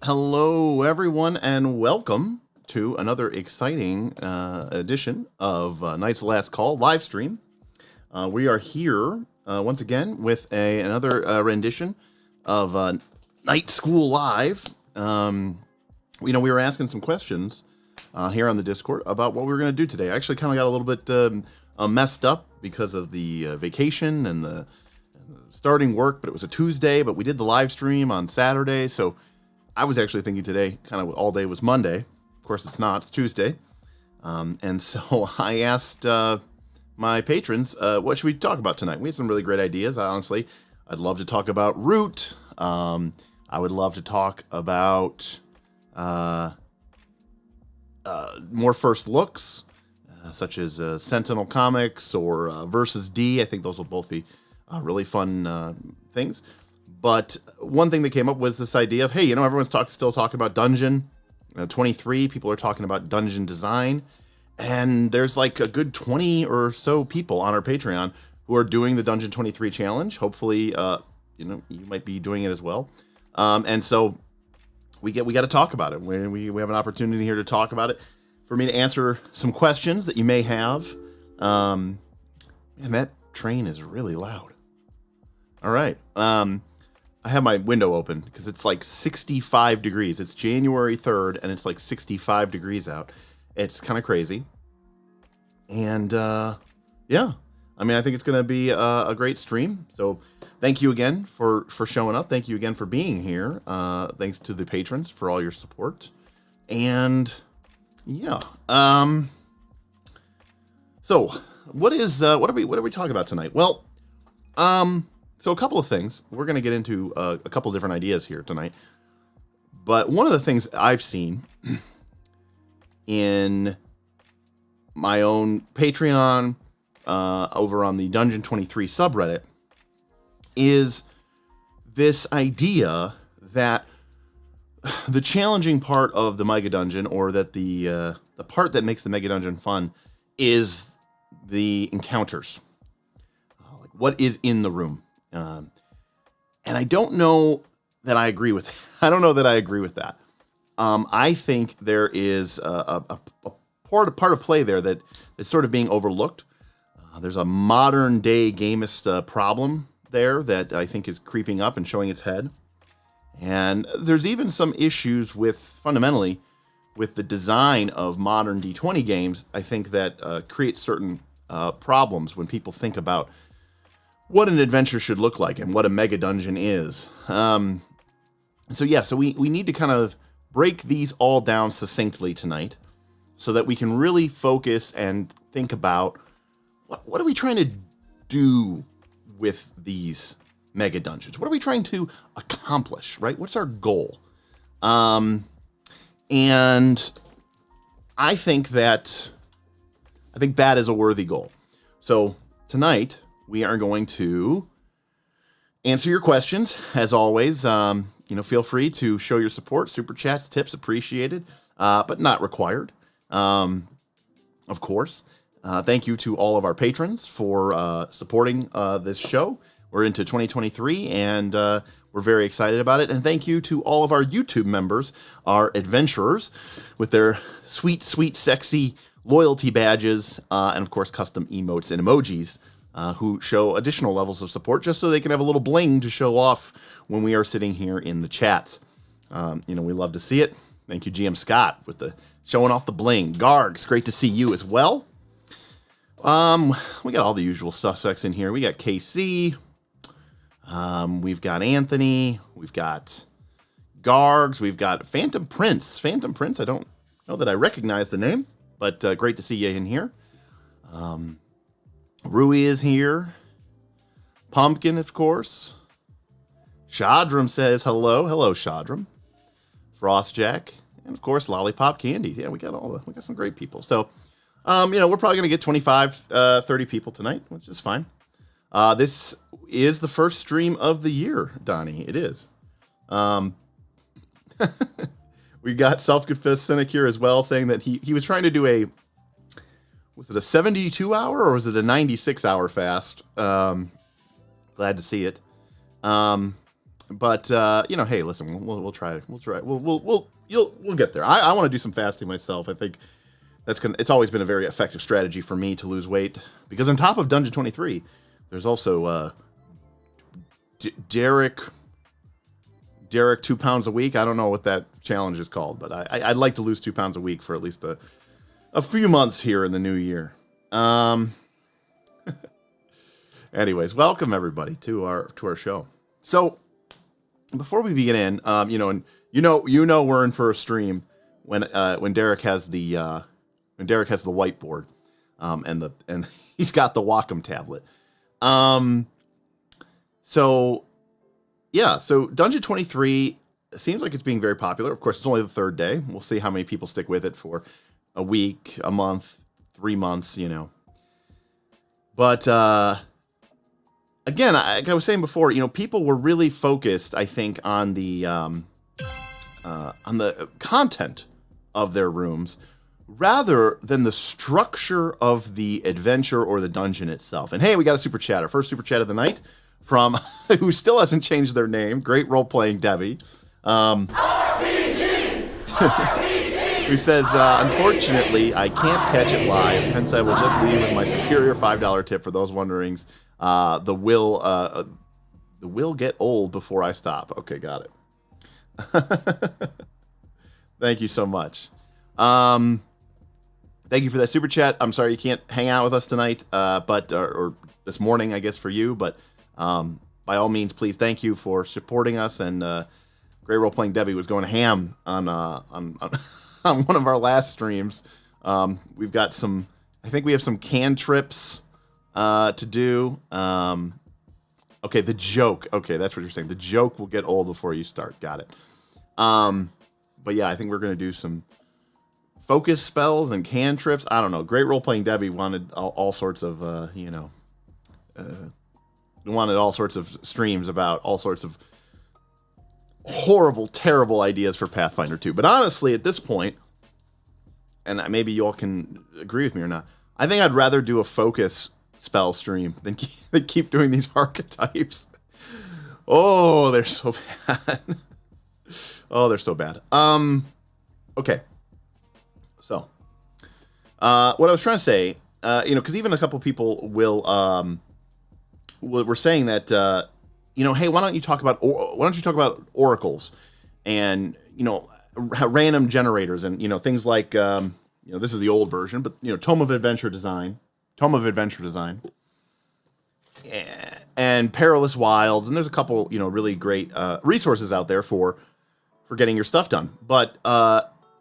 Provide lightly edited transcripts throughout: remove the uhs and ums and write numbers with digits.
Hello, everyone, and welcome to another exciting edition of Night's Last Call live stream. We are here once again with another rendition of Night School Live. We were asking some questions here on the Discord about what we were going to do today. I actually kind of got a little bit messed up because of the vacation and the starting work, but it was a Tuesday, but we did the live stream on Saturday, so I was actually thinking today, kind of all day was Monday. Of course, it's not. It's Tuesday. And so I asked my patrons, what should we talk about tonight? We had some really great ideas, honestly. I'd love to talk about Root. I would love to talk about more first looks, such as Sentinel Comics or Versus D. I think those will both be really fun things. But one thing that came up was this idea of, hey, everyone's still talking about Dungeon23. People are talking about dungeon design. And there's like a good 20 or so people on our Patreon who are doing the Dungeon23 challenge. Hopefully, you might be doing it as well. And so we got to talk about it. We have an opportunity here to talk about it, for me to answer some questions that you may have. And that train is really loud. All right. I have my window open because it's like 65 degrees. It's January 3rd, and it's like 65 degrees out. It's kind of crazy. And, yeah. I mean, I think it's going to be a great stream. So thank you again for showing up. Thank you again for being here. Thanks to the patrons for all your support. And, yeah. So, what are we talking about tonight? Well, so a couple of things. We're going to get into a couple of different ideas here tonight. But one of the things I've seen in my own Patreon, over on the Dungeon23 subreddit, is this idea that the challenging part of the Megadungeon, or that the part that makes the Megadungeon fun, is the encounters. Like what is in the room. And I don't know that I agree with. I don't know that I agree with that. I think there is a part of play there that is sort of being overlooked. There's a modern day gamist problem there that I think is creeping up and showing its head. And there's even some issues fundamentally with the design of modern D20 games. I think that creates certain problems when people think about what an adventure should look like and what a mega dungeon is. So we need to kind of break these all down succinctly tonight so that we can really focus and think about what are we trying to do with these mega dungeons? What are we trying to accomplish, right? What's our goal? And I think that is a worthy goal. So tonight, we are going to answer your questions, as always. Feel free to show your support. Super chats, tips, appreciated, but not required. Of course. Thank you to all of our patrons for supporting this show. We're into 2023, and we're very excited about it. And thank you to all of our YouTube members, our adventurers, with their sweet, sweet, sexy loyalty badges, and of course, custom emotes and emojis. Who show additional levels of support just so they can have a little bling to show off when we are sitting here in the chat. We love to see it. Thank you, GM Scott, with the showing off the bling. Gargs, great to see you as well. We got all the usual suspects in here. We got KC. We've got Anthony. We've got Gargs. We've got Phantom Prince. Phantom Prince, I don't know that I recognize the name, but great to see you in here. Rui is here. Pumpkin, of course. Shadram says hello. Hello, Shadram. Frostjack. And, of course, Lollipop Candy. Yeah, we got some great people. So, we're probably going to get 25, 30 people tonight, which is fine. This is the first stream of the year, Donnie. It is. We got Self-Confessed Cynic here as well, saying that he was trying to do was it a 72-hour or was it a 96-hour fast? Glad to see it. But hey, listen, we'll try. We'll get there. I want to do some fasting myself. I think it's always been a very effective strategy for me to lose weight, because on top of Dungeon23, there's also Derek 2 pounds a week. I don't know what that challenge is called, but I'd like to lose 2 pounds a week for at least a few months here in the new year. Anyways, welcome everybody to our show. So before we begin in, and we're in for a stream when Derek has the whiteboard, and he's got the Wacom tablet. So Dungeon23 seems like it's being very popular. Of course, it's only the third day. We'll see how many people stick with it for a week, a month, 3 months, But again, like I was saying before, people were really focused, I think, on the content of their rooms rather than the structure of the adventure or the dungeon itself. And hey, we got a super chat. Our first super chat of the night from who still hasn't changed their name. Great role-playing Debbie. RPG! Who says, unfortunately, I can't catch it live, hence I will just leave with my superior $5 tip for those wondering. The will get old before I stop. Okay, got it. Thank you so much. Thank you for that super chat. I'm sorry you can't hang out with us tonight, or this morning, I guess, for you. But by all means, please, thank you for supporting us. And Great Role Playing Debbie was going ham on one of our last streams. We've got I think we have some cantrips to do. Okay, the joke. Okay, that's what you're saying. The joke will get old before you start. Got it. But yeah, I think we're going to do some focus spells and cantrips. I don't know. Great Role Playing Debbie wanted all sorts of, wanted all sorts of streams about all sorts of horrible, terrible ideas for Pathfinder 2. But honestly, at this point, and maybe you all can agree with me or not, I think I'd rather do a focus spell stream than keep doing these archetypes. Oh, they're so bad. Oh, they're so bad. Okay. So, what I was trying to say, because even a couple people were saying that, hey, why don't you talk about oracles and random generators and things like this is the old version, but Tome of Adventure Design, and Perilous Wilds, and there's a couple really great resources out there for getting your stuff done, but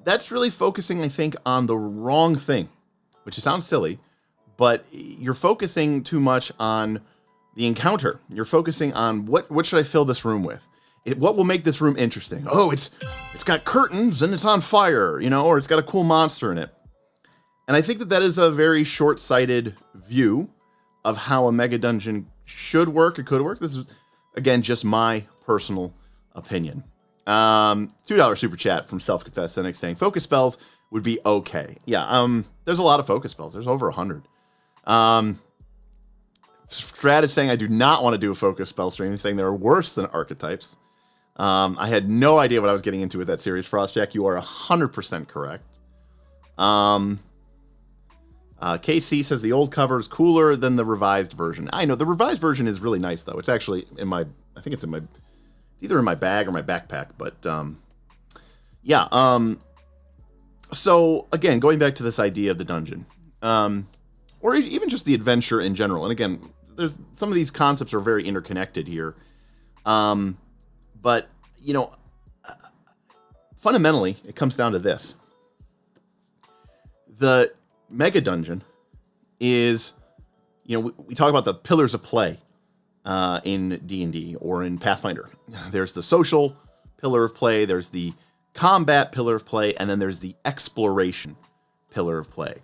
that's really focusing, I think, on the wrong thing, which sounds silly, but you're focusing too much on the encounter. You're focusing on what should I fill this room with? What will make this room interesting? Oh, it's got curtains and it's on fire, or it's got a cool monster in it. And I think that is a very short-sighted view of how a mega dungeon should work or could work. This is, again, just my personal opinion. $2 super chat from Self-Confessed Cynic saying focus spells would be okay. Yeah, there's a lot of focus spells. There's over 100. Strad is saying I do not want to do a focus spell stream. He's saying they're worse than archetypes. I had no idea what I was getting into with that series. Frostjack, you are 100% correct. KC says the old cover is cooler than the revised version. I know the revised version is really nice though. It's actually either in my bag or my backpack, but so again, going back to this idea of the dungeon, or even just the adventure in general. And again, there's some of these concepts are very interconnected here. But fundamentally, it comes down to this. The mega dungeon is, we talk about the pillars of play in D&D or in Pathfinder. There's the social pillar of play, there's the combat pillar of play, and then there's the exploration pillar of play.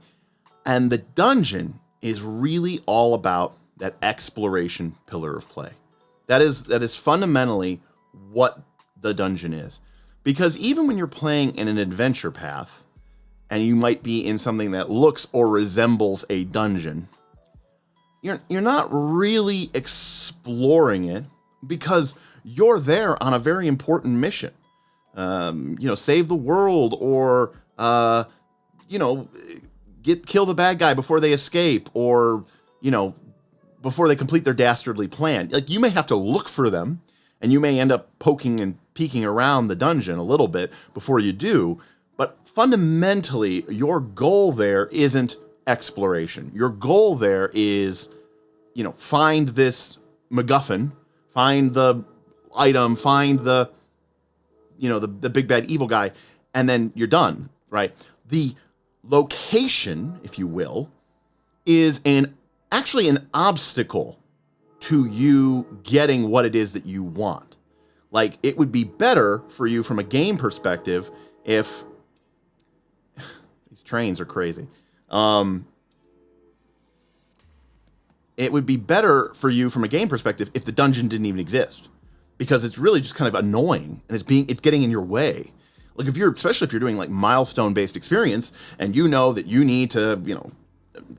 And the dungeon is really all about that exploration pillar of play. That is fundamentally what the dungeon is. Because even when you're playing in an adventure path, and you might be in something that looks or resembles a dungeon, you're not really exploring it because you're there on a very important mission. Save the world, or kill the bad guy before they escape, or before they complete their dastardly plan. Like, you may have to look for them, and you may end up poking and peeking around the dungeon a little bit before you do. But fundamentally, your goal there isn't exploration. Your goal there is, find this MacGuffin, find the item, find the big bad evil guy, and then you're done, right? The location, if you will, is actually an obstacle to you getting what it is that you want. Like, it would be better for you from a game perspective if these trains are crazy. It would be better for you from a game perspective if the dungeon didn't even exist, because it's really just kind of annoying, and it's getting in your way. Like, especially if you're doing like milestone based experience, and you know that you need to,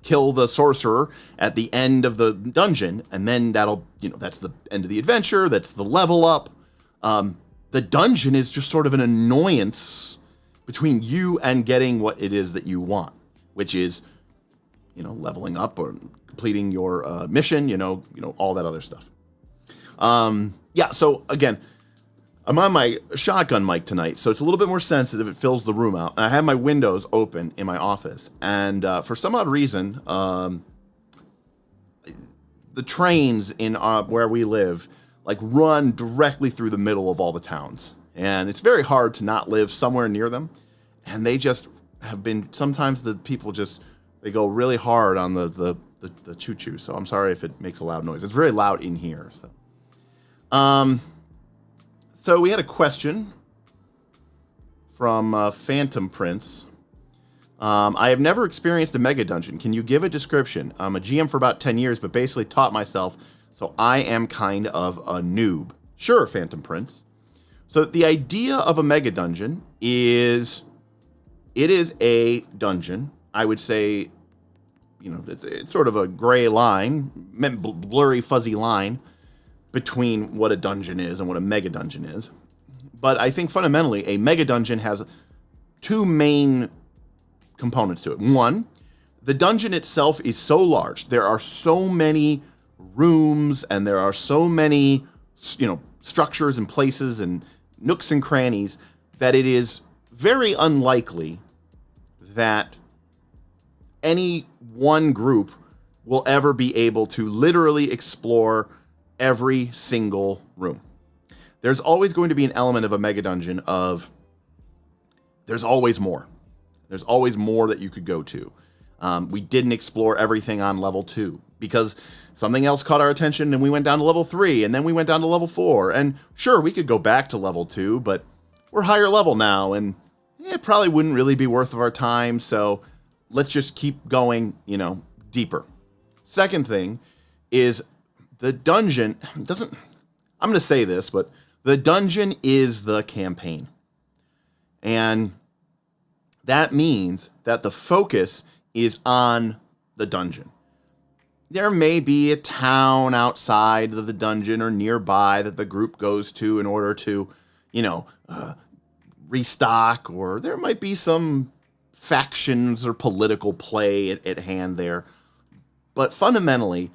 kill the sorcerer at the end of the dungeon, and then that's the end of the adventure, that's the level up. The dungeon is just sort of an annoyance between you and getting what it is that you want, which is, leveling up or completing your mission, all that other stuff. So again, I'm on my shotgun mic tonight, so it's a little bit more sensitive. It fills the room out. And I have my windows open in my office. And for some odd reason, the trains in where we live, run directly through the middle of all the towns. And it's very hard to not live somewhere near them. And they just have been, sometimes the people they go really hard on the choo-choo. So I'm sorry if it makes a loud noise. It's very loud in here, so. So we had a question from Phantom Prince. I have never experienced a Megadungeon. Can you give a description? I'm a GM for about 10 years, but basically taught myself, so I am kind of a noob. Sure, Phantom Prince. So the idea of a Megadungeon is, it is a dungeon. I would say, it's sort of a gray line, blurry, fuzzy line between what a dungeon is and what a mega dungeon is. But I think fundamentally a mega dungeon has two main components to it. One, the dungeon itself is so large. There are so many rooms, and there are so many, structures and places and nooks and crannies, that it is very unlikely that any one group will ever be able to literally explore every single room. There's always going to be an element of a mega dungeon of, there's always more. There's always more that you could go to. We didn't explore everything on level 2 because something else caught our attention, and we went down to level 3, and then we went down to level 4. And sure, we could go back to level 2, but we're higher level now, and it probably wouldn't really be worth of our time. So let's just keep going, deeper. Second thing is, the dungeon doesn't, I'm going to say this, but the dungeon is the campaign. And that means that the focus is on the dungeon. There may be a town outside of the dungeon or nearby that the group goes to in order to, restock, or there might be some factions or political play at hand there. But fundamentally,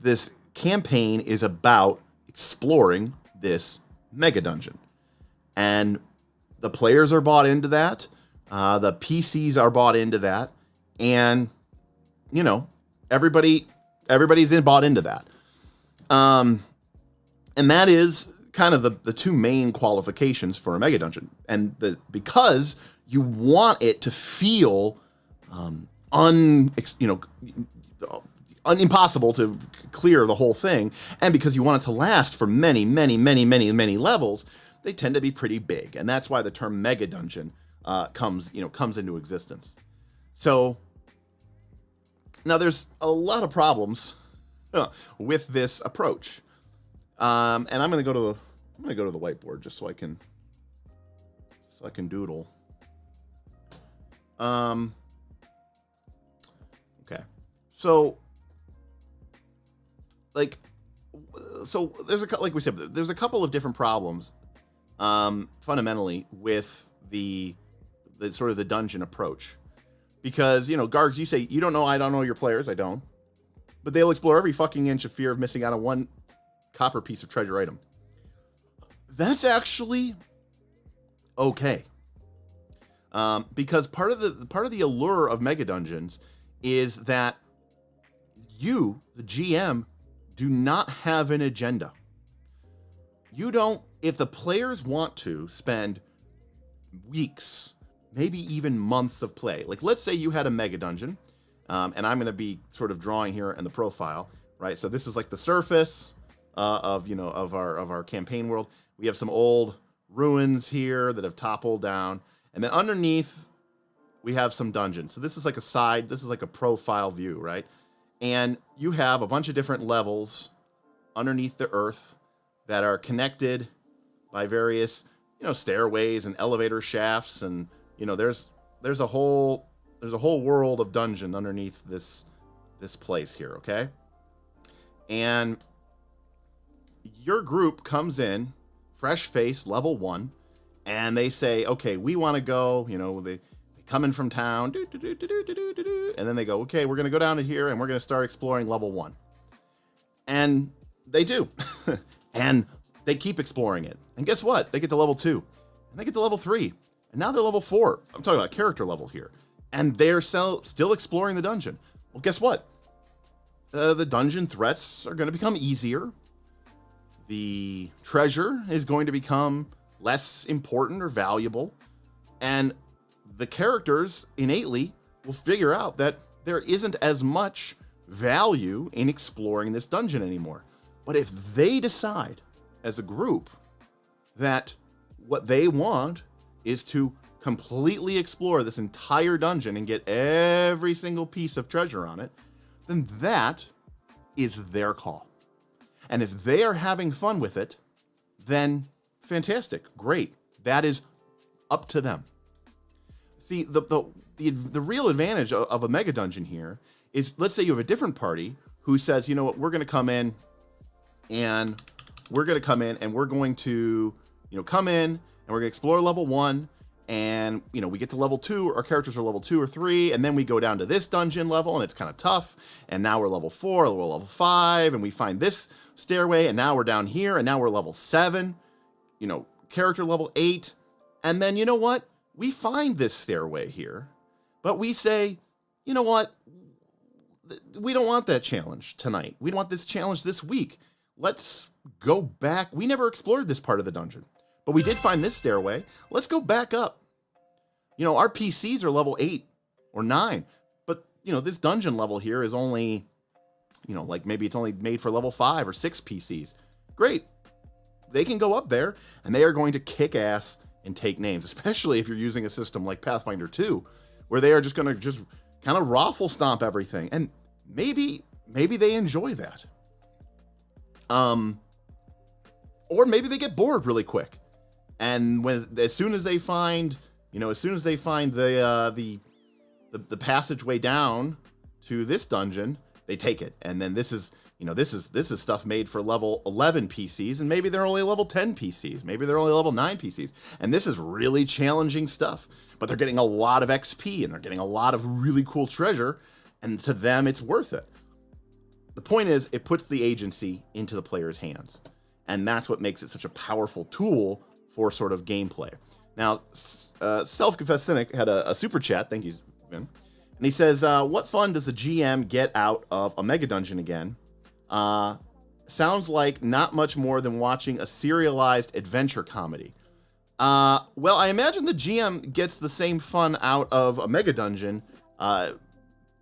this campaign is about exploring this mega dungeon, and the players are bought into that. The PCs are bought into that, and everybody's bought into that. And that is kind of the two main qualifications for a mega dungeon, and because you want it to feel impossible to clear the whole thing, and because you want it to last for many, many, many, many, many levels, they tend to be pretty big, and that's why the term mega dungeon comes into existence. So now there's a lot of problems with this approach, and I'm going to go to the whiteboard just so I can doodle. Okay, so so there's like we said, there's a couple of different problems, fundamentally with the sort of the dungeon approach, because Gargs, you say you don't know, I don't know your players, I don't, but they'll explore every fucking inch of fear of missing out on one copper piece of treasure item. That's actually okay, because part of the allure of Megadungeons is that you, the GM, do not have an agenda. You don't, if the players want to spend weeks, maybe even months of play, like let's say you had a Megadungeon, and I'm going to be sort of drawing here in the profile, right? So this is like the surface of our campaign world. We have some old ruins here that have toppled down, and then underneath we have some dungeons. So this is like a profile view, right? And you have a bunch of different levels underneath the earth that are connected by various, stairways and elevator shafts, and there's a whole world of dungeon underneath this place here, okay? And your group comes in, fresh face, level 1, and they say, okay, we want to go, they come in from town, and then they go, okay, we're going to go down to here, and we're going to start exploring level 1. And they do. And they keep exploring it. And guess what? They get to level 2, and they get to level 3, and now they're level 4. I'm talking about character level here. And they're still exploring the dungeon. Well, guess what? The dungeon threats are going to become easier. The treasure is going to become less important or valuable. And the characters innately will figure out that there isn't as much value in exploring this dungeon anymore. But if they decide as a group that what they want is to completely explore this entire dungeon and get every single piece of treasure on it, then that is their call. And if they are having fun with it, then fantastic, great. That is up to them. See, the real advantage of a mega dungeon here is, let's say you have a different party who says, you know what, we're going to come in and we're going to, come in and we're going to explore level 1. And, we get to level 2, our characters are level 2 or 3, and then we go down to this dungeon level, and it's kind of tough. And now we're level 4, we're level 5, and we find this stairway, and now we're down here, and now we're level 7, character level 8. And then, you know what? We find this stairway here, but we say, you know what? We don't want that challenge tonight. We don't want this challenge this week. Let's go back. We never explored this part of the dungeon, but we did find this stairway. Let's go back up. Our PCs are level 8 or 9, but, this dungeon level here is only, maybe it's only made for level 5 or 6 PCs. Great. They can go up there, and they are going to kick ass and take names, especially if you're using a system like Pathfinder 2, where they are just going to just kind of raffle stomp everything. And maybe they enjoy that. Or maybe they get bored really quick. And as soon as they find the passageway down to this dungeon, they take it. And then this is stuff made for level 11 PCs, and maybe they're only level 10 PCs, maybe they're only level 9 PCs. And this is really challenging stuff, but they're getting a lot of XP and they're getting a lot of really cool treasure, and to them it's worth it. The point is, it puts the agency into the player's hands, and that's what makes it such a powerful tool for sort of gameplay. Now, Self-Confessed Cynic had a super chat. Thank you, Vin. And he says, what fun does the GM get out of a Mega Dungeon again? Sounds like not much more than watching a serialized adventure comedy. Well, I imagine the GM gets the same fun out of a Mega Dungeon as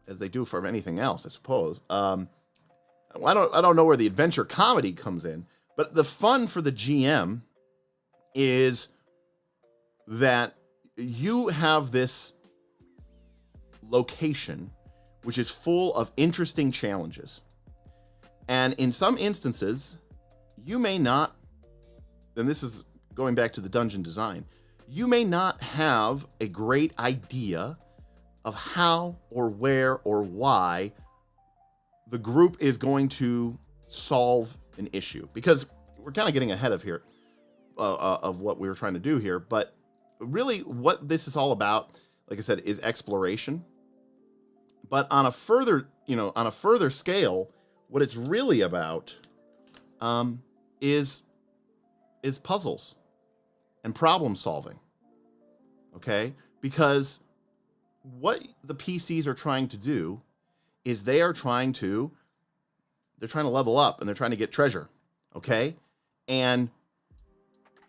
they do from anything else, I suppose. I don't know where the adventure comedy comes in, but the fun for the GM is that you have this location which is full of interesting challenges. And in some instances, you may not, and this is going back to the dungeon design, you may not have a great idea of how or where or why the group is going to solve an issue, because we're kind of getting ahead of here of what we were trying to do here. But really, what this is all about, like I said, is exploration. But on a further, scale, what it's really about is puzzles and problem solving. Okay, because what the PCs are trying to do is they're trying to level up, and they're trying to get treasure. Okay, and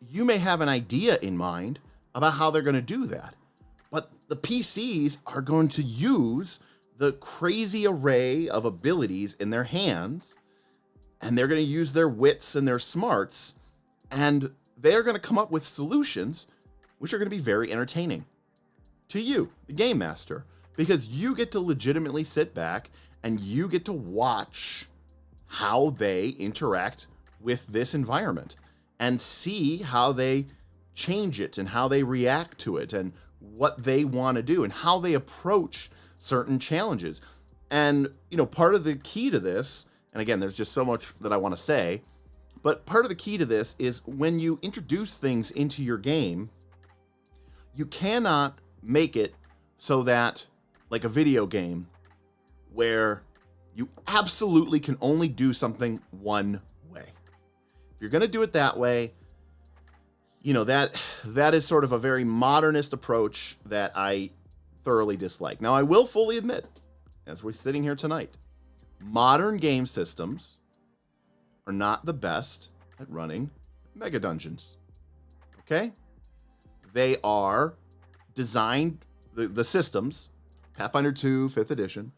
you may have an idea in mind about how they're going to do that, but the PCs are going to use the crazy array of abilities in their hands, and they're going to use their wits and their smarts, and they're going to come up with solutions which are going to be very entertaining to you, the game master, because you get to legitimately sit back and you get to watch how they interact with this environment and see how they change it and how they react to it and what they want to do and how they approach certain challenges. And, part of the key to this, and again, there's just so much that I want to say, but part of the key to this is when you introduce things into your game, you cannot make it so that, like a video game, where you absolutely can only do something one way. If you're going to do it that way, that is sort of a very modernist approach that I thoroughly dislike. Now, I will fully admit, as we're sitting here tonight, modern game systems are not the best at running Megadungeons. Okay? They are designed, the systems, Pathfinder 2, 5th edition,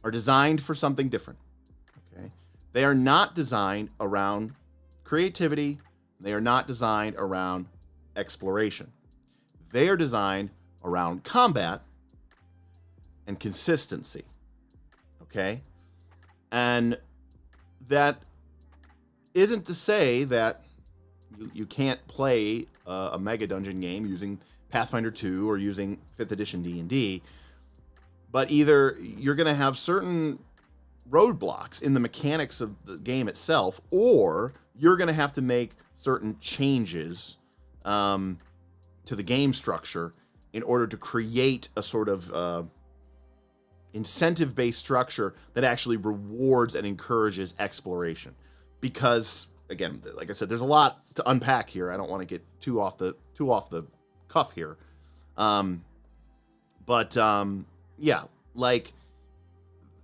are designed for something different. Okay? They are not designed around creativity. They are not designed around exploration. They are designed around combat and consistency. Okay? And that isn't to say that you can't play a Megadungeon game using Pathfinder 2 or using 5th edition D&D, but either you're going to have certain roadblocks in the mechanics of the game itself, or you're going to have to make certain changes to the game structure in order to create a sort of incentive-based structure that actually rewards and encourages exploration. Because, again, like I said, there's a lot to unpack here. I don't want to get too off the cuff here. Yeah, like,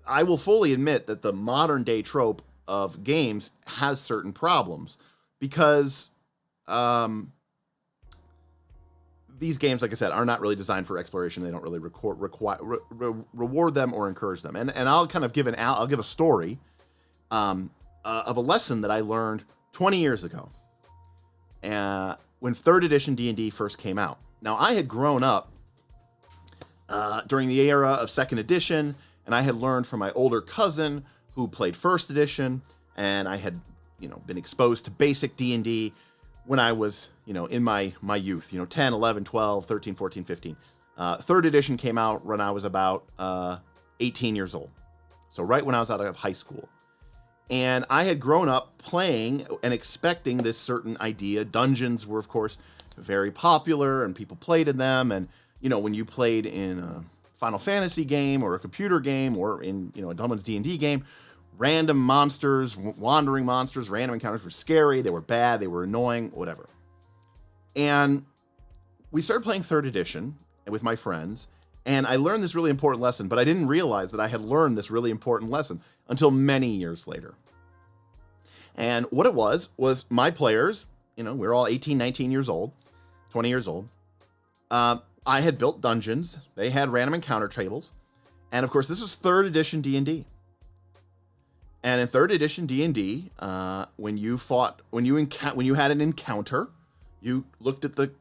I will fully admit that the modern day trope of games has certain problems, because these games, like I said, are not really designed for exploration. They don't really reward them or encourage them. And I'll kind of give a story of a lesson that I learned 20 years ago, when 3rd edition D&D first came out. Now, I had grown up during the era of 2nd edition, and I had learned from my older cousin who played 1st edition, and I had, been exposed to basic D&D when I was, in my youth, 10, 11, 12, 13, 14, 15. 3rd edition came out when I was about 18 years old. So right when I was out of high school. And I had grown up playing and expecting this certain idea. Dungeons were, of course, very popular, and people played in them. And, when you played in a Final Fantasy game or a computer game or in, a Dungeons D&D game, random monsters, wandering monsters, random encounters were scary. They were bad. They were annoying, whatever. And we started playing 3rd edition with my friends, and I learned this really important lesson, but I didn't realize that I had learned this really important lesson until many years later. And what it was my players, we were all 18, 19 years old, 20 years old. I had built dungeons. They had random encounter tables. And of course, this was 3rd edition D&D. And in 3rd edition D&D, when you had an encounter, you looked at the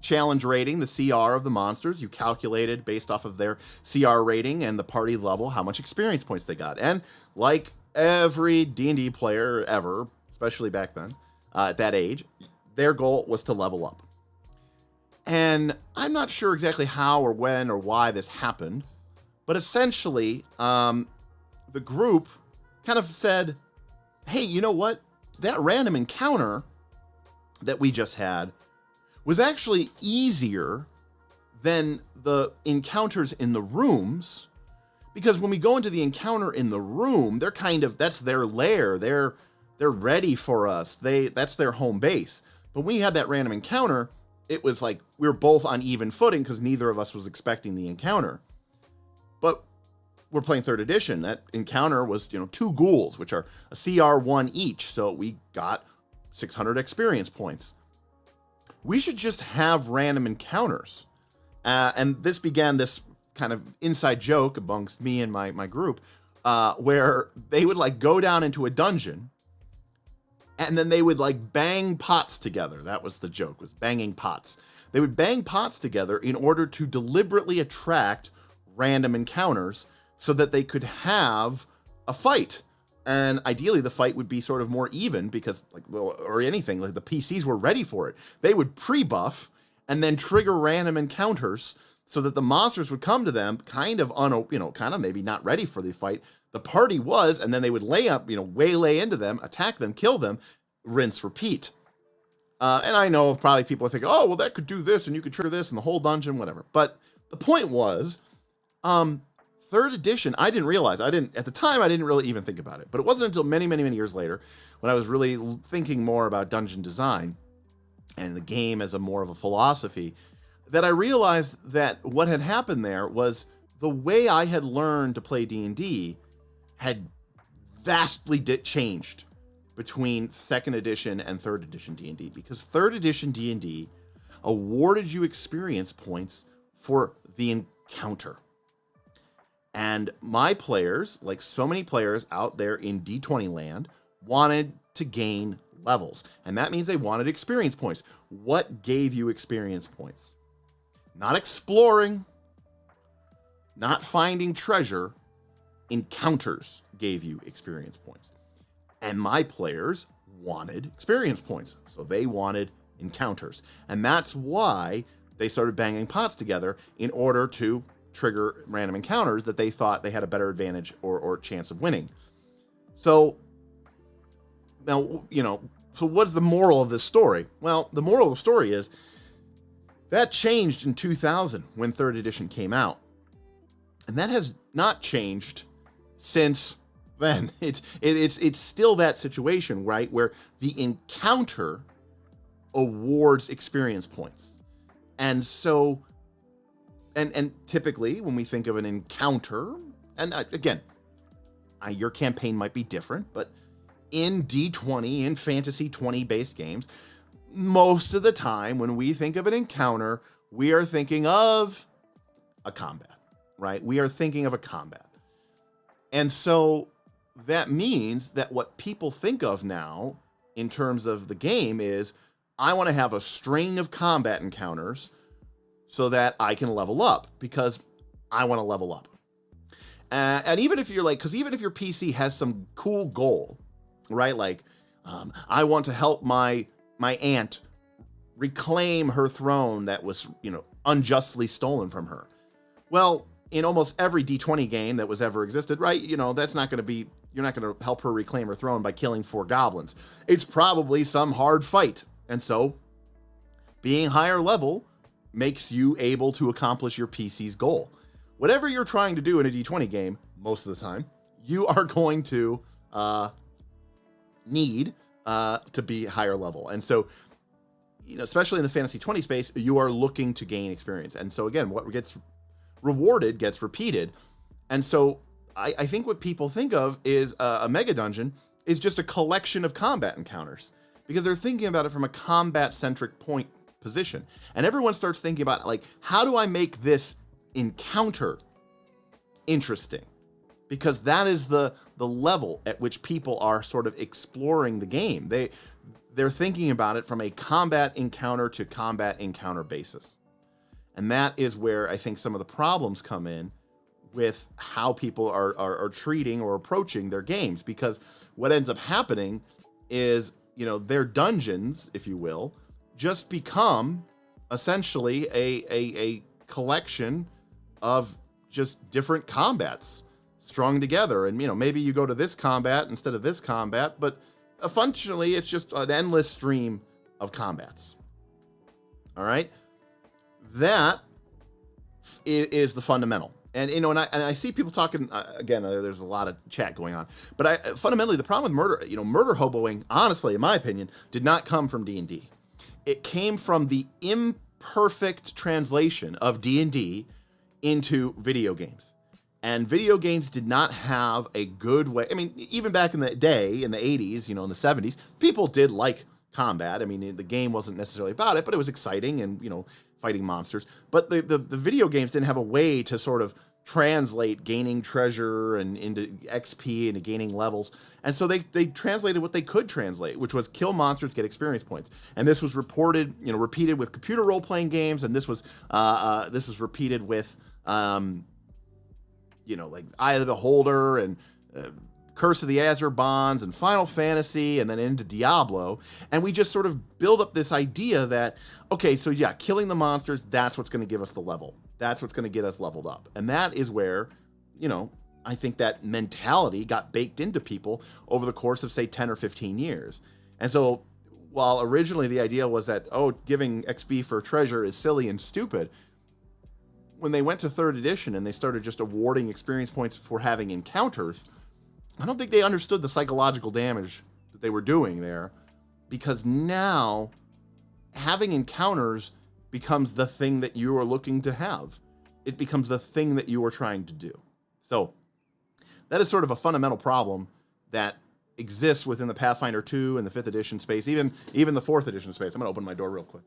challenge rating, the CR of the monsters. You calculated based off of their CR rating and the party level how much experience points they got. And like every D&D player ever, especially back then, at that age, their goal was to level up. And I'm not sure exactly how or when or why this happened, but essentially, the group kind of said, hey, you know what? that random encounter that we just had was actually easier than the encounters in the rooms, because when we go into the encounter in the room, they're that's their lair. They're ready for us. That's their home base. But when we had that random encounter, it was like we were both on even footing because neither of us was expecting the encounter. But we're playing 3rd edition. That encounter was, 2 ghouls, which are a CR1 each. So we got 600 experience points. We should just have random encounters. And this began this kind of inside joke amongst me and my group, where they would like go down into a dungeon and then they would like bang pots together. That was the joke, was banging pots. They would bang pots together in order to deliberately attract random encounters so that they could have a fight. And ideally the fight would be sort of more even because or anything, like the PCs were ready for it. They would pre-buff and then trigger random encounters so that the monsters would come to them kind of maybe not ready for the fight. The party was, and then they would waylay into them, attack them, kill them, rinse, repeat. And I know probably people are thinking, oh, well, that could do this and you could trigger this and the whole dungeon, whatever. But the point was, 3rd edition, at the time, I didn't really even think about it. But it wasn't until many, many, many years later when I was really thinking more about dungeon design and the game as more of a philosophy that I realized that what had happened there was the way I had learned to play D&D had vastly changed between 2nd edition and 3rd edition D&D, because 3rd edition D&D awarded you experience points for the encounter. And my players, like so many players out there in D20 land, wanted to gain levels. And that means they wanted experience points. What gave you experience points? Not exploring, not finding treasure. Encounters gave you experience points. And my players wanted experience points. So they wanted encounters. And that's why they started banging pots together in order to trigger random encounters that they thought they had a better advantage or chance of winning. So now, so what's the moral of this story? Well, the moral of the story is that changed in 2000 when 3rd edition came out. And that has not changed since then. It's still that situation, right? Where the encounter awards experience points. And so, and typically when we think of an encounter, and again, your campaign might be different, but in D20, in Fantasy 20 based games, most of the time when we think of an encounter, we are thinking of a combat, right? We are thinking of a combat. And so that means that what people think of now in terms of the game is, I want to have a string of combat encounters so that I can level up, because I want to level up. And even if you're because even if your PC has some cool goal, right? Like, I want to help my aunt reclaim her throne that was, unjustly stolen from her. Well, in almost every D20 game that was ever existed, right? That's not going to be, you're not going to help her reclaim her throne by killing 4 goblins. It's probably some hard fight. And so being higher level makes you able to accomplish your PC's goal. Whatever you're trying to do in a D20 game, most of the time, you are going to need to be higher level. And so, especially in the Fantasy 20 space, you are looking to gain experience. And so again, what gets rewarded gets repeated. And so I think what people think of is a Megadungeon is just a collection of combat encounters, because they're thinking about it from a combat-centric point position. And everyone starts thinking about, how do I make this encounter interesting? Because that is the level at which people are sort of exploring the game. They're thinking about it from a combat encounter to combat encounter basis. And that is where I think some of the problems come in with how people are treating or approaching their games, because what ends up happening is, their dungeons, if you will, just become essentially a collection of just different combats strung together. And, maybe you go to this combat instead of this combat, but functionally, it's just an endless stream of combats. All right? That is the fundamental. And, you know, and I see people talking, again, there's a lot of chat going on, but fundamentally, the problem with murder, you know, murder hoboing, honestly, in my opinion, did not come from D&D. It came from the imperfect translation of D&D into video games. And video games did not have a good way. I mean, even back in the day, in the 80s, you know, in the 70s, people did like combat. I mean, the game wasn't necessarily about it, but it was exciting and, you know, fighting monsters. But the video games didn't have a way to sort of translate gaining treasure and into XP and gaining levels. And so they translated what they could translate, which was kill monsters, get experience points. And this was repeated with computer role-playing games, and this was repeated with like Eye of the Beholder and Curse of the Azure Bonds and Final Fantasy and then into Diablo. And we just sort of build up this idea that, okay, so yeah, killing the monsters, that's what's going to give us the level. That's what's going to get us leveled up. And that is where, you know, I think that mentality got baked into people over the course of, say, 10 or 15 years. And so while originally the idea was that, giving XP for treasure is silly and stupid, when they went to 3rd edition and they started just awarding experience points for having encounters, I don't think they understood the psychological damage that they were doing there, because now having encounters becomes the thing that you are looking to have. It becomes the thing that you are trying to do. So that is sort of a fundamental problem that exists within the Pathfinder 2 and the 5th edition space, even the 4th edition space. I'm going to open my door real quick.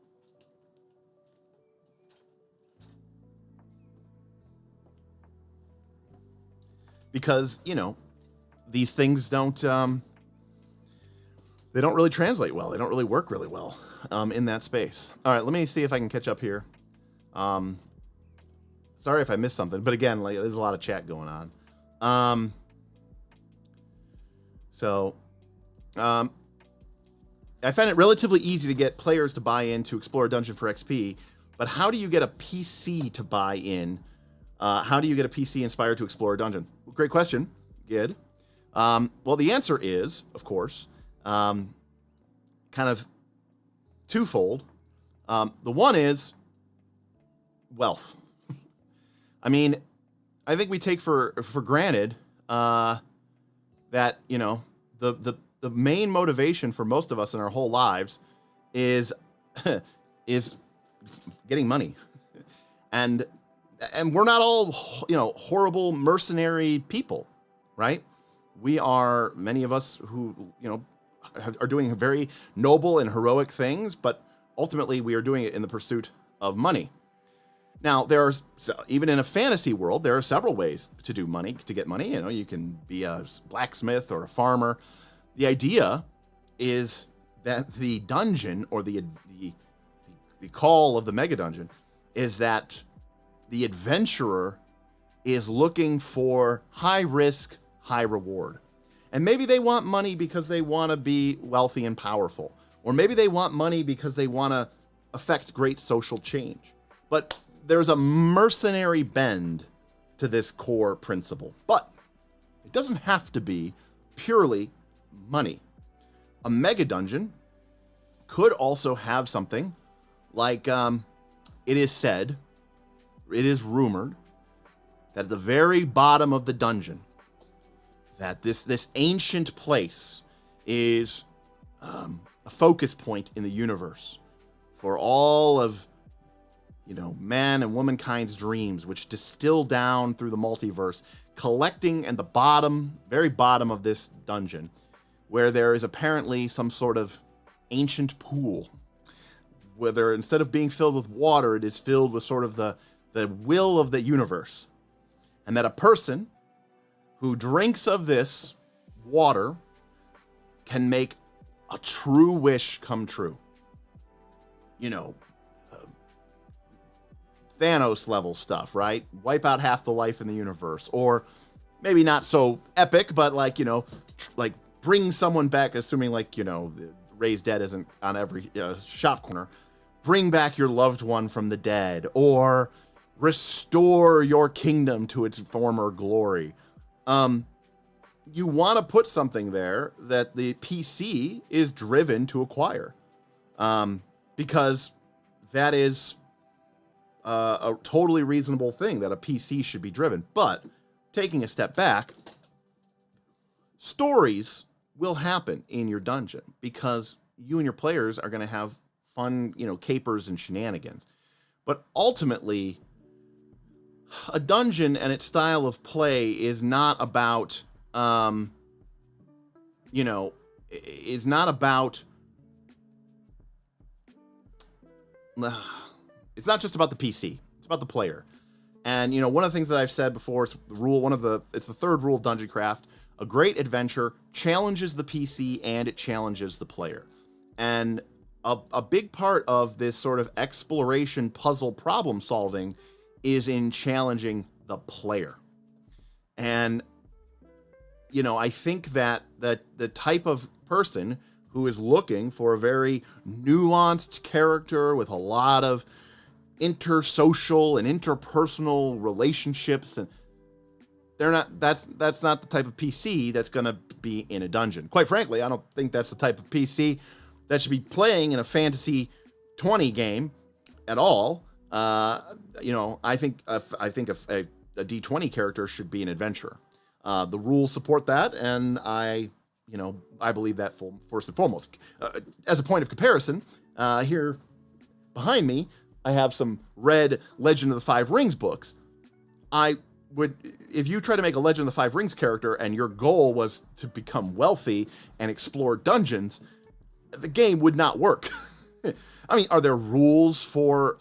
Because, you know, these things don't really translate well. They don't really work really well in that space. All right, let me see if I can catch up here. Sorry if I missed something, but again, like, there's a lot of chat going on. I find it relatively easy to get players to buy in to explore a dungeon for XP, but how do you get a PC to buy in? How do you get a PC inspired to explore a dungeon? Great question, Gid. Well, the answer is, of course, kind of twofold. The one is wealth. I mean, I think we take for granted that, you know, the main motivation for most of us in our whole lives is is getting money. And we're not all, you know, horrible mercenary people, right? We are, many of us who, you know, are doing very noble and heroic things, but ultimately we are doing it in the pursuit of money. Now, even in a fantasy world, there are several ways to get money. You know, you can be a blacksmith or a farmer. The idea is that the dungeon, or the call of the Megadungeon, is that the adventurer is looking for high risk, high reward. And maybe they want money because they want to be wealthy and powerful. Or maybe they want money because they want to affect great social change. But there's a mercenary bend to this core principle. But it doesn't have to be purely money. A Megadungeon could also have something like, it is rumored, that at the very bottom of the dungeon, that this ancient place is a focus point in the universe for all of, you know, man and womankind's dreams, which distill down through the multiverse, collecting at the very bottom of this dungeon, where there is apparently some sort of ancient pool, whether instead of being filled with water, it is filled with sort of the will of the universe. And that a person who drinks of this water can make a true wish come true. You know, Thanos level stuff, right? Wipe out half the life in the universe. Or maybe not so epic, but like, you know, like bring someone back, assuming like, you know, Raise Dead isn't on every shop corner. Bring back your loved one from the dead, or restore your kingdom to its former glory. you want to put something there that the PC is driven to acquire, because that is a totally reasonable thing that a PC should be driven. But taking a step back, stories will happen in your dungeon because you and your players are going to have fun, capers and shenanigans. But ultimately, a dungeon and its style of play is not about, is not about, it's not just about the PC. It's about the player. And, one of the things that I've said before, it's the third rule of Dungeoncraft. A great adventure challenges the PC and it challenges the player. And a big part of this sort of exploration puzzle problem solving is in challenging the player. And, I think that the type of person who is looking for a very nuanced character with a lot of intersocial and interpersonal relationships, and that's not the type of PC that's going to be in a dungeon. Quite frankly, I don't think that's the type of PC that should be playing in a fantasy 20 game at all. I think a D20 character should be an adventurer. The rules support that, and I believe that first and foremost. As a point of comparison, here behind me, I have some red Legend of the Five Rings books. If you try to make a Legend of the Five Rings character and your goal was to become wealthy and explore dungeons, the game would not work. I mean, are there rules for,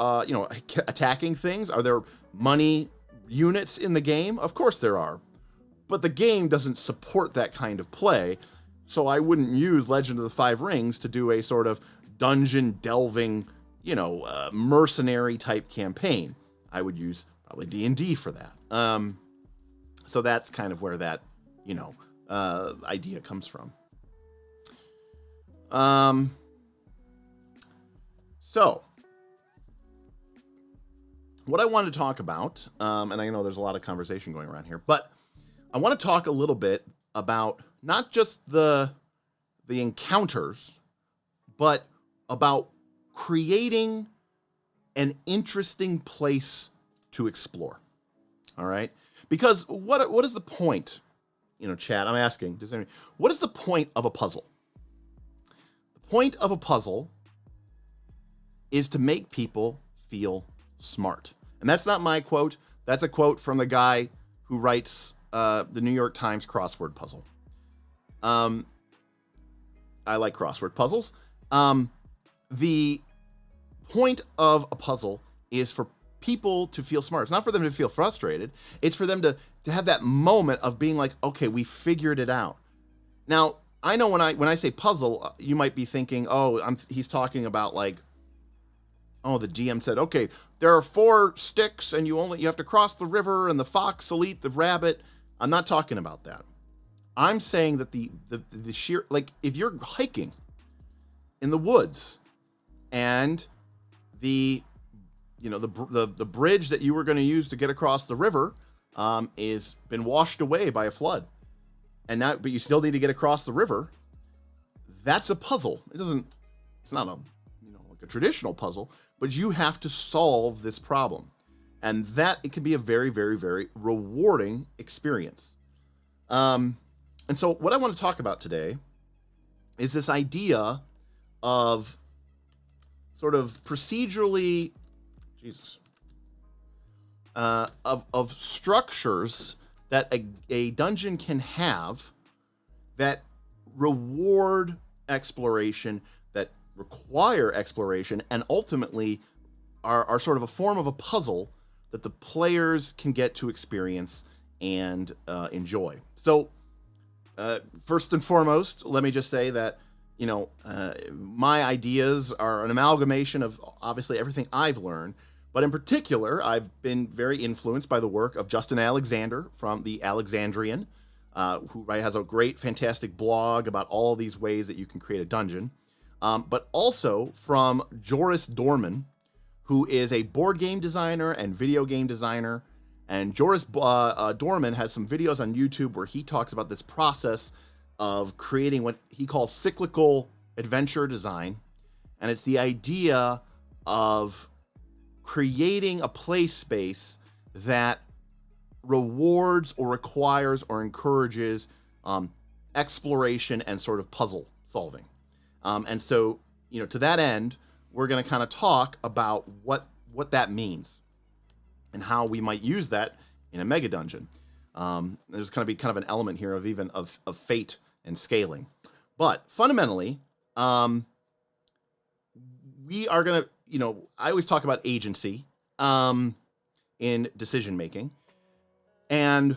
attacking things? Are there money units in the game? Of course there are. But the game doesn't support that kind of play, so I wouldn't use Legend of the Five Rings to do a sort of dungeon delving, mercenary type campaign. I would use probably D&D for that. So that's kind of where that, idea comes from. So what I wanted to talk about, and I know there's a lot of conversation going around here, but I want to talk a little bit about not just the encounters, but about creating an interesting place to explore. All right? Because what is the point? Chat, I'm asking, what is the point of a puzzle? The point of a puzzle is to make people feel smart. And that's not my quote. That's a quote from the guy who writes the New York Times crossword puzzle. I like crossword puzzles. The point of a puzzle is for people to feel smart. It's not for them to feel frustrated. It's for them to have that moment of being like, okay, we figured it out. Now, I know when I say puzzle, you might be thinking, he's talking about like, the GM said, okay, there are 4 sticks and you have to cross the river and the fox will eat the rabbit. I'm not talking about that. I'm saying that the sheer, like, if you're hiking in the woods and the bridge that you were going to use to get across the river is been washed away by a flood, but you still need to get across the river. That's a puzzle. It's not a traditional puzzle, but you have to solve this problem, and that it can be a very, very, very rewarding experience. And so what I want to talk about today is this idea of sort of procedurally, of structures that a dungeon can have that reward exploration, that require exploration, and ultimately are sort of a form of a puzzle that the players can get to experience and enjoy. So first and foremost, let me just say that, my ideas are an amalgamation of obviously everything I've learned, but in particular, I've been very influenced by the work of Justin Alexander from the Alexandrian, who has a great, fantastic blog about all these ways that you can create a dungeon, but also from Joris Dorman, who is a board game designer and video game designer, And Joris Dorman has some videos on YouTube where he talks about this process of creating what he calls cyclical adventure design. And it's the idea of creating a play space that rewards or requires or encourages exploration and sort of puzzle solving. And so, to that end, we're going to kind of talk about what that means and how we might use that in a mega dungeon. There's going to be kind of an element here of fate and scaling. But fundamentally, we are going to, I always talk about agency in decision making. And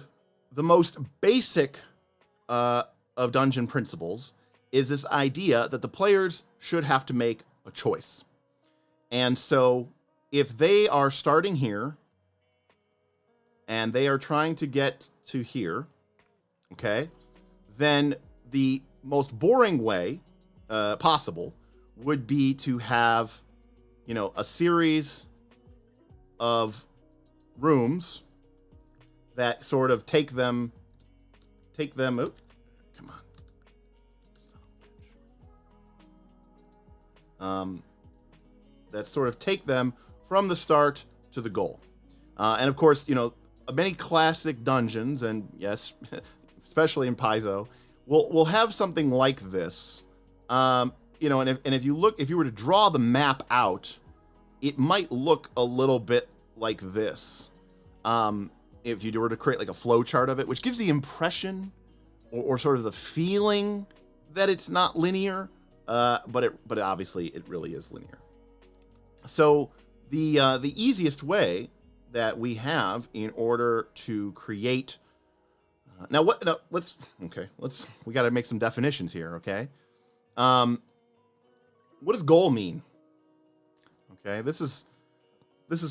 the most basic of dungeon principles is this idea that the players should have to make a choice. And so if they are starting here and they are trying to get to here, okay, then the most boring way possible would be to have, a series of rooms that sort of take them, oh, come on. That sort of take them from the start to the goal. And of course, many classic dungeons, and yes, especially in Paizo, will have something like this. And if you were to draw the map out, it might look a little bit like this. If you were to create like a flow chart of it, which gives the impression or sort of the feeling that it's not linear, but obviously it really is linear. So the easiest way that we have in order to create we got to make some definitions here, okay? What does goal mean? Okay, this is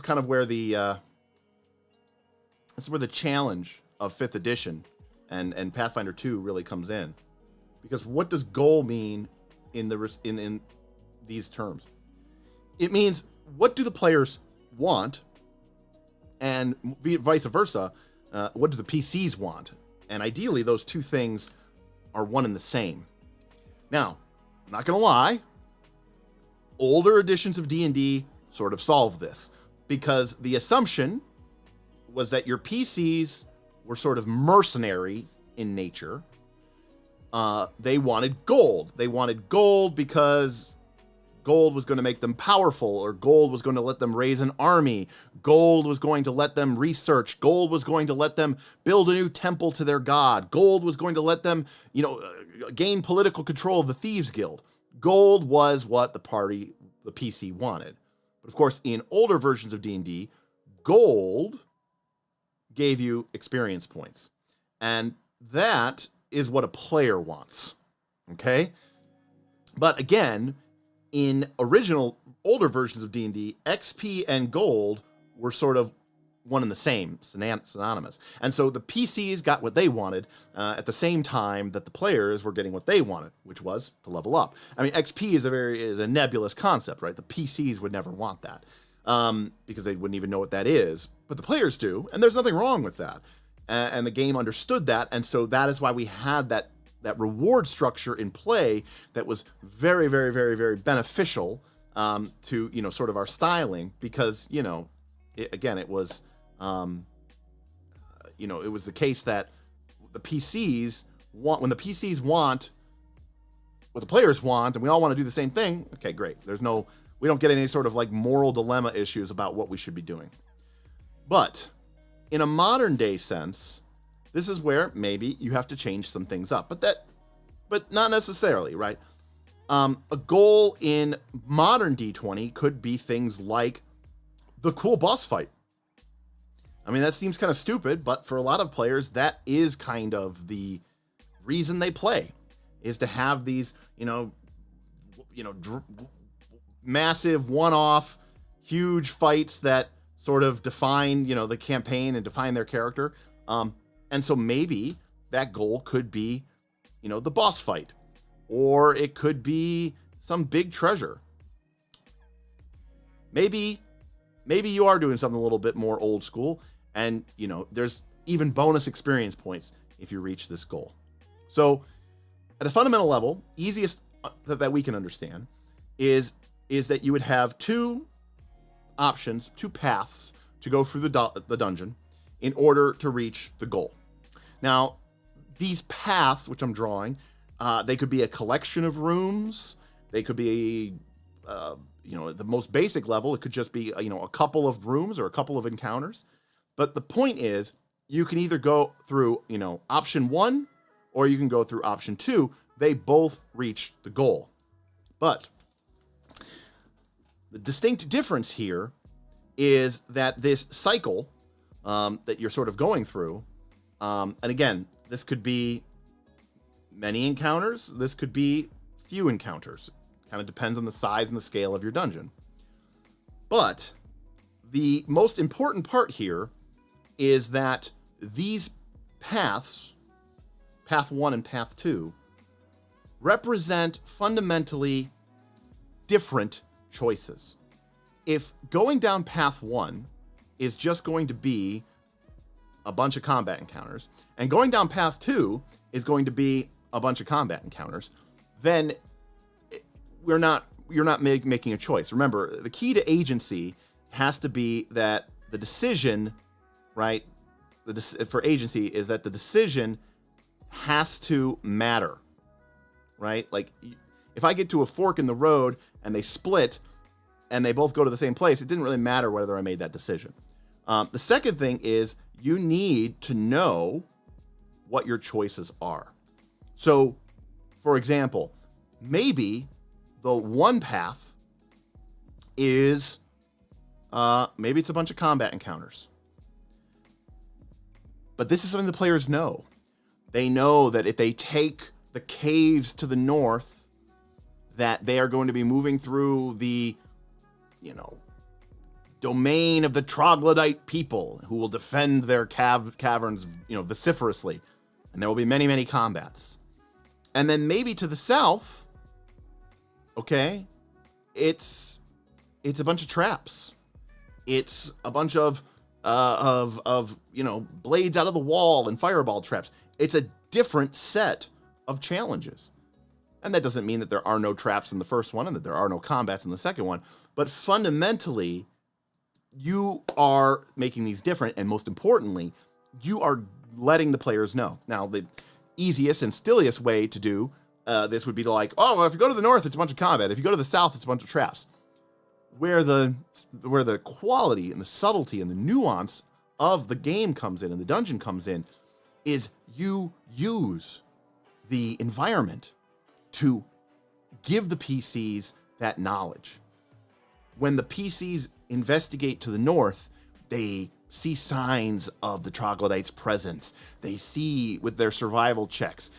kind of where the challenge of 5th edition and Pathfinder 2 really comes in, because what does goal mean in these terms? It means, what do the players want, and vice versa, what do the PCs want? And ideally, those two things are one and the same. Now, I'm not gonna lie, older editions of D&D sort of solve this, because the assumption was that your PCs were sort of mercenary in nature. They wanted gold. They wanted gold because gold was going to make them powerful, or gold was going to let them raise an army. Gold was going to let them research. Gold was going to let them build a new temple to their god. Gold was going to let them, gain political control of the Thieves Guild. Gold was what the PC wanted. But of course, in older versions of D&D, gold gave you experience points. And that is what a player wants. Okay? But again, in older versions of D&D, XP and gold were sort of one and the same, synonymous. And so the PCs got what they wanted at the same time that the players were getting what they wanted, which was to level up. I mean, XP is a nebulous concept, right? The PCs would never want that because they wouldn't even know what that is. But the players do, and there's nothing wrong with that. And the game understood that, and so that is why we had that reward structure in play that was very, very, very, very beneficial to sort of our styling, because it was it was the case that the PCs want, when the PCs want what the players want, and we all want to do the same thing. Okay, great. We don't get any sort of like moral dilemma issues about what we should be doing. But in a modern day sense, this is where maybe you have to change some things up, but not necessarily, right? A goal in modern D20 could be things like the cool boss fight. I mean, that seems kind of stupid, but for a lot of players, that is kind of the reason they play, is to have these, massive one-off, huge fights that sort of define, the campaign and define their character. And so maybe that goal could be, the boss fight, or it could be some big treasure. Maybe you are doing something a little bit more old school, And, there's even bonus experience points if you reach this goal. So at a fundamental level, easiest that we can understand is that you would have two options, two paths to go through the dungeon in order to reach the goal. Now, these paths, which I'm drawing, they could be a collection of rooms. They could be, at the most basic level, it could just be, a couple of rooms or a couple of encounters. But the point is, you can either go through, option 1, or you can go through option 2. They both reach the goal. But the distinct difference here is that this cycle that you're sort of going through, and again, this could be many encounters, this could be few encounters. Kind of depends on the size and the scale of your dungeon. But the most important part here is that these paths, path 1 and path 2, represent fundamentally different choices. If going down path 1 is just going to be a bunch of combat encounters, and going down path 2 is going to be a bunch of combat encounters, then you're not making a choice. Remember, the key to agency has to be that the decision, right? For agency is that the decision has to matter, right? Like, if I get to a fork in the road and they split and they both go to the same place, it didn't really matter whether I made that decision. The second thing is you need to know what your choices are. So, for example, maybe the one path is, maybe it's a bunch of combat encounters. But this is something the players know. They know that if they take the caves to the north, that they are going to be moving through the, domain of the troglodyte people who will defend their caverns, vociferously. And there will be many, many combats. And then maybe to the south, okay, it's a bunch of traps. It's a bunch of blades out of the wall and fireball traps. It's a different set of challenges. And that doesn't mean that there are no traps in the first one and that there are no combats in the second one. But fundamentally, you are making these different. And most importantly, you are letting the players know. Now, the easiest and stilliest way to do this would be to if you go to the north, it's a bunch of combat. If you go to the south, it's a bunch of traps. Where the quality and the subtlety and the nuance of the game comes in and the dungeon comes in is you use the environment to give the PCs that knowledge. When the PCs investigate to the north, they see signs of the troglodytes' presence. They see with their survival checks,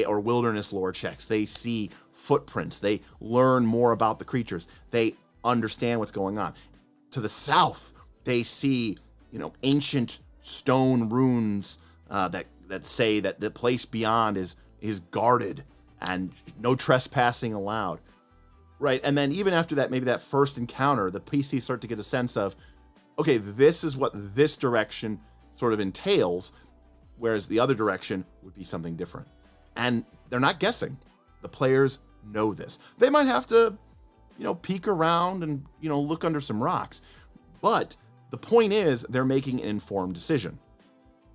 or wilderness lore checks, they see footprints. They learn more about the creatures. They understand what's going on. To the south, they see, ancient stone runes that say that the place beyond is guarded and no trespassing allowed. Right, and then even after that, maybe that first encounter, the PCs start to get a sense of, okay, this is what this direction sort of entails, whereas the other direction would be something different. And they're not guessing. The players know this. They might have to, peek around and, look under some rocks. But the point is, they're making an informed decision.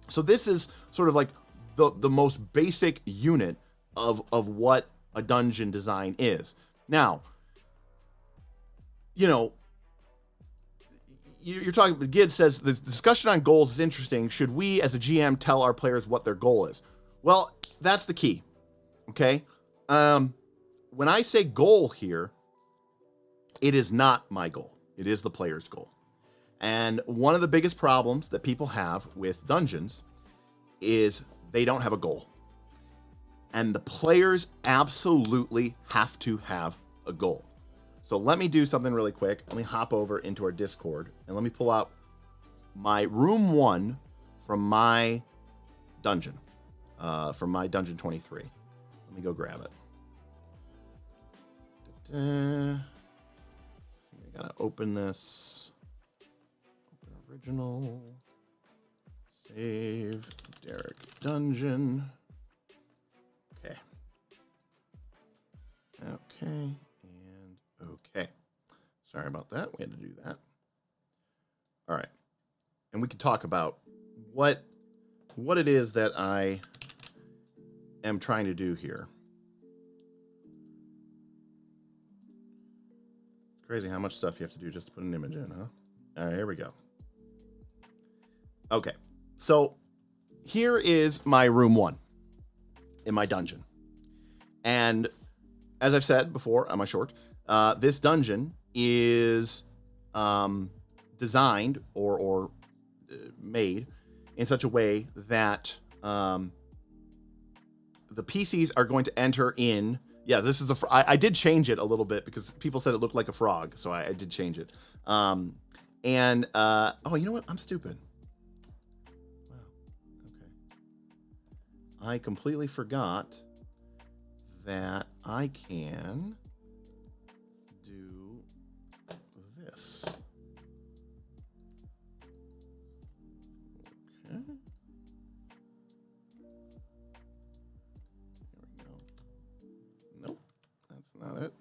So this is sort of like the most basic unit of what a dungeon design is. Now, you're talking, Gid says, the discussion on goals is interesting. Should we, as a GM, tell our players what their goal is? Well, that's the key, okay? When I say goal here, it is not my goal. It is the player's goal. And one of the biggest problems that people have with dungeons is they don't have a goal. And the players absolutely have to have a goal. So let me do something really quick. Let me hop over into our Discord and let me pull out my room 1 from my dungeon, from my Dungeon23. Let me go grab it. I gotta open this. Open original. Save Derek Dungeon. Okay. Okay. And okay. Sorry about that. We had to do that. All right. And we can talk about what it is that I am trying to do here. It's crazy how much stuff you have to do just to put an image in, huh? All right, here we go. Okay. So here is my room 1 in my dungeon. And as I've said before on my short, this dungeon is designed or made in such a way that the PCs are going to enter in. Yeah, this is I did change it a little bit because people said it looked like a frog, so I did change it. Oh, you know what? I'm stupid. Wow. Okay. I completely forgot that I can do this. Okay. Here we go. Nope, that's not it.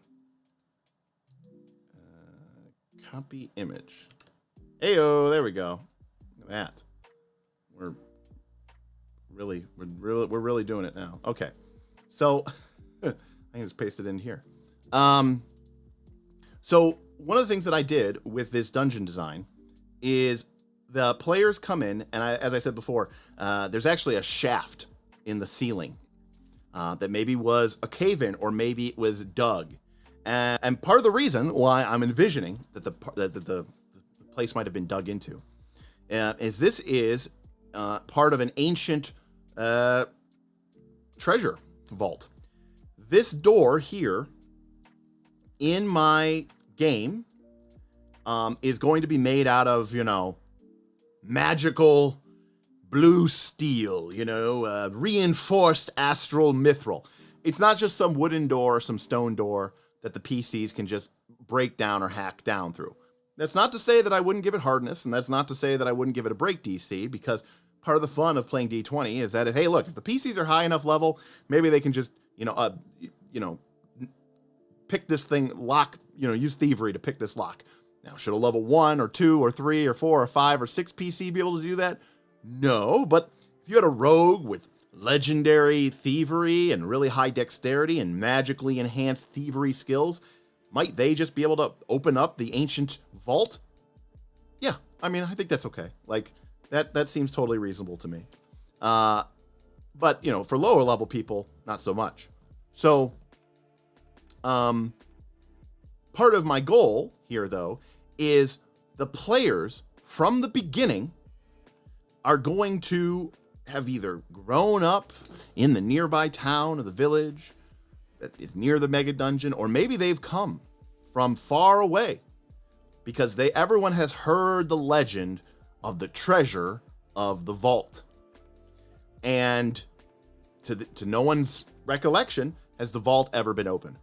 Copy image. Heyo, there we go. Look at that. We're really doing it now. Okay, so I can just paste it in here. So one of the things that I did with this dungeon design is the players come in, and as I said before, there's actually a shaft in the ceiling that maybe was a cave-in or maybe it was dug. And part of the reason why I'm envisioning that the place might have been dug into is this is part of an ancient treasure vault. This door here in my game is going to be made out of, magical blue steel, reinforced astral mithril. It's not just some wooden door or some stone door that the PCs can just break down or hack down through. That's not to say that I wouldn't give it hardness, and that's not to say that I wouldn't give it a break DC, because part of the fun of playing D20 is that, if the PCs are high enough level, maybe they can just, pick this thing, lock, use thievery to pick this lock. Now, should a level 1 or 2 or 3 or 4 or 5 or 6 PC be able to do that? No, but if you had a rogue with legendary thievery and really high dexterity and magically enhanced thievery skills, might they just be able to open up the ancient vault? Yeah, I think that's okay. Like, that seems totally reasonable to me. But, for lower level people, not so much. So, part of my goal here, though, is the players from the beginning are going to have either grown up in the nearby town or the village that is near the Megadungeon, or maybe they've come from far away because everyone has heard the legend of the treasure of the vault. And to no one's recollection has the vault ever been opened.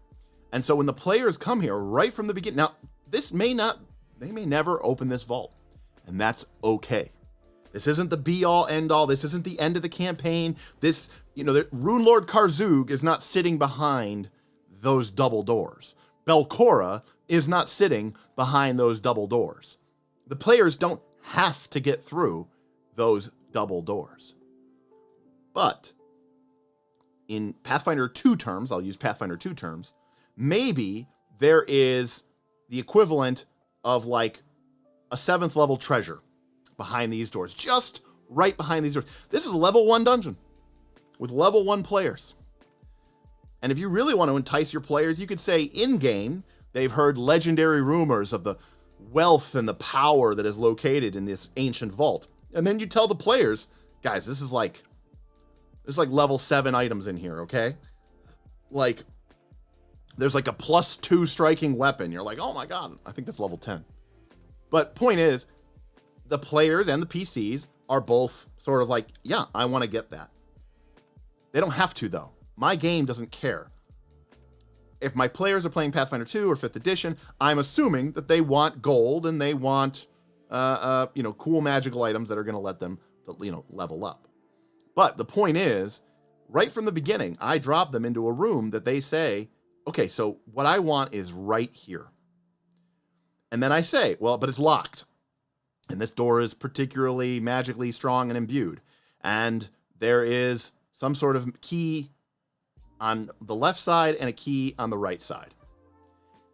And so when the players come here right from the beginning, now they may never open this vault, and that's okay. This isn't the be-all, end-all. This isn't the end of the campaign. The Rune Lord Karzug is not sitting behind those double doors. Belcora is not sitting behind those double doors. The players don't have to get through those double doors. But in Pathfinder 2 terms, I'll use Pathfinder 2 terms, maybe there is the equivalent of like a 7th level treasure behind these doors, just right behind these doors. This is a level 1 dungeon with level 1 players. And if you really want to entice your players, you could say in-game, they've heard legendary rumors of the wealth and the power that is located in this ancient vault. And then you tell the players, guys, there's like level 7 items in here, okay? Like, there's like a +2 striking weapon. You're like, oh my God, I think that's level 10. But point is, the players and the PCs are both sort of like, yeah, I want to get that. They don't have to, though. My game doesn't care. If my players are playing Pathfinder 2 or 5th edition, I'm assuming that they want gold and they want, cool magical items that are going to let them to level up. But the point is, right from the beginning, I drop them into a room that they say, okay, so what I want is right here. And then I say, well, but it's locked. And this door is particularly magically strong and imbued. And there is some sort of key on the left side and a key on the right side.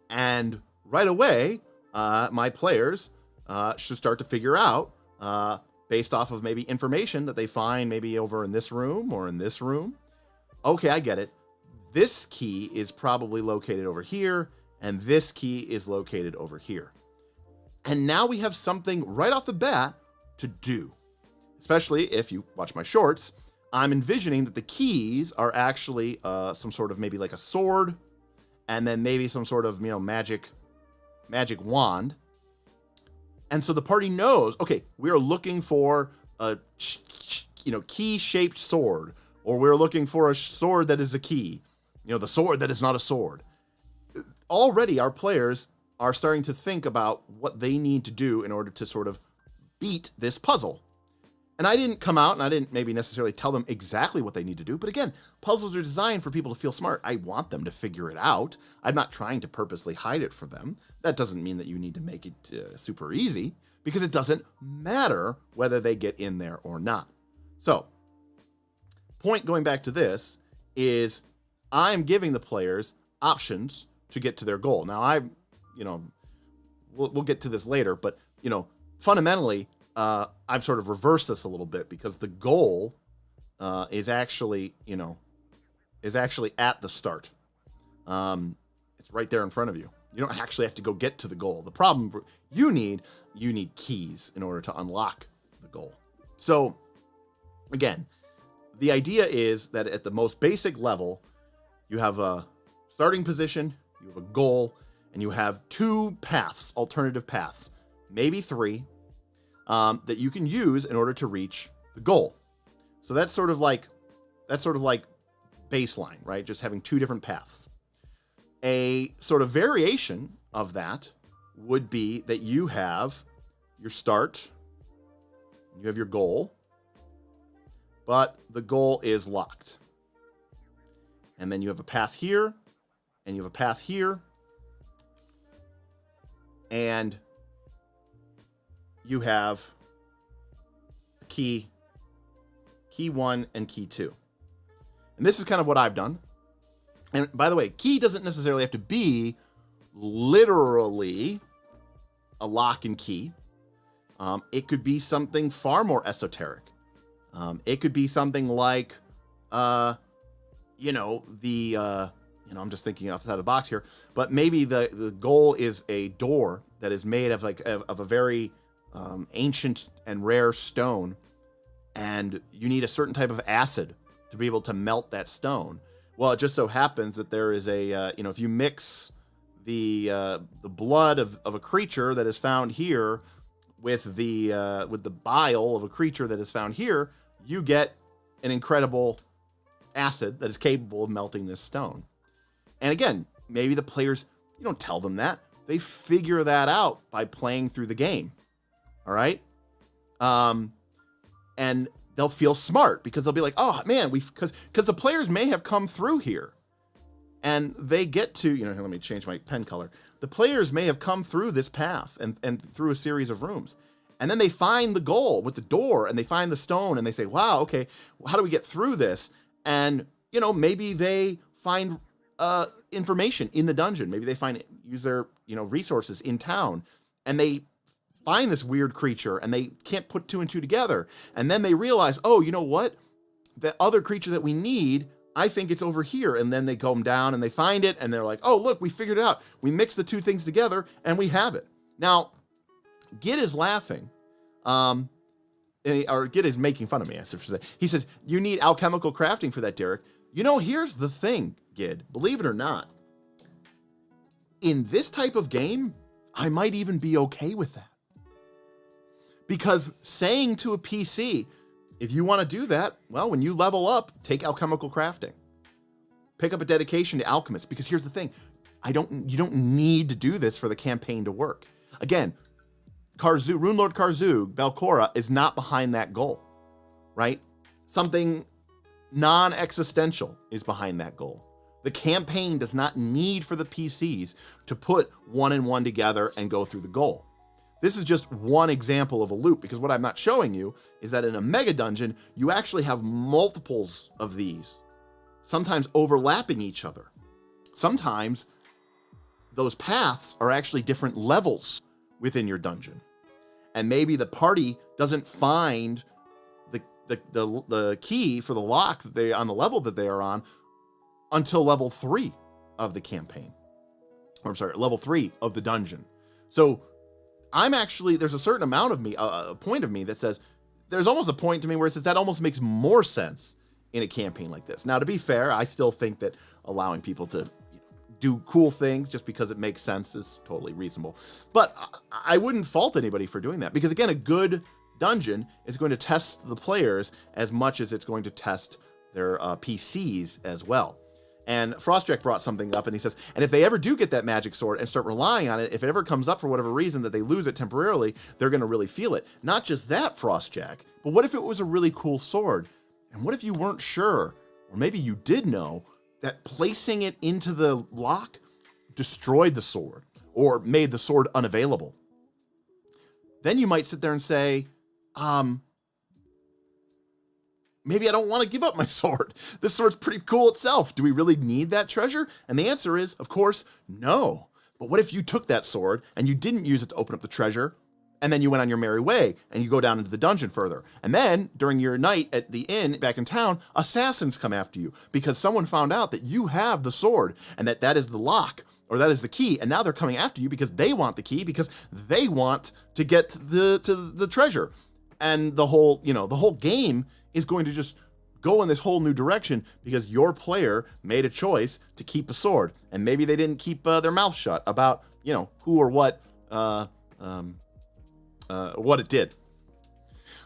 And right away, my players should start to figure out, based off of maybe information that they find maybe over in this room or in this room. Okay, I get it. This key is probably located over here, and this key is located over here. And now we have something right off the bat to do. Especially if you watch my shorts, I'm envisioning that the keys are actually some sort of maybe like a sword, and then maybe some sort of, magic wand. And so the party knows, okay, we're looking for a, key-shaped sword, or we're looking for a sword that is a key, the sword that is not a sword. Already our players are starting to think about what they need to do in order to sort of beat this puzzle. And I didn't come out and I didn't maybe necessarily tell them exactly what they need to do. But again, puzzles are designed for people to feel smart. I want them to figure it out. I'm not trying to purposely hide it from them. That doesn't mean that you need to make it super easy, because it doesn't matter whether they get in there or not. So, point going back to this is I'm giving the players options to get to their goal. Now, we'll get to this later, but, fundamentally, I've sort of reversed this a little bit, because the goal is actually at the start. It's right there in front of you. You don't actually have to go get to the goal. The problem you need keys in order to unlock the goal. So again, the idea is that at the most basic level, you have a starting position, you have a goal, and you have two paths, alternative paths, maybe three, that you can use in order to reach the goal. So that's sort of like baseline, right? Just having two different paths. A sort of variation of that would be that you have your start, you have your goal, but the goal is locked. And then you have a path here, and you have a path here, and you have a key 1 and key 2. And this is kind of what I've done. And by the way, key doesn't necessarily have to be literally a lock and key. It could be something far more esoteric. It could be something like, I'm just thinking off the side of the box here, but maybe the goal is a door that is made of of a very ancient and rare stone, and you need a certain type of acid to be able to melt that stone. Well, it just so happens that there is if you mix the blood of a creature that is found here with the bile of a creature that is found here, you get an incredible acid that is capable of melting this stone. And again, maybe the players, you don't tell them that. They figure that out by playing through the game. All right? And they'll feel smart, because they'll be like, oh man, because the players may have come through here and they get to, let me change my pen color. The players may have come through this path and through a series of rooms. And then they find the goal with the door, and they find the stone, and they say, wow, okay, how do we get through this? And, maybe they find information in the dungeon. Maybe they use their, resources in town, and they find this weird creature, and they can't put two and two together. And then they realize, oh, you know what? The other creature that we need, I think it's over here. And then they come down and they find it, and they're like, oh, look, we figured it out. We mixed the two things together and we have it. Now, Gid is laughing. Or Gid is making fun of me, I should say. He says, you need alchemical crafting for that, Derek. Here's the thing, Gid. Believe it or not, in this type of game, I might even be okay with that. Because saying to a PC, if you want to do that, well, when you level up, take alchemical crafting. Pick up a dedication to alchemist. Because here's the thing, you don't need to do this for the campaign to work. Again, Rune Lord Karzug, Belcora, is not behind that goal. right? Something non-existential is behind that goal. The campaign does not need for the PCs to put 1 and 1 together and go through the goal. This is just one example of a loop, because what I'm not showing you is that in a mega dungeon, you actually have multiples of these, sometimes overlapping each other. Sometimes those paths are actually different levels within your dungeon. And maybe the party doesn't find the key for the lock that they on the level that they are on until level 3 of the campaign. Or I'm sorry, level 3 of the dungeon. So there's a certain amount of me, a point of me that says, there's almost a point to me where it says that almost makes more sense in a campaign like this. Now, to be fair, I still think that allowing people to do cool things just because it makes sense is totally reasonable. But I wouldn't fault anybody for doing that, because again, a good dungeon is going to test the players as much as it's going to test their PCs as well. And Frostjack brought something up, and he says, and if they ever do get that magic sword and start relying on it, if it ever comes up for whatever reason that they lose it temporarily, they're going to really feel it. Not just that, Frostjack, but what if it was a really cool sword? And what if you weren't sure, or maybe you did know, that placing it into the lock destroyed the sword or made the sword unavailable? Then you might sit there and say, maybe I don't want to give up my sword. This sword's pretty cool itself. Do we really need that treasure? And the answer is, of course, no. But what if you took that sword and you didn't use it to open up the treasure, and then you went on your merry way and you go down into the dungeon further? And then during your night at the inn back in town, assassins come after you because someone found out that you have the sword and that is the lock, or that is the key. And now they're coming after you because they want the key, because they want to get to the treasure. And the whole game is going to just go in this whole new direction because your player made a choice to keep a sword, and maybe they didn't keep their mouth shut about who or what it did.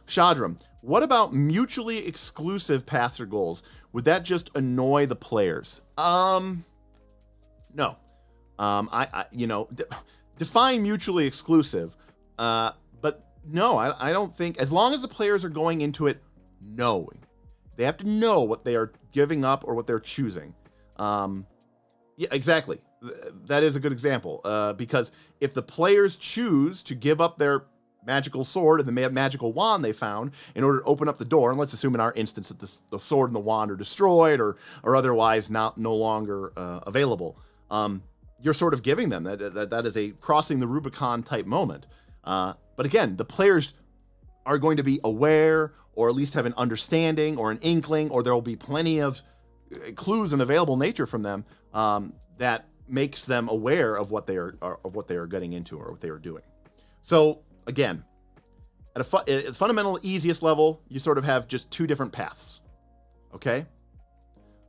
Shadram, what about mutually exclusive paths or goals? Would that just annoy the players? No. Define mutually exclusive. But no, I don't think, as long as the players are going into it knowing. They have to know what they are giving up or what they're choosing. Yeah, exactly. That is a good example. Because if the players choose to give up their magical sword and the magical wand they found in order to open up the door, and let's assume in our instance that the sword and the wand are destroyed or otherwise no longer available, you're sort of giving them that is a crossing the Rubicon type moment. But again, the players are going to be aware, or at least have an understanding or an inkling, or there will be plenty of clues and available nature from them that makes them aware of what they are getting into or what they are doing. So again, at a fundamental easiest level, you sort of have just two different paths. Okay.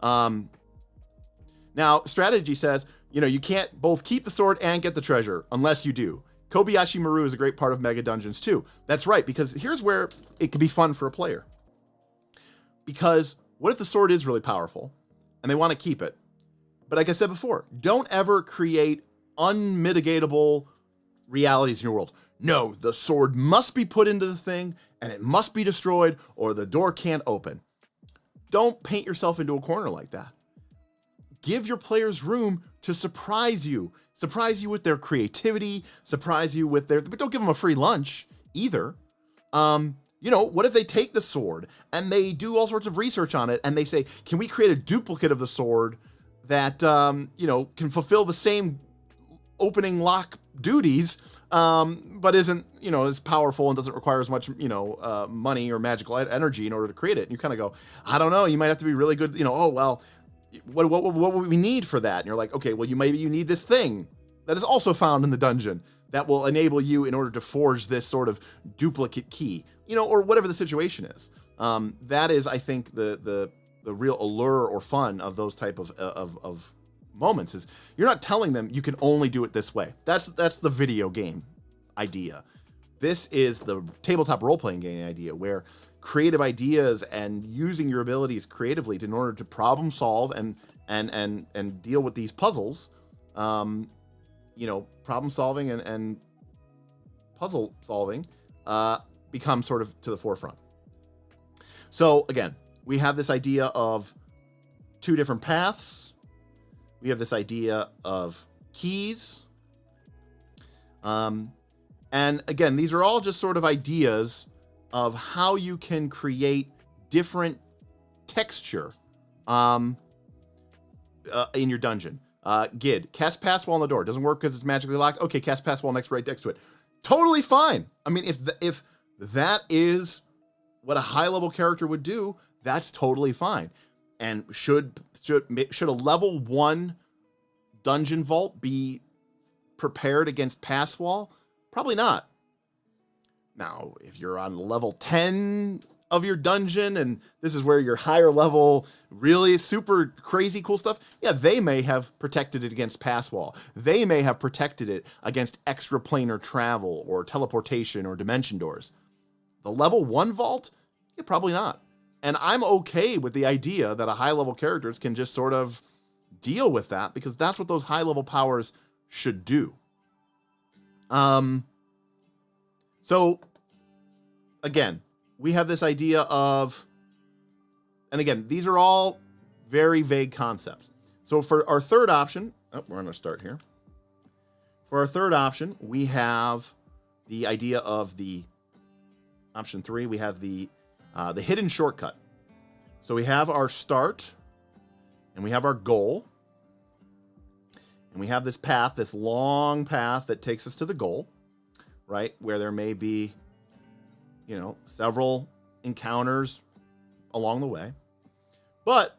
Now strategy says, you can't both keep the sword and get the treasure unless you do. Kobayashi Maru is a great part of Mega Dungeons too. That's right, because here's where it could be fun for a player. Because what if the sword is really powerful and they want to keep it? But like I said before, don't ever create unmitigatable realities in your world. No, the sword must be put into the thing and it must be destroyed or the door can't open. Don't paint yourself into a corner like that. Give your players room to surprise you with their creativity, surprise you with but don't give them a free lunch either. What if they take the sword and they do all sorts of research on it and they say, can we create a duplicate of the sword that, can fulfill the same opening lock duties, but isn't, as powerful and doesn't require as much, money or magical energy in order to create it. And you kind of go, I don't know, you might have to be really good, what would we need for that? And you're like, okay, well, maybe you need this thing that is also found in the dungeon that will enable you in order to forge this sort of duplicate key, or whatever the situation is. That is, I think, the real allure or fun of those type of moments is you're not telling them you can only do it this way. That's the video game idea. This is the tabletop role-playing game idea where creative ideas and using your abilities creatively in order to problem solve and deal with these puzzles, problem solving and puzzle solving become sort of to the forefront. So again, we have this idea of 2 different paths. We have this idea of keys. And again, these are all just sort of ideas of how you can create different texture in your dungeon. Gid, cast pass wall on the door. Doesn't work because it's magically locked. Okay, cast pass wall right next to it. Totally fine. I mean, if that is what a high level character would do, that's totally fine. And should a level 1 dungeon vault be prepared against pass wall? Probably not. Now, if you're on level 10 of your dungeon and this is where your higher level, really super crazy cool stuff, yeah, they may have protected it against pass wall. They may have protected it against extra planar travel or teleportation or dimension doors. The level 1 vault? Yeah, probably not. And I'm okay with the idea that a high level characters can just sort of deal with that because that's what those high level powers should do. So again, we have this idea of, and again, these are all very vague concepts. So for our third option, we're going to start here. For our third option, we have the idea of the option 3. We have the hidden shortcut. So we have our start and we have our goal. And we have this path, this long path that takes us to the goal, right? Where there may be, several encounters along the way. But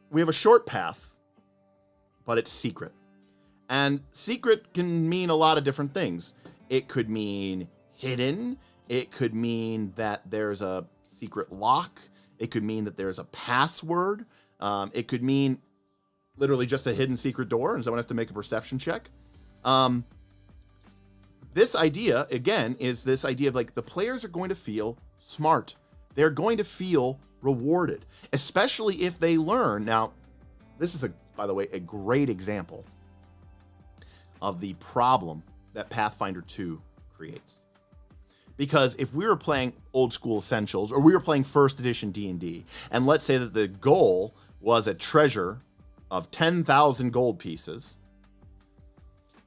we have a short path, but it's secret. And secret can mean a lot of different things. It could mean hidden. It could mean that there's a secret lock. It could mean that there's a password. It could mean literally just a hidden secret door and someone has to make a perception check. This idea, again, is this idea of like the players are going to feel smart. They're going to feel rewarded, especially if they learn. Now, this is, by the way, a great example of the problem that Pathfinder 2 creates. Because if we were playing old school Essentials or we were playing first edition D&D, and let's say that the goal was a treasure of 10,000 gold pieces,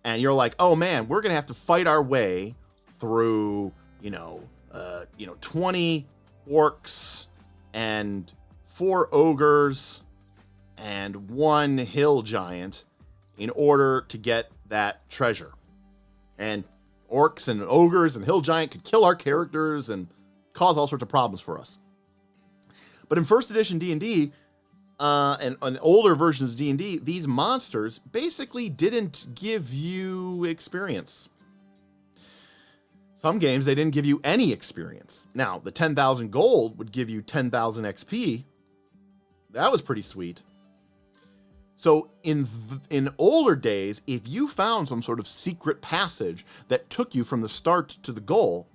and you're like, oh man, we're going to have to fight our way through, 20 orcs and 4 ogres and 1 hill giant in order to get that treasure. And orcs and ogres and hill giant could kill our characters and cause all sorts of problems for us. But in first edition D&D, and older versions of D&D, these monsters basically didn't give you experience. Some games, they didn't give you any experience. Now, the 10,000 gold would give you 10,000 XP. That was pretty sweet. So in older days, if you found some sort of secret passage that took you from the start to the goal,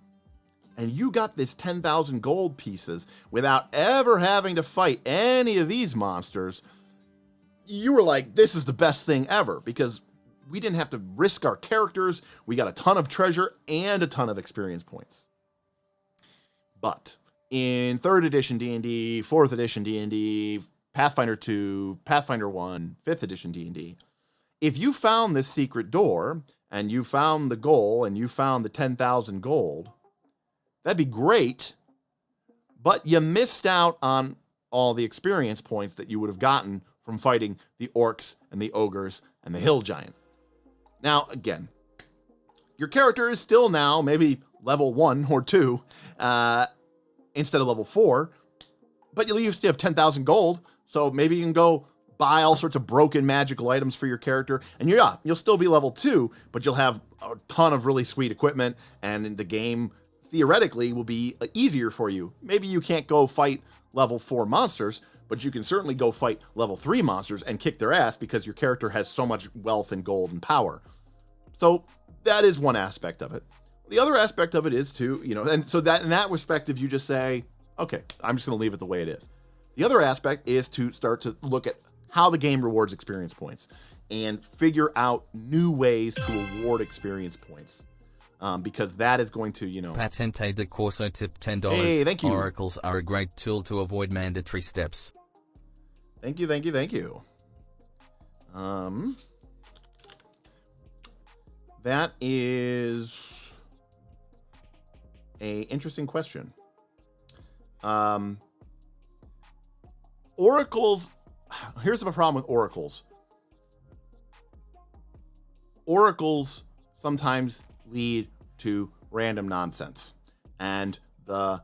and you got this 10,000 gold pieces without ever having to fight any of these monsters, you were like, this is the best thing ever, because we didn't have to risk our characters. We got a ton of treasure and a ton of experience points. But in 3rd edition D&D, 4th edition D&D, Pathfinder 2, Pathfinder 1, 5th edition D&D, if you found this secret door and you found the goal and you found the 10,000 gold, that'd be great, but you missed out on all the experience points that you would have gotten from fighting the orcs and the ogres and the hill giant. Now, again, your character is still now maybe level 1 or 2 instead of level 4, but you still have 10,000 gold, so maybe you can go buy all sorts of broken magical items for your character, and you'll still be level 2, but you'll have a ton of really sweet equipment, and the game theoretically will be easier for you. Maybe you can't go fight level 4 monsters, but you can certainly go fight level 3 monsters and kick their ass because your character has so much wealth and gold and power. So that is one aspect of it. The other aspect of it is to, and so that in that perspective, you just say, okay, I'm just going to leave it the way it is. The other aspect is to start to look at how the game rewards experience points and figure out new ways to award experience points. because that is going to, Patente de Corso tip $10. Hey, thank you. Oracles are a great tool to avoid mandatory steps. Thank you, thank you, thank you. That is a interesting question. Oracles, here's the problem with oracles. Oracles sometimes lead to random nonsense, and the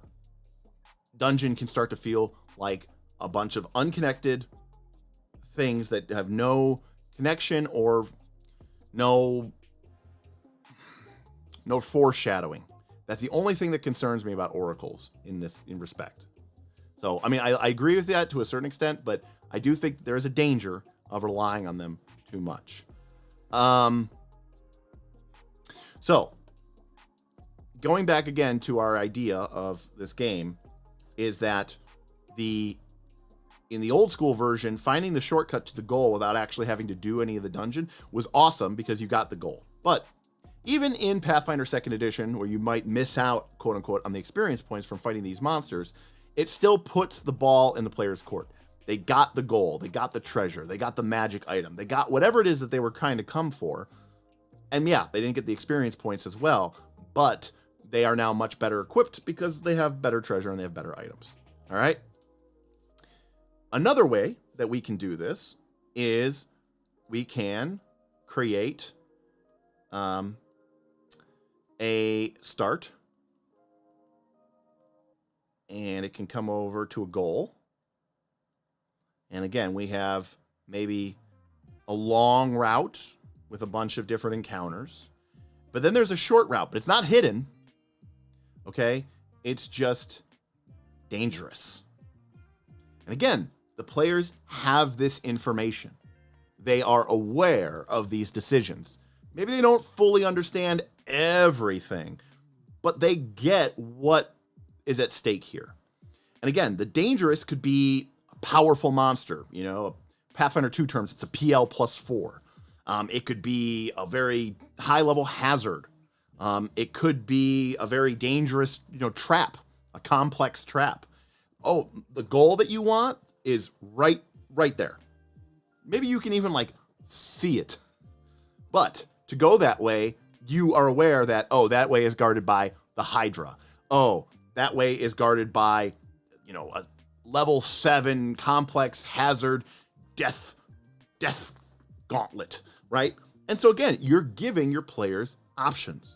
dungeon can start to feel like a bunch of unconnected things that have no connection or no foreshadowing. That's the only thing that concerns me about oracles in respect. So, I mean, I agree with that to a certain extent, but I do think there is a danger of relying on them too much. So, going back again to our idea of this game is that in the old school version, finding the shortcut to the goal without actually having to do any of the dungeon was awesome because you got the goal. But even in Pathfinder 2nd Edition, where you might miss out, quote unquote, on the experience points from fighting these monsters, it still puts the ball in the player's court. They got the goal, they got the treasure, they got the magic item, they got whatever it is that they were trying to come for. And yeah, they didn't get the experience points as well, but they are now much better equipped because they have better treasure and they have better items. All right. Another way that we can do this is we can create a start, and it can come over to a goal. And again, we have maybe a long route with a bunch of different encounters. But then there's a short route, but it's not hidden. Okay? It's just dangerous. And again, the players have this information. They are aware of these decisions. Maybe they don't fully understand everything, but they get what is at stake here. And again, the dangerous could be a powerful monster. Pathfinder 2 terms, it's a PL +4. It could be a very high-level hazard. It could be a very dangerous, trap, a complex trap. Oh, the goal that you want is right there. Maybe you can even see it. But to go that way, you are aware that, that way is guarded by the Hydra. Oh, that way is guarded by, a level 7 complex hazard death gauntlet, right? And so again, you're giving your players options.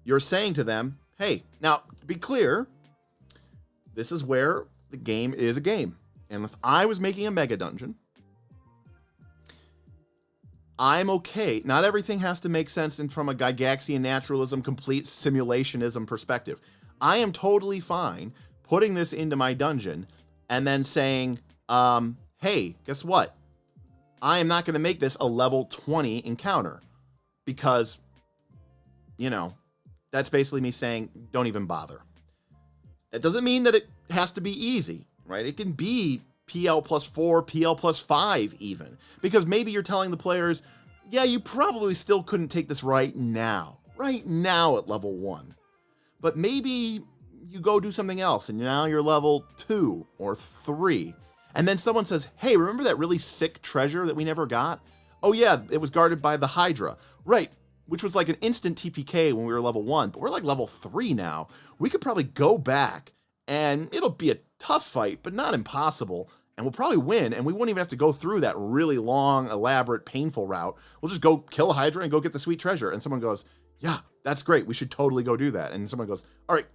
You're saying to them, hey, now to be clear, this is where the game is a game. And if I was making a mega dungeon, I'm okay. Not everything has to make sense from a Gygaxian naturalism, complete simulationism perspective. I am totally fine putting this into my dungeon and then saying, hey, guess what? I am not going to make this a level 20 encounter because, that's basically me saying, don't even bother. It doesn't mean that it has to be easy, right? It can be PL +4, PL +5 even, because maybe you're telling the players, yeah, you probably still couldn't take this right now at level 1, but maybe you go do something else and now you're level 2 or 3. And then someone says, hey, remember that really sick treasure that we never got? Oh yeah, it was guarded by the Hydra. Right, which was like an instant TPK when we were level 1, but we're like level 3 now. We could probably go back and it'll be a tough fight, but not impossible. And we'll probably win, and we won't even have to go through that really long, elaborate, painful route. We'll just go kill Hydra and go get the sweet treasure. And someone goes, yeah, that's great. We should totally go do that. And someone goes, all right,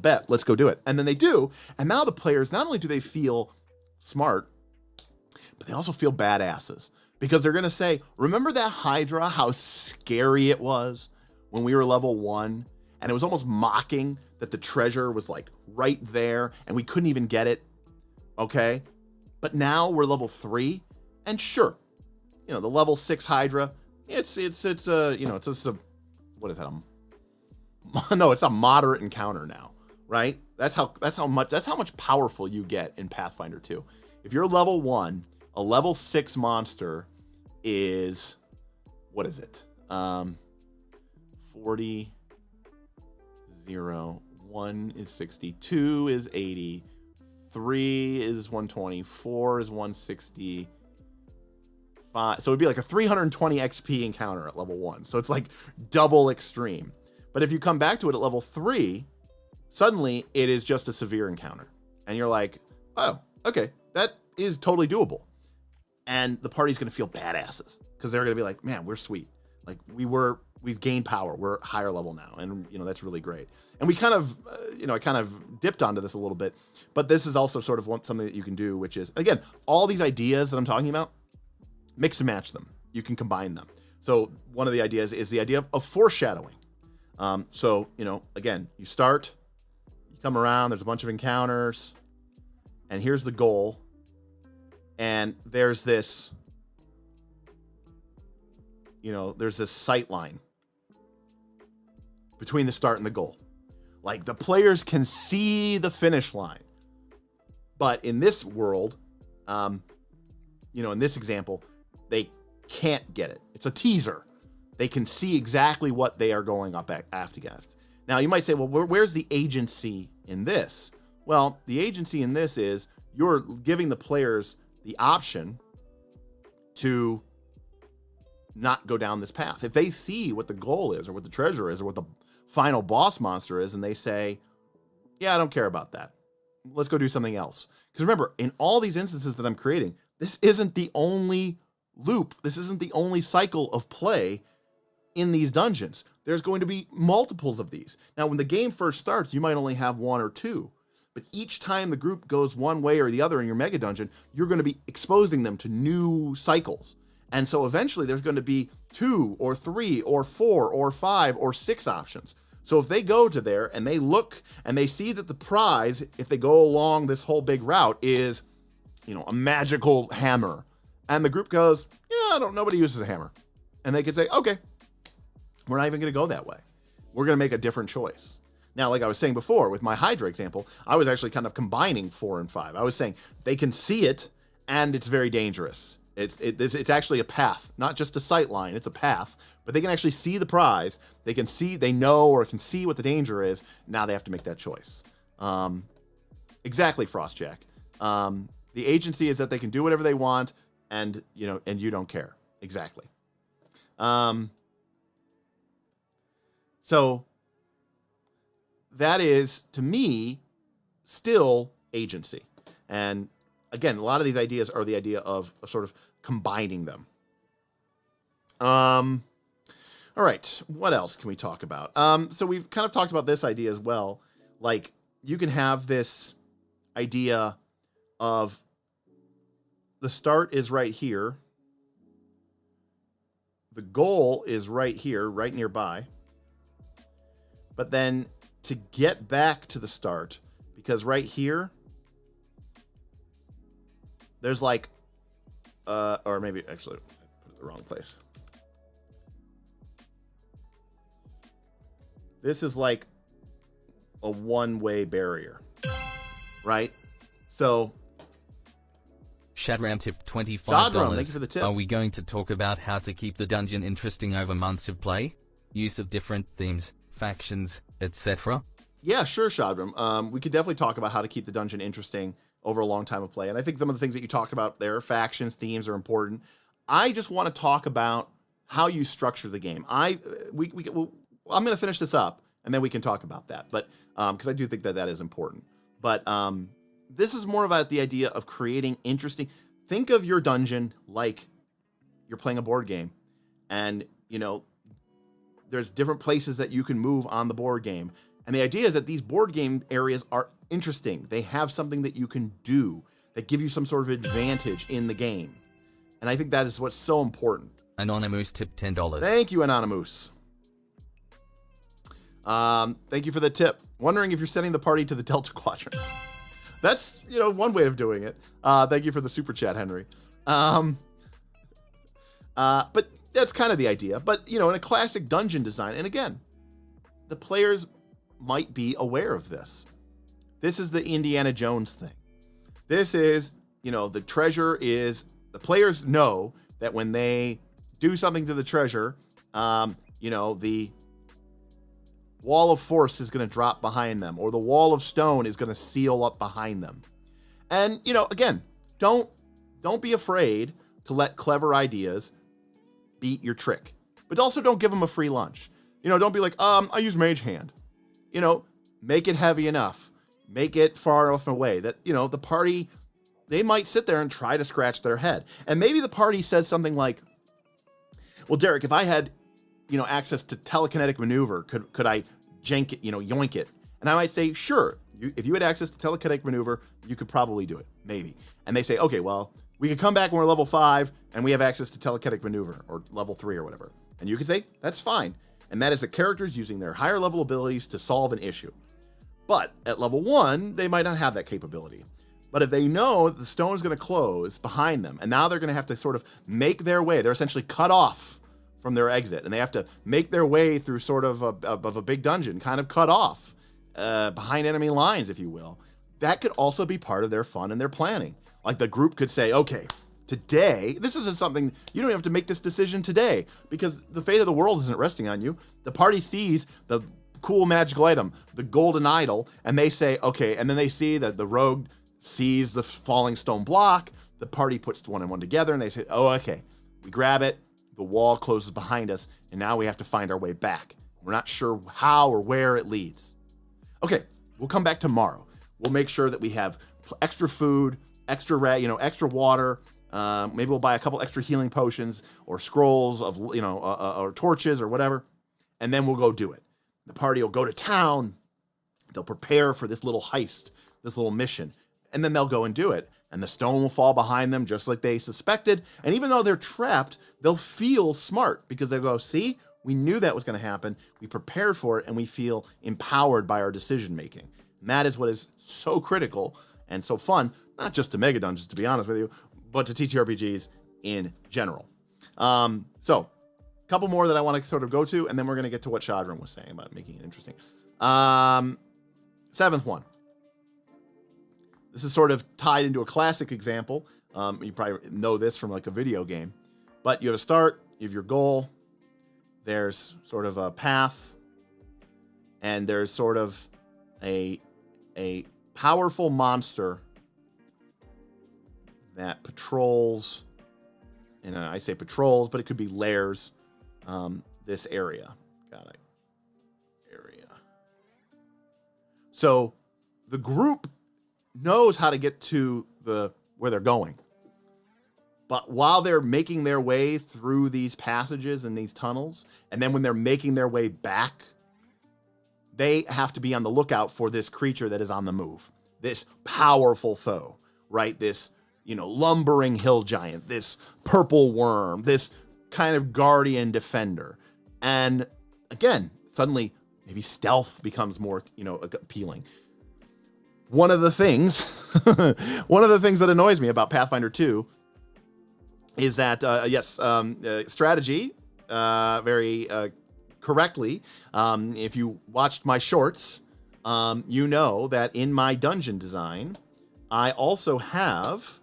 bet, let's go do it. And then they do. And now the players, not only do they feel smart, but they also feel badasses. Because they're going to say, remember that Hydra, how scary it was when we were level 1? And it was almost mocking that the treasure was right there and we couldn't even get it. Okay? But now we're level 3, and sure, the level 6 Hydra, it's a what is that? No, it's a moderate encounter now, right? That's how much powerful you get in Pathfinder 2. If you're level 1, a level 6 monster is, what is it? 4, 40, 0, 1 is 60, 2 is 80, 3 is 120, 4 is 165. So it'd be like a 320 XP encounter at level 1. So it's like double extreme. But if you come back to it at level 3, suddenly it is just a severe encounter. And you're like, oh, okay, that is totally doable. And the party's going to feel badasses because they're going to be like, man, we're sweet. Like we've gained power. We're higher level now. And, that's really great. And we kind of, I kind of dipped onto this a little bit, but this is also sort of something that you can do, which is, again, all these ideas that I'm talking about, mix and match them. You can combine them. So one of the ideas is the idea of foreshadowing. So, again, you start, you come around, there's a bunch of encounters, and here's the goal. And there's this, there's this sight line between the start and the goal. Like the players can see the finish line. But in this world, in this example, they can't get it. It's a teaser. They can see exactly what they are going up after. Now, you might say, well, where's the agency in this? Well, the agency in this is you're giving the players the option to not go down this path. If they see what the goal is or what the treasure is or what the final boss monster is and they say, yeah, I don't care about that. Let's go do something else. Because remember, in all these instances that I'm creating, this isn't the only loop. This isn't the only cycle of play in these dungeons. There's going to be multiples of these. Now, when the game first starts, you might only have one or two. But each time the group goes one way or the other in your mega dungeon, you're going to be exposing them to new cycles. And so eventually there's going to be 2 or 3 or 4 or 5 or 6 options. So if they go to there and they look and they see that the prize, if they go along this whole big route, is, a magical hammer, and the group goes, yeah, nobody uses a hammer. And they could say, okay, we're not even going to go that way. We're going to make a different choice. Now, like I was saying before with my Hydra example, I was actually kind of combining 4 and 5. I was saying they can see it and it's very dangerous. It's actually a path, not just a sight line. It's a path, but they can actually see the prize. They know or can see what the danger is. Now they have to make that choice. Exactly, Frostjack. The agency is that they can do whatever they want, and you don't care. Exactly. So that is, to me, still agency. And again, a lot of these ideas are the idea of sort of combining them. All right, what else can we talk about? So we've kind of talked about this idea as well. Like, you can have this idea of the start is right here. The goal is right here, right nearby. But then to get back to the start, because right here, there's like, or maybe actually I put it in the wrong place. This is like a one-way barrier, right? So, Shadram tip $25. Shadram, thank you for the tip. Are we going to talk about how to keep the dungeon interesting over months of play? Use of different themes, factions, etc.? Yeah, sure, Shadram. We could definitely talk about how to keep the dungeon interesting over a long time of play. And I think some of the things that you talked about there, factions, themes, are important. I just want to talk about how you structure the game. I'm going to finish this up, and then we can talk about that. But because I do think that is important. But this is more about the idea of creating interesting. Think of your dungeon like you're playing a board game, and there's different places that you can move on the board game. And the idea is that these board game areas are interesting. They have something that you can do that give you some sort of advantage in the game. And I think that is what's so important. Anonymous tip $10. Thank you, Anonymous. Thank you for the tip. Wondering if you're sending the party to the Delta Quadrant. That's, one way of doing it. Thank you for the super chat, Henry. But that's kind of the idea. But, in a classic dungeon design, and again, the players might be aware of this. This is the Indiana Jones thing. This is, the treasure is, the players know that when they do something to the treasure, the wall of force is going to drop behind them, or the wall of stone is going to seal up behind them. And, again, don't be afraid to let clever ideas beat your trick. But also don't give them a free lunch. Don't be like, I use Mage Hand. Make it heavy enough. Make it far enough away that, the party, they might sit there and try to scratch their head. And maybe the party says something like, well, Derek, if I had, access to telekinetic maneuver, could I jank it, yoink it? And I might say, sure. If you had access to telekinetic maneuver, you could probably do it. Maybe. And they say, okay, well, we could come back when we're level 5 and we have access to telekinetic maneuver, or level 3 or whatever. And you could say, that's fine. And that is the characters using their higher level abilities to solve an issue. But at level 1, they might not have that capability. But if they know that the stone is going to close behind them, and now they're going to have to sort of make their way, they're essentially cut off from their exit, and they have to make their way through sort of a big dungeon, kind of cut off behind enemy lines, if you will. That could also be part of their fun and their planning. Like the group could say, okay, today, this isn't something, you don't have to make this decision today, because the fate of the world isn't resting on you. The party sees the cool magical item, the golden idol, and they say, okay, and then they see that the rogue sees the falling stone block, the party puts one and one together, and they say, oh, okay, we grab it, the wall closes behind us, and now we have to find our way back. We're not sure how or where it leads. Okay, we'll come back tomorrow. We'll make sure that we have extra food, extra water. Maybe we'll buy a couple extra healing potions or scrolls of, or torches or whatever, and then we'll go do it. The party will go to town. They'll prepare for this little heist, this little mission, and then they'll go and do it. And the stone will fall behind them just like they suspected. And even though they're trapped, they'll feel smart because they'll go, see, we knew that was going to happen. We prepared for it, and we feel empowered by our decision making. And that is what is so critical and so fun, not just to Megadungeons, to be honest with you, but to TTRPGs in general. So, a couple more that I want to sort of go to, and then we're going to get to what Shadran was saying about making it interesting. Seventh one. This is sort of tied into a classic example. You probably know this from like a video game. But you have a start, you have your goal, there's sort of a path, and there's sort of a powerful monster that patrols, and I say patrols, but it could be lairs, this area. Got it. Area. So the group knows how to get to where they're going. But while they're making their way through these passages and these tunnels, and then when they're making their way back, they have to be on the lookout for this creature that is on the move. This powerful foe, right? This, lumbering hill giant, this purple worm, this kind of guardian defender. And again, suddenly maybe stealth becomes more, appealing. One of the things that annoys me about Pathfinder 2 is that, strategy, very correctly. If you watched my shorts, you know that in my dungeon design, I also have,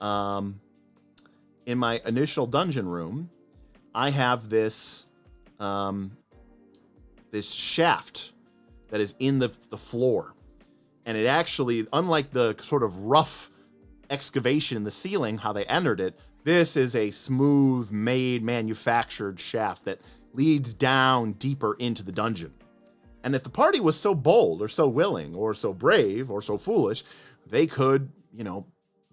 in my initial dungeon room, I have this shaft that is in the floor. And it actually, unlike the sort of rough excavation in the ceiling, how they entered it, this is a smooth made, manufactured shaft that leads down deeper into the dungeon. And if the party was so bold or so willing or so brave or so foolish, they could,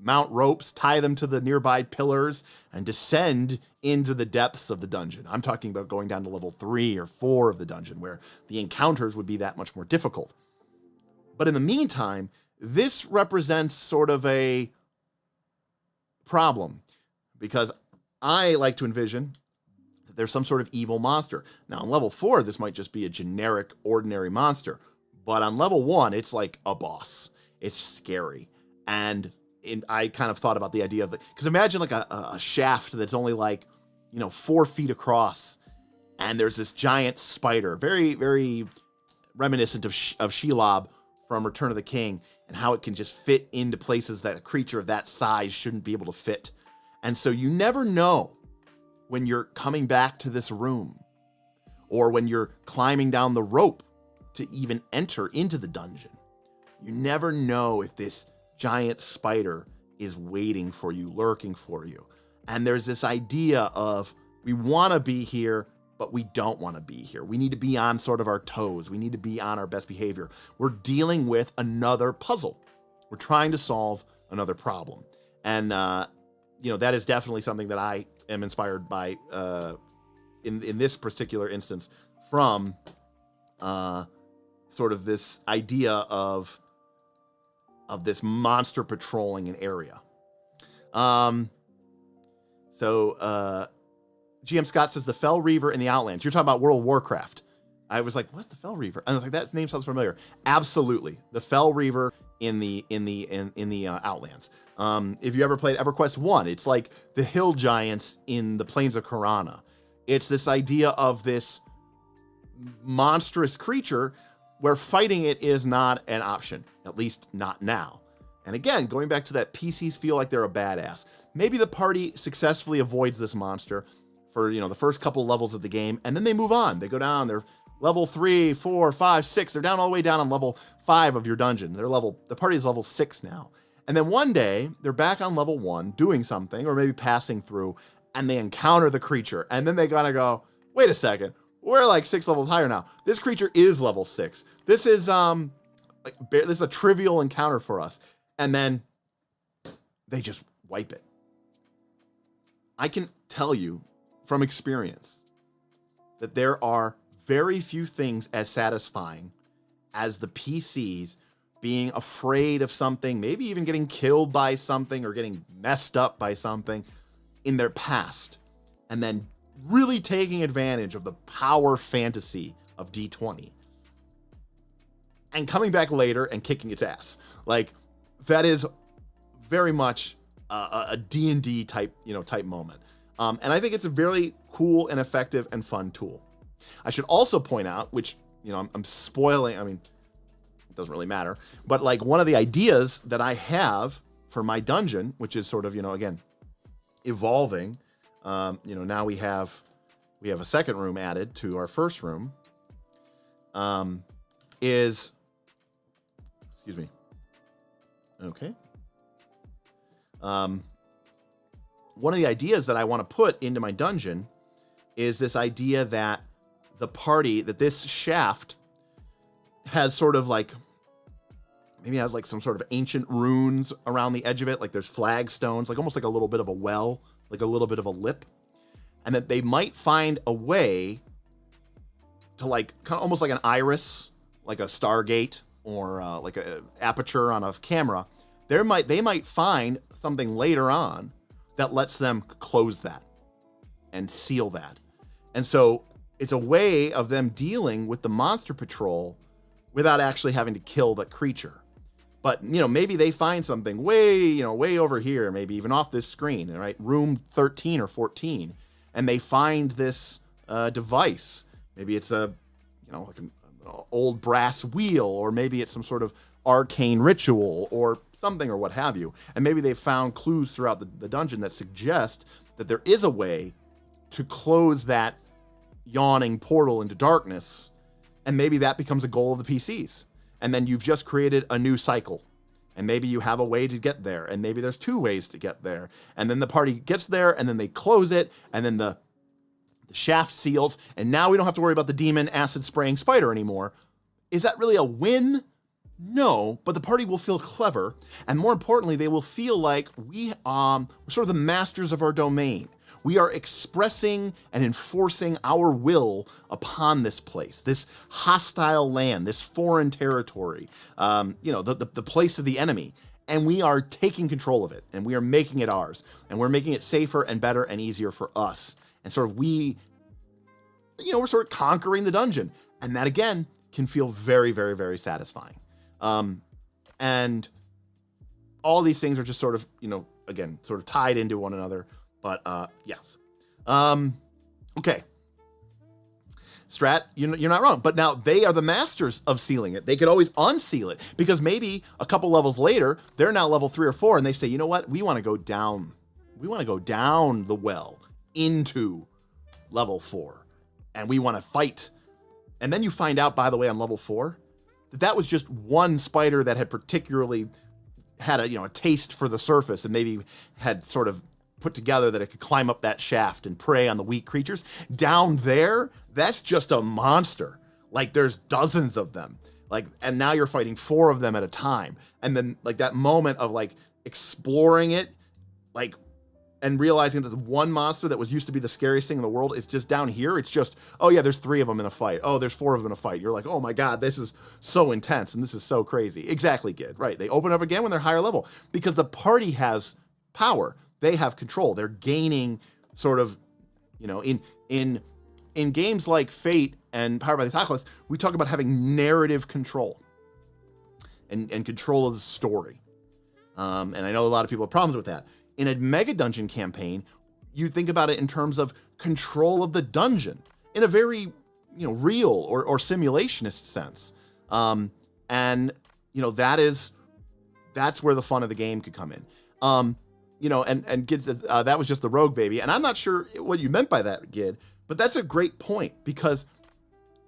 mount ropes, tie them to the nearby pillars, and descend into the depths of the dungeon. I'm talking about going down to level 3 or 4 of the dungeon, where the encounters would be that much more difficult. But in the meantime, this represents sort of a problem, because I like to envision that there's some sort of evil monster. Now, on level 4, this might just be a generic, ordinary monster. But on level 1, it's like a boss. It's scary. And I kind of thought about the idea of because imagine like a shaft that's only like, 4 feet across, and there's this giant spider, very, very reminiscent of Shelob from Return of the King, and how it can just fit into places that a creature of that size shouldn't be able to fit. And so you never know when you're coming back to this room or when you're climbing down the rope to even enter into the dungeon. You never know if this giant spider is waiting for you, lurking for you. And there's this idea of we want to be here, but we don't want to be here. We need to be on sort of our toes. We need to be on our best behavior. We're dealing with another puzzle. We're trying to solve another problem. And, that is definitely something that I am inspired by in this particular instance from sort of this idea of this monster patrolling an area. GM Scott says the Fell Reaver in the Outlands. You're talking about World of Warcraft. I was like, what, the Fell Reaver? And I was like, that name sounds familiar. Absolutely, the Fell Reaver in the Outlands. If you ever played EverQuest 1, it's like the hill giants in the Plains of Karana. It's this idea of this monstrous creature where fighting it is not an option, at least not now. And again, going back to that, PCs feel like they're a badass. Maybe the party successfully avoids this monster for, the first couple levels of the game, and then they move on. They go down, they're level 3, 4, 5, 6. They're down all the way down on level 5 of your dungeon. The party is level 6 now. And then one day, they're back on level 1 doing something, or maybe passing through, and they encounter the creature. And then they gotta go, wait a second, we're like 6 levels higher now. This creature is level 6. This is a trivial encounter for us. And then they just wipe it. I can tell you from experience that there are very few things as satisfying as the PCs being afraid of something, maybe even getting killed by something or getting messed up by something in their past, and then really taking advantage of the power fantasy of D20 and coming back later and kicking its ass. Like, that is very much a D&D type moment. And I think it's a very cool and effective and fun tool. I should also point out, which, I'm spoiling, it doesn't really matter, but like one of the ideas that I have for my dungeon, which is sort of, again, evolving, now we have a second room added to our first room, excuse me. Okay. One of the ideas that I want to put into my dungeon is this idea that this shaft has sort of like, maybe has like some sort of ancient runes around the edge of it. Like there's flagstones, like almost like a little bit of a well, like a little bit of a lip. And that they might find a way to like, kind of almost like an iris, like a Stargate or like a aperture on a camera. They might find something later on that lets them close that and seal that. And so it's a way of them dealing with the monster patrol without actually having to kill the creature. But, maybe they find something way over here, maybe even off this screen, right? Room 13 or 14. And they find this device. Maybe it's like an old brass wheel, or maybe it's some sort of arcane ritual or something or what have you. And maybe they've found clues throughout the dungeon that suggest that there is a way to close that yawning portal into darkness. And maybe that becomes a goal of the PCs. And then you've just created a new cycle. And maybe you have a way to get there. And maybe there's 2 ways to get there. And then the party gets there, and then they close it, and then the shaft seals. And now we don't have to worry about the demon acid spraying spider anymore. Is that really a win? No, but the party will feel clever, and more importantly, they will feel like we're sort of the masters of our domain. We are expressing and enforcing our will upon this place, this hostile land, this foreign territory, the place of the enemy, and we are taking control of it, and we are making it ours, and we're making it safer and better and easier for us, and sort of we're sort of conquering the dungeon, and that again can feel very, very, very satisfying. And all these things are just sort of, again, sort of tied into one another, but, yes. Okay. Strat, you're not wrong, but now they are the masters of sealing it. They could always unseal it, because maybe a couple levels later, they're now level 3 or 4, and they say, you know what? We want to go down. We want to go down the well into level 4. and we want to fight. And then you find out, by the way, on level 4, that was just one spider that had particularly had a taste for the surface and maybe had sort of put together that it could climb up that shaft and prey on the weak creatures. Down there, that's just a monster. Like, there's dozens of them. Like, and now you're fighting 4 of them at a time. And then, like, that moment of, like, exploring it, like, and realizing that the one monster that was used to be the scariest thing in the world is just down here. It's just, oh yeah, there's 3 of them in a fight. Oh, there's 4 of them in a fight. You're like, oh my God, this is so intense and this is so crazy. Exactly, Gid. Right. They open up again when they're higher level because the party has power. They have control. They're gaining sort of, in games like Fate and Powered by the Cyclic, we talk about having narrative control and control of the story. And I know a lot of people have problems with that. In a Megadungeon campaign, you think about it in terms of control of the dungeon in a very, real or simulationist sense. And that's where the fun of the game could come in. And Gid says, that was just the rogue baby. And I'm not sure what you meant by that, Gid, but that's a great point, because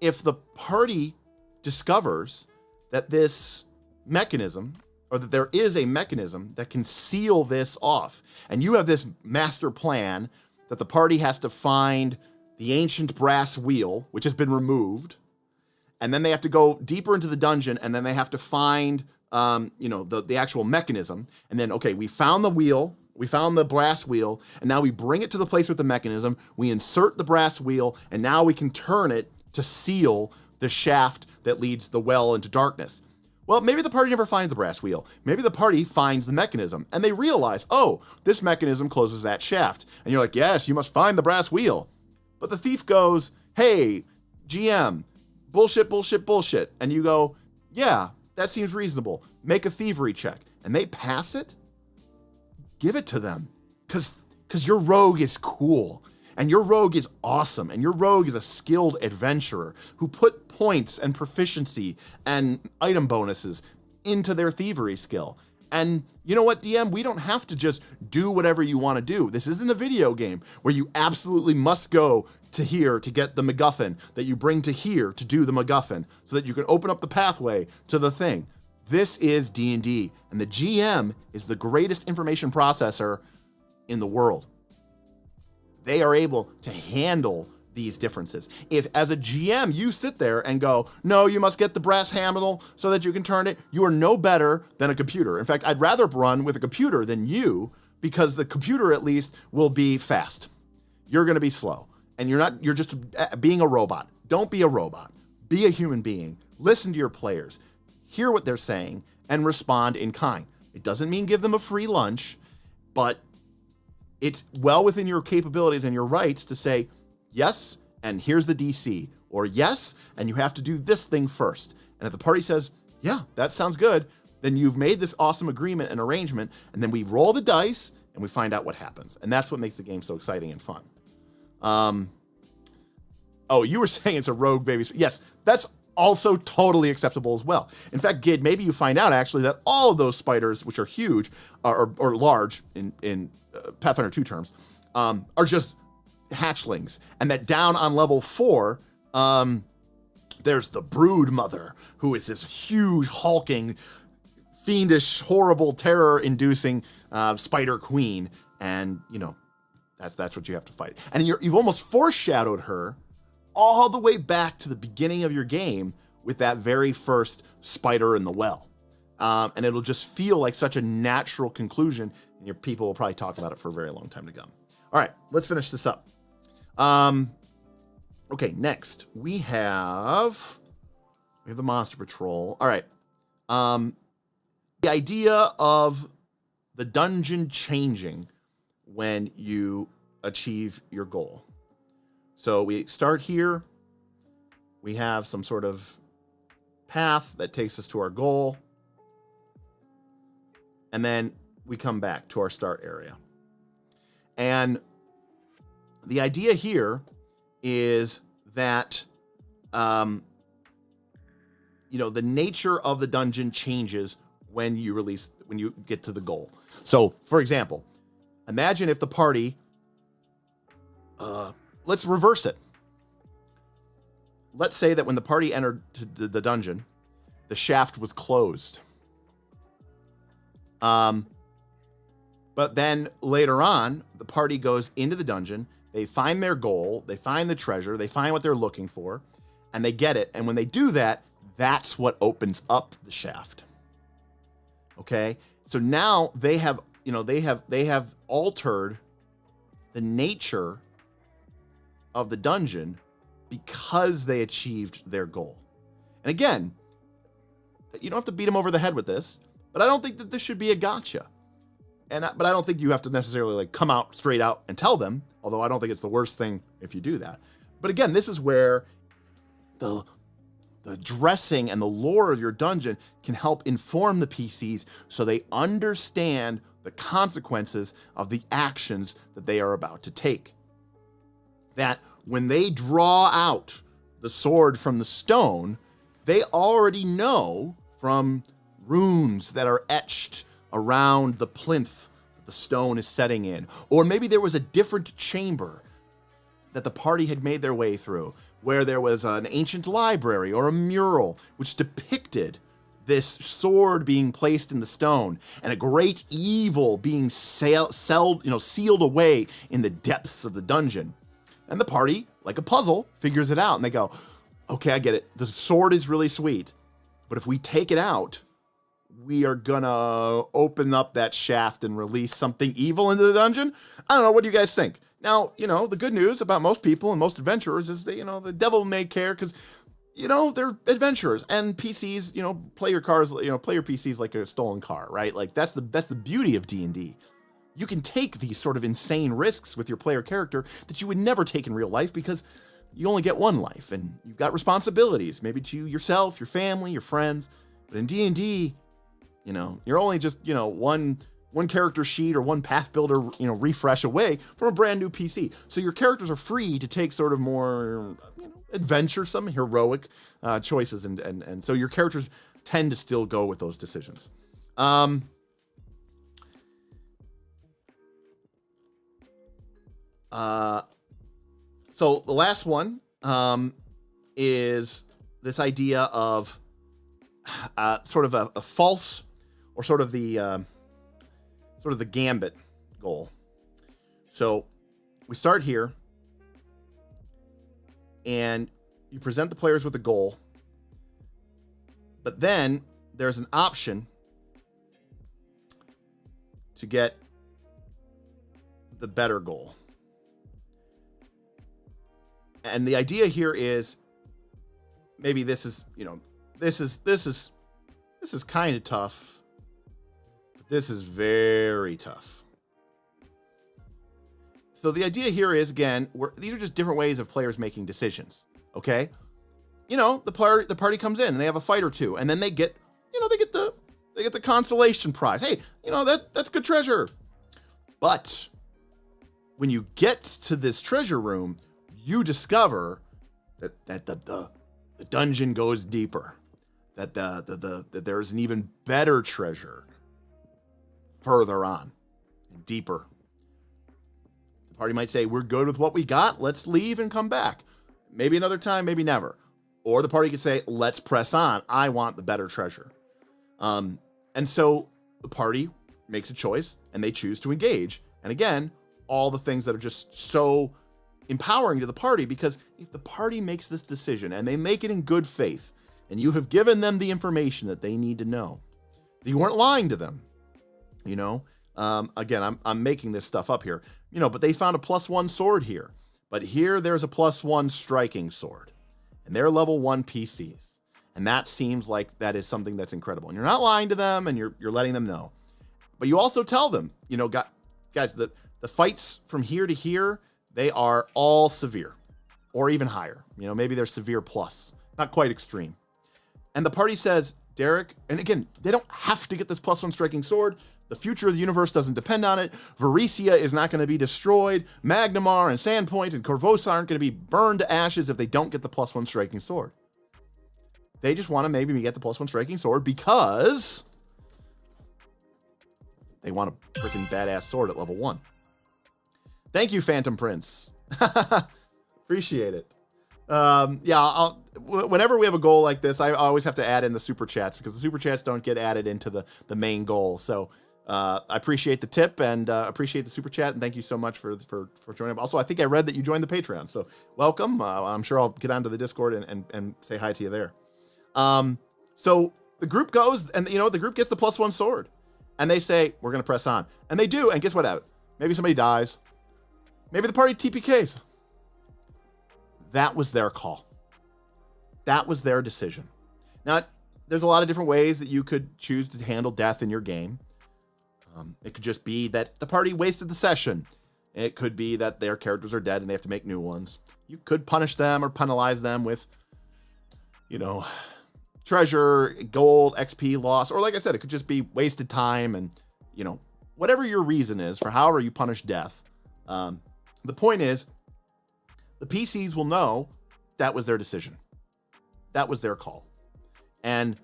if the party discovers that this mechanism, or that there is a mechanism that can seal this off, and you have this master plan that the party has to find the ancient brass wheel, which has been removed, and then they have to go deeper into the dungeon, and then they have to find, the actual mechanism, and then, okay, we found the wheel, we found the brass wheel, and now we bring it to the place with the mechanism, we insert the brass wheel, and now we can turn it to seal the shaft that leads the well into darkness. Well, maybe the party never finds the brass wheel. Maybe the party finds the mechanism, and they realize, oh, this mechanism closes that shaft. And you're like, yes, you must find the brass wheel. But the thief goes, hey, GM, bullshit. And you go, yeah, that seems reasonable. Make a thievery check. And they pass it. Give it to them. Because your rogue is cool. And your rogue is awesome. And your rogue is a skilled adventurer who put points and proficiency and item bonuses into their thievery skill. And you know what, DM? We don't have to just do whatever you want to do. This isn't a video game where you absolutely must go to here to get the MacGuffin that you bring to here to do the MacGuffin so that you can open up the pathway to the thing. This is D&D, and the GM is the greatest information processor in the world. They are able to handle these differences. If as a GM you sit there and go, no, you must get the brass handle so that you can turn it, you are no better than a computer. In fact, I'd rather run with a computer than you, because the computer at least will be fast. You're going to be slow, and you're just being a robot. Don't be a robot. Be a human being. Listen to your players. Hear what they're saying and respond in kind. It doesn't mean give them a free lunch, but it's well within your capabilities and your rights to say, yes, and here's the DC, or yes, and you have to do this thing first. And if the party says, yeah, that sounds good, then you've made this awesome agreement and arrangement, and then we roll the dice and we find out what happens. And that's what makes the game so exciting and fun. Oh, you were saying it's a rogue baby. Yes, that's also totally acceptable as well. In fact, Gid, maybe you find out actually that all of those spiders, which are huge or large in Pathfinder 2 terms, are just hatchlings, and that down on level 4, there's the brood mother, who is this huge, hulking, fiendish, horrible, terror-inducing spider queen, and that's what you have to fight. And you've almost foreshadowed her all the way back to the beginning of your game with that very first spider in the well, and it'll just feel like such a natural conclusion, and your people will probably talk about it for a very long time to come. All right, let's finish this up. Okay, next we have the Monster Patrol. All right. The idea of the dungeon changing when you achieve your goal. So we start here. We have some sort of path that takes us to our goal. And then we come back to our start area. And the idea here is that, the nature of the dungeon changes when you get to the goal. So, for example, imagine if the party, let's reverse it. let's say that when the party entered the dungeon, the shaft was closed. But then later on, the party goes into the dungeon. They find their goal. They find the treasure. They find what they're looking for, and they get it. And when they do that, that's what opens up the shaft. Okay? So now they have, they have altered the nature of the dungeon because they achieved their goal. And again, you don't have to beat them over the head with this, but I don't think that this should be a gotcha. But I don't think you have to necessarily like come out straight out and tell them, although I don't think it's the worst thing if you do that. But again, this is where the dressing and the lore of your dungeon can help inform the PCs so they understand the consequences of the actions that they are about to take. That when they draw out the sword from the stone, they already know from runes that are etched around the plinth that the stone is setting in. Or maybe there was a different chamber that the party had made their way through, where there was an ancient library or a mural which depicted this sword being placed in the stone and a great evil being sealed away in the depths of the dungeon. And the party, like a puzzle, figures it out, and they go, okay, I get it. The sword is really sweet, but if we take it out, we are gonna open up that shaft and release something evil into the dungeon. I don't know. What do you guys think? Now, the good news about most people and most adventurers is that, the devil may care because, they're adventurers, and PCs, play your PCs like a stolen car, right? Like that's the beauty of D&D. You can take these sort of insane risks with your player character that you would never take in real life because you only get one life and you've got responsibilities, maybe to yourself, your family, your friends. But in D&D, you're only just, one character sheet or one path builder, refresh away from a brand new PC. So your characters are free to take sort of more, adventuresome, heroic choices. And so your characters tend to still go with those decisions. So the last one is this idea of sort of a false, or sort of the gambit goal. So we start here, and you present the players with a goal, but then there's an option to get the better goal. And the idea here is maybe this is kind of tough, but this is very tough. So the idea here is, again, these are just different ways of players making decisions. Okay, the party comes in and they have a fight or two, and then they get the consolation prize. Hey, that's good treasure. But when you get to this treasure room, you discover that the dungeon goes deeper, that that there's an even better treasure further on, and deeper. The party might say, we're good with what we got, let's leave and come back. Maybe another time, maybe never. Or the party could say, let's press on, I want the better treasure. And so the party makes a choice, and they choose to engage. And again, all the things that are just so empowering to the party, because if the party makes this decision and they make it in good faith, and you have given them the information that they need to know, you weren't lying to them. Again, I'm making this stuff up here, but they found a +1 sword here, but here there's a +1 striking sword, and they're level 1 PCs. And that seems like that is something that's incredible. And you're not lying to them, and you're letting them know. But you also tell them, guys, the fights from here to here, they are all severe, or even higher. Maybe they're severe plus, not quite extreme. And the party says, Derek, and again, they don't have to get this +1 striking sword. The future of the universe doesn't depend on it. Varesia is not going to be destroyed. Magnamar and Sandpoint and Corvosa aren't going to be burned to ashes if they don't get the +1 striking sword. They just want to maybe get the +1 striking sword because they want a freaking badass sword at level 1. Thank you, Phantom Prince. Appreciate it. Whenever we have a goal like this, I always have to add in the super chats because the super chats don't get added into the main goal. So I appreciate the tip and appreciate the super chat, and thank you so much for joining. Also, I think I read that you joined the Patreon, so welcome. I'm sure I'll get onto the Discord and say hi to you there. So the group goes, and the group gets the +1 sword, and they say we're gonna press on, and they do, and guess what? Maybe somebody dies, maybe the party TPKs. That was their call. That was their decision. Now, there's a lot of different ways that you could choose to handle death in your game. It could just be that the party wasted the session. It could be that their characters are dead and they have to make new ones. You could punish them or penalize them with, treasure, gold, XP loss, or like I said, it could just be wasted time and, whatever your reason is for however you punish death. The point is, the PCs will know that was their decision. That was their call. And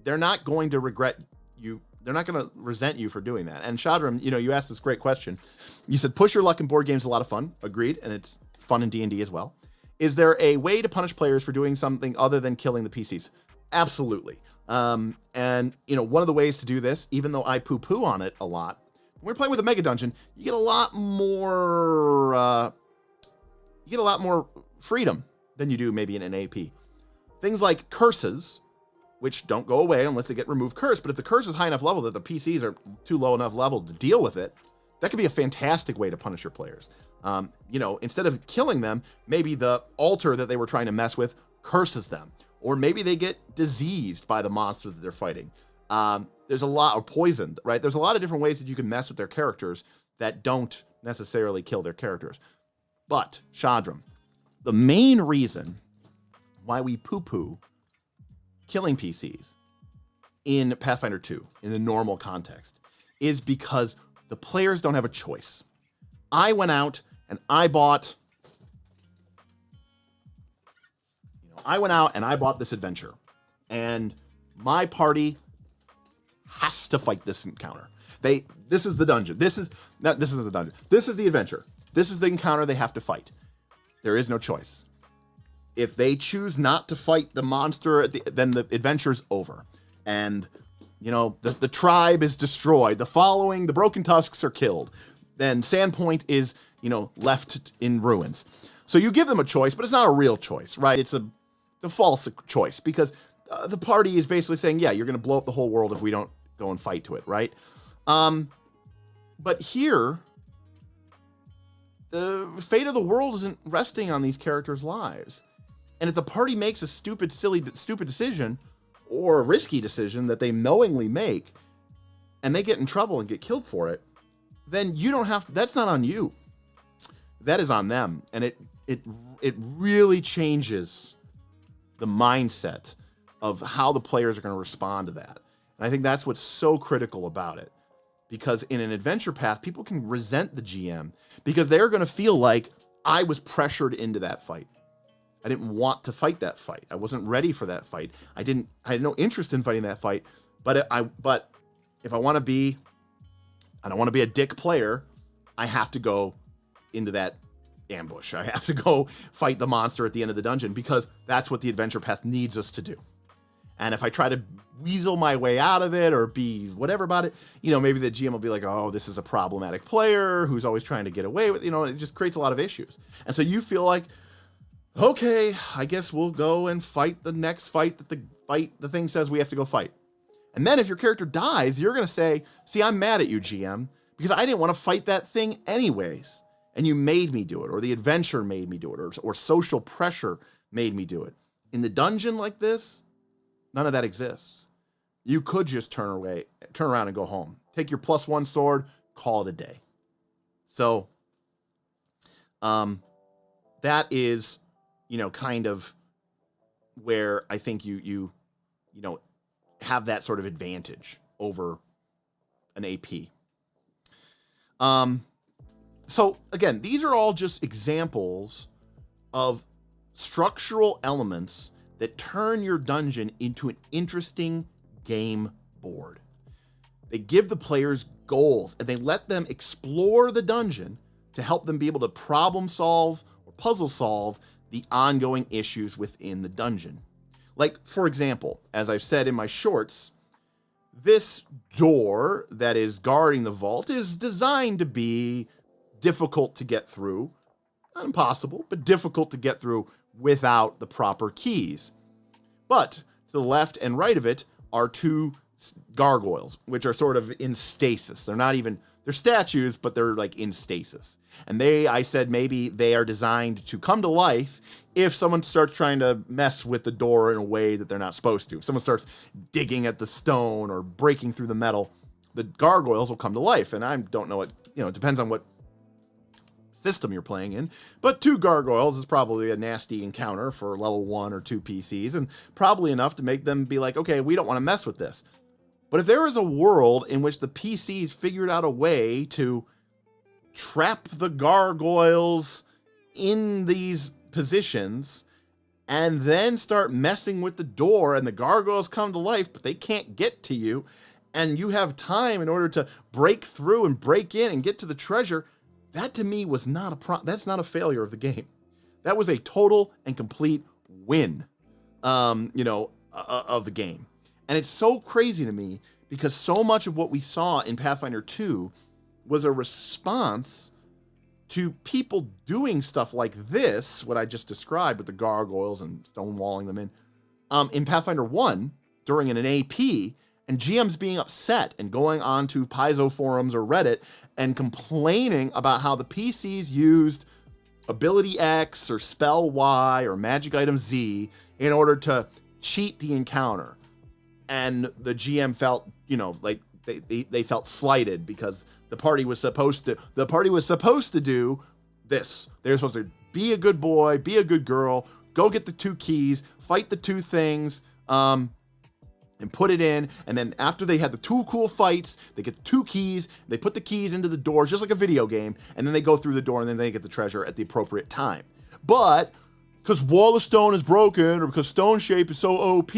they're not going to regret you. They're not going to resent you for doing that. And Shadram, you asked this great question. You said, push your luck in board games is a lot of fun. Agreed. And it's fun in D&D as well. Is there a way to punish players for doing something other than killing the PCs? Absolutely. And one of the ways to do this, even though I poo-poo on it a lot, when we're playing with a Megadungeon, you get a lot more freedom than you do maybe in an AP. Things like curses, which don't go away unless they get removed curse. But if the curse is high enough level that the PCs are too low enough level to deal with it, that could be a fantastic way to punish your players. Instead of killing them, maybe the altar that they were trying to mess with curses them. Or maybe they get diseased by the monster that they're fighting. There's a lot, or poisoned, right? There's a lot of different ways that you can mess with their characters that don't necessarily kill their characters. But, Shadram, the main reason why we poo-poo killing PCs in Pathfinder 2, in the normal context, is because the players don't have a choice. I went out and I bought this adventure, and my party has to fight this encounter. This is the dungeon. This isn't the dungeon. This is the adventure. This is the encounter they have to fight. There is no choice. If they choose not to fight the monster, then the adventure's over. And, the tribe is destroyed. The Broken Tusks are killed. Then Sandpoint is, left in ruins. So you give them a choice, but it's not a real choice, right? It's a false choice because the party is basically saying, yeah, you're going to blow up the whole world if we don't go and fight to it, right? But here, the fate of the world isn't resting on these characters' lives. And if the party makes a stupid decision or a risky decision that they knowingly make, and they get in trouble and get killed for it, then you don't have to, that's not on you. That is on them. And it really changes the mindset of how the players are going to respond to that. And I think that's what's so critical about it. Because in an adventure path, people can resent the GM because they're going to feel like I was pressured into that fight. I didn't want to fight that fight. I wasn't ready for that fight. I had no interest in fighting that fight. But if I want to be, I don't want to be a dick player, I have to go into that ambush. I have to go fight the monster at the end of the dungeon because that's what the adventure path needs us to do. And if I try to weasel my way out of it or be whatever about it, maybe the GM will be like, oh, this is a problematic player who's always trying to get away with, it just creates a lot of issues. And so you feel like, okay, I guess we'll go and fight the next fight that the thing says we have to go fight. And then if your character dies, you're going to say, see, I'm mad at you, GM, because I didn't want to fight that thing anyways. And you made me do it, or the adventure made me do it, or social pressure made me do it. In the dungeon like this, none of that exists. You could just turn around and go home. Take your +1 sword, call it a day. So, that is, kind of where I think you have that sort of advantage over an AP. So again, these are all just examples of structural elements that turn your dungeon into an interesting game board. They give the players goals and they let them explore the dungeon to help them be able to problem solve or puzzle solve the ongoing issues within the dungeon. Like, for example, as I've said in my shorts, this door that is guarding the vault is designed to be difficult to get through. Not impossible, but difficult to get through without the proper keys. But to the left and right of it are two gargoyles, which are sort of in stasis. They're statues, but they're like in stasis. And I said maybe they are designed to come to life if someone starts trying to mess with the door in a way that they're not supposed to. If someone starts digging at the stone or breaking through the metal, the gargoyles will come to life. And I don't know it depends on what system you're playing in, but 2 gargoyles is probably a nasty encounter for level 1 or 2 PCs, and probably enough to make them be like, okay, we don't want to mess with this. But if there is a world in which the PCs figured out a way to trap the gargoyles in these positions and then start messing with the door and the gargoyles come to life, but they can't get to you, and you have time in order to break through and break in and get to the treasure, that to me was that's not a failure of the game. That was a total and complete win, of the game. And it's so crazy to me because so much of what we saw in Pathfinder 2 was a response to people doing stuff like this, what I just described with the gargoyles and stonewalling them in Pathfinder 1 during an AP, and GMs being upset and going on to Paizo forums or Reddit and complaining about how the PCs used ability X or spell Y or magic item Z in order to cheat the encounter. And the GM felt, like they felt slighted because the party was supposed to do this. They were supposed to be a good boy, be a good girl, go get the 2 keys, fight the 2 things, and put it in, and then after they had the 2 cool fights, they get the 2 keys, they put the keys into the doors just like a video game, and then they go through the door and then they get the treasure at the appropriate time. But because Wall of Stone is broken, or because Stone Shape is so OP,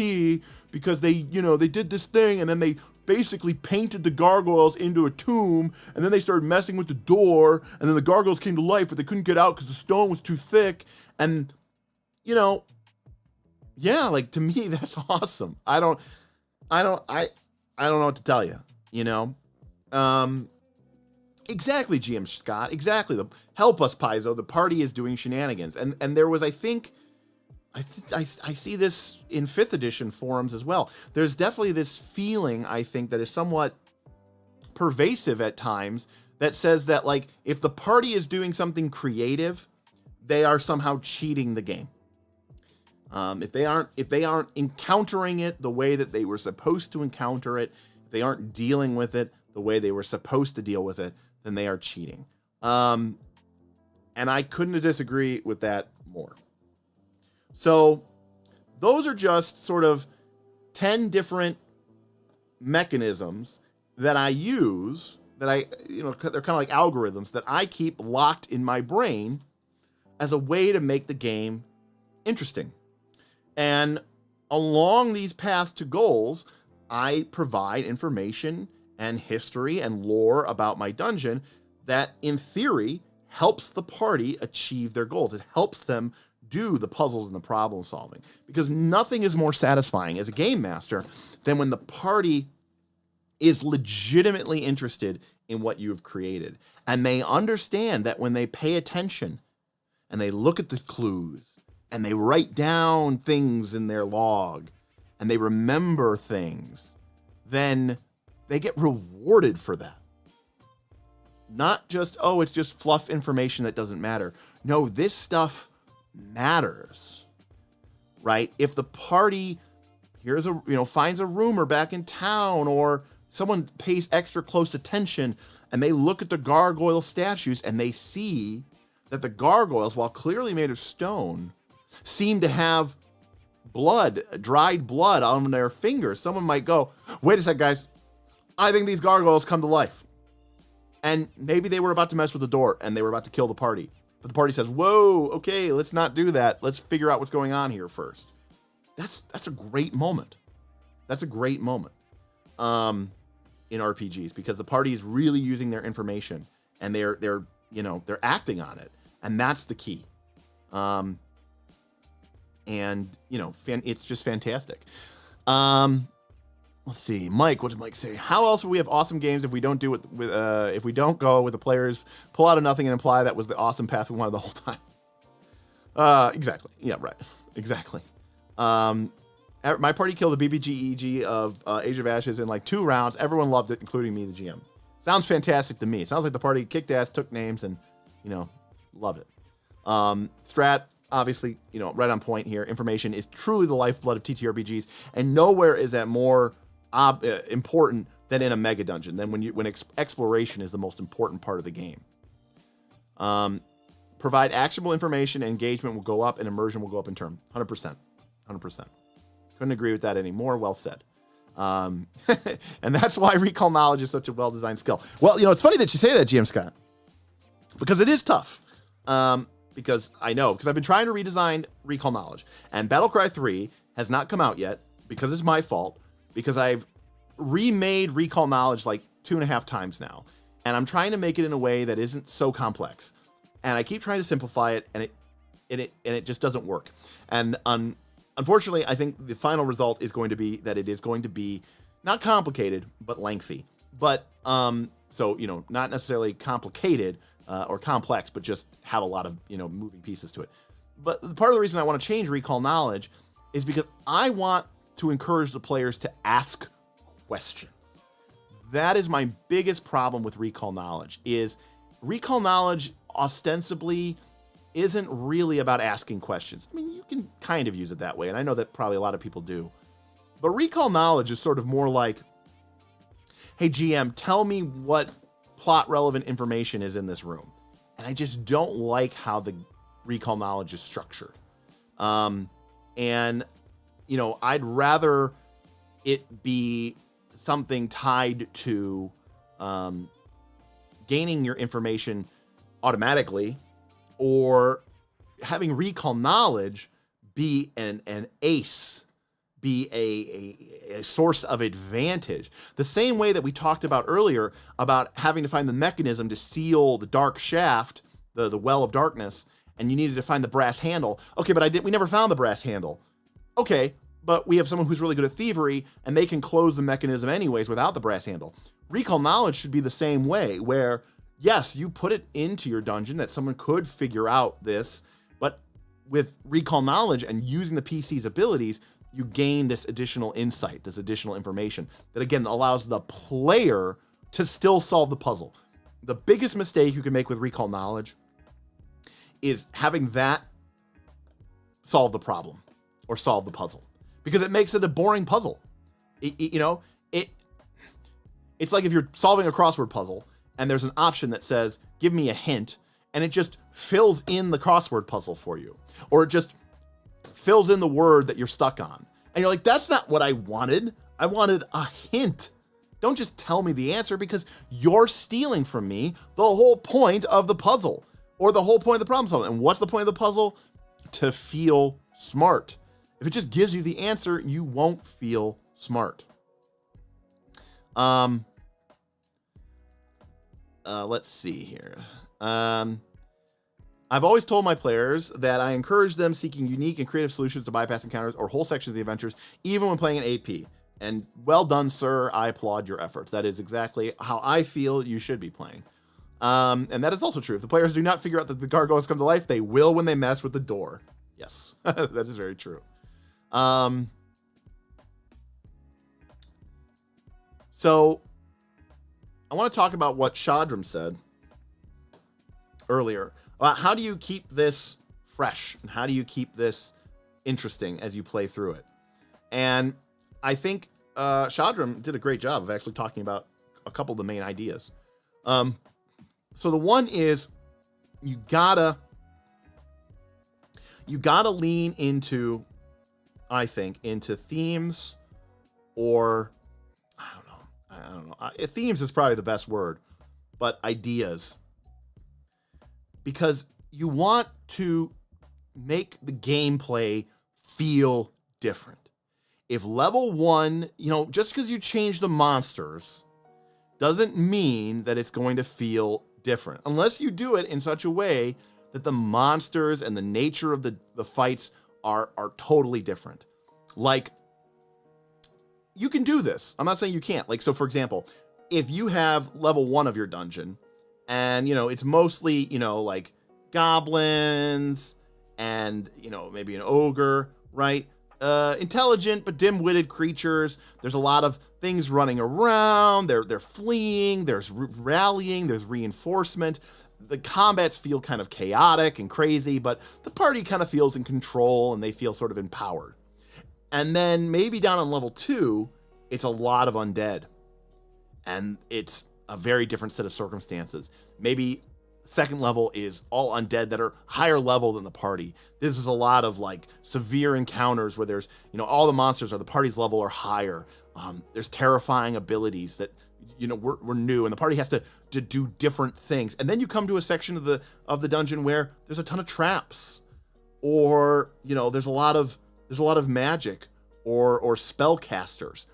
because they did this thing and then they basically painted the gargoyles into a tomb, and then they started messing with the door, and then the gargoyles came to life, but they couldn't get out because the stone was too thick, and yeah, like, to me that's awesome. I don't know what to tell you, Exactly, GM Scott, exactly. Help us, Paizo. The party is doing shenanigans. And there was, I see this in 5th edition forums as well. There's definitely this feeling, I think, that is somewhat pervasive at times that says that, like, if the party is doing something creative, they are somehow cheating the game. If they aren't encountering it the way that they were supposed to encounter it, if they aren't dealing with it the way they were supposed to deal with it, then they are cheating. And I couldn't disagree with that more. So those are just sort of 10 different mechanisms that I use, they're kind of like algorithms that I keep locked in my brain as a way to make the game interesting. And along these paths to goals, I provide information and history and lore about my dungeon that, in theory, helps the party achieve their goals. It helps them do the puzzles and the problem solving. Because nothing is more satisfying as a game master than when the party is legitimately interested in what you have created. And they understand that when they pay attention and they look at the clues, and they write down things in their log, and they remember things, then they get rewarded for that. Not just, it's just fluff information that doesn't matter. No, this stuff matters, right? If the party finds a rumor back in town, or someone pays extra close attention, and they look at the gargoyle statues, and they see that the gargoyles, while clearly made of stone, seem to have dried blood on their fingers. Someone might go, wait a sec, guys. I think these gargoyles come to life. And maybe they were about to mess with the door and they were about to kill the party. But the party says, whoa, okay, let's not do that. Let's figure out what's going on here first. That's a great moment. That's a great moment in RPGs, because the party is really using their information and they're acting on it. And that's the key. And, you know, it's just fantastic. Let's see, Mike. What did Mike say? How else would we have awesome games if we don't do it with if we don't go with the players, pull out of nothing and imply that was the awesome path we wanted the whole time? Exactly. Yeah, right. Exactly. My party killed the BBGEG of Age of Ashes in like 2 rounds. Everyone loved it, including me, the GM. Sounds fantastic to me. It sounds like the party kicked ass, took names, and, you know, loved it. Strat, obviously, you know, right on point here. Information is truly the lifeblood of TTRPGs, and nowhere is that more important than in a mega dungeon, than when exploration is the most important part of the game. Provide actionable information, and engagement will go up, and immersion will go up in turn. 100%. 100%. Couldn't agree with that anymore. Well said. And that's why recall knowledge is such a well-designed skill. Well, you know, it's funny that you say that, GM Scott, because it is tough. Because I've been trying to redesign recall knowledge, and Battlecry 3 has not come out yet because it's my fault, because I've remade recall knowledge like 2.5 times now, and I'm trying to make it in a way that isn't so complex, and I keep trying to simplify it, and it just doesn't work. And unfortunately, I think the final result is going to be that it is going to be not complicated but lengthy. But so, you know, not necessarily complicated or complex, but just have a lot of, you know, moving pieces to it. But part of the reason I want to change recall knowledge is because I want to encourage the players to ask questions. That is my biggest problem with recall knowledge, is recall knowledge ostensibly isn't really about asking questions. I mean, you can kind of use it that way, and I know that probably a lot of people do. But recall knowledge is sort of more like, hey, GM, tell me what plot relevant information is in this room. And I just don't like how the recall knowledge is structured. And, you know, I'd rather it be something tied to gaining your information automatically, or having recall knowledge be an ace, be a source of advantage. The same way that we talked about earlier about having to find the mechanism to seal the dark shaft, the well of darkness, and you needed to find the brass handle. Okay, but we never found the brass handle. Okay, but we have someone who's really good at thievery, and they can close the mechanism anyways without the brass handle. Recall knowledge should be the same way, where yes, you put it into your dungeon that someone could figure out this, but with recall knowledge and using the PC's abilities, you gain this additional insight, this additional information that, again, allows the player to still solve the puzzle. The biggest mistake you can make with recall knowledge is having that solve the problem or solve the puzzle, because it makes it a boring puzzle. It's like if you're solving a crossword puzzle and there's an option that says, give me a hint, and it just fills in the crossword puzzle for you, or it just fills in the word that you're stuck on. And you're like, that's not what I wanted. I wanted a hint. Don't just tell me the answer, because you're stealing from me the whole point of the puzzle, or the whole point of the problem solving. And what's the point of the puzzle? To feel smart. If it just gives you the answer, you won't feel smart. Let's see here. I've always told my players that I encourage them seeking unique and creative solutions to bypass encounters or whole sections of the adventures, even when playing an AP. And well done, sir. I applaud your efforts. That is exactly how I feel you should be playing. And that is also true. If the players do not figure out that the gargoyles come to life, they will when they mess with the door. Yes, that is very true. So I want to talk about what Shadram said earlier about how do you keep this fresh and how do you keep this interesting as you play through it. And I think Shadram did a great job of actually talking about a couple of the main ideas. So the one is you gotta lean into, I think, into themes, or I don't know. Themes is probably the best word, but ideas. Because you want to make the gameplay feel different. If level 1, just because you change the monsters doesn't mean that it's going to feel different. Unless you do it in such a way that the monsters and the nature of the fights are totally different. Like, you can do this. I'm not saying you can't. Like, so for example, if you have level 1 of your dungeon and, it's mostly, like goblins and, maybe an ogre, right? Intelligent but dim-witted creatures. There's a lot of things running around. They're fleeing. There's rallying. There's reinforcement. The combats feel kind of chaotic and crazy, but the party kind of feels in control and they feel sort of empowered. And then maybe down on level 2, it's a lot of undead. And it's a very different set of circumstances. Maybe second level is all undead that are higher level than the party. This is a lot of like severe encounters where there's, all the monsters are the party's level or higher. There's terrifying abilities that, we're new, and the party has to do different things. And then you come to a section of the dungeon where there's a ton of traps, or, there's a lot of magic or spellcasters.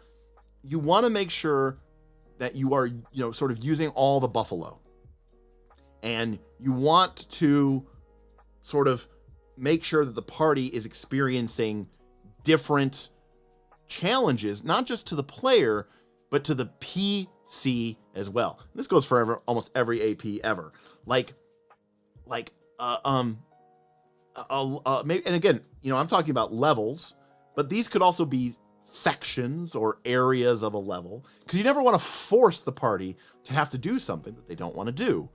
You want to make sure that you are, sort of using all the buffalo. And you want to sort of make sure that the party is experiencing different challenges, not just to the player, but to the PC as well. And this goes for almost every AP ever. Maybe, and again, I'm talking about levels, but these could also be sections or areas of a level, because you never want to force the party to have to do something that they don't want to do.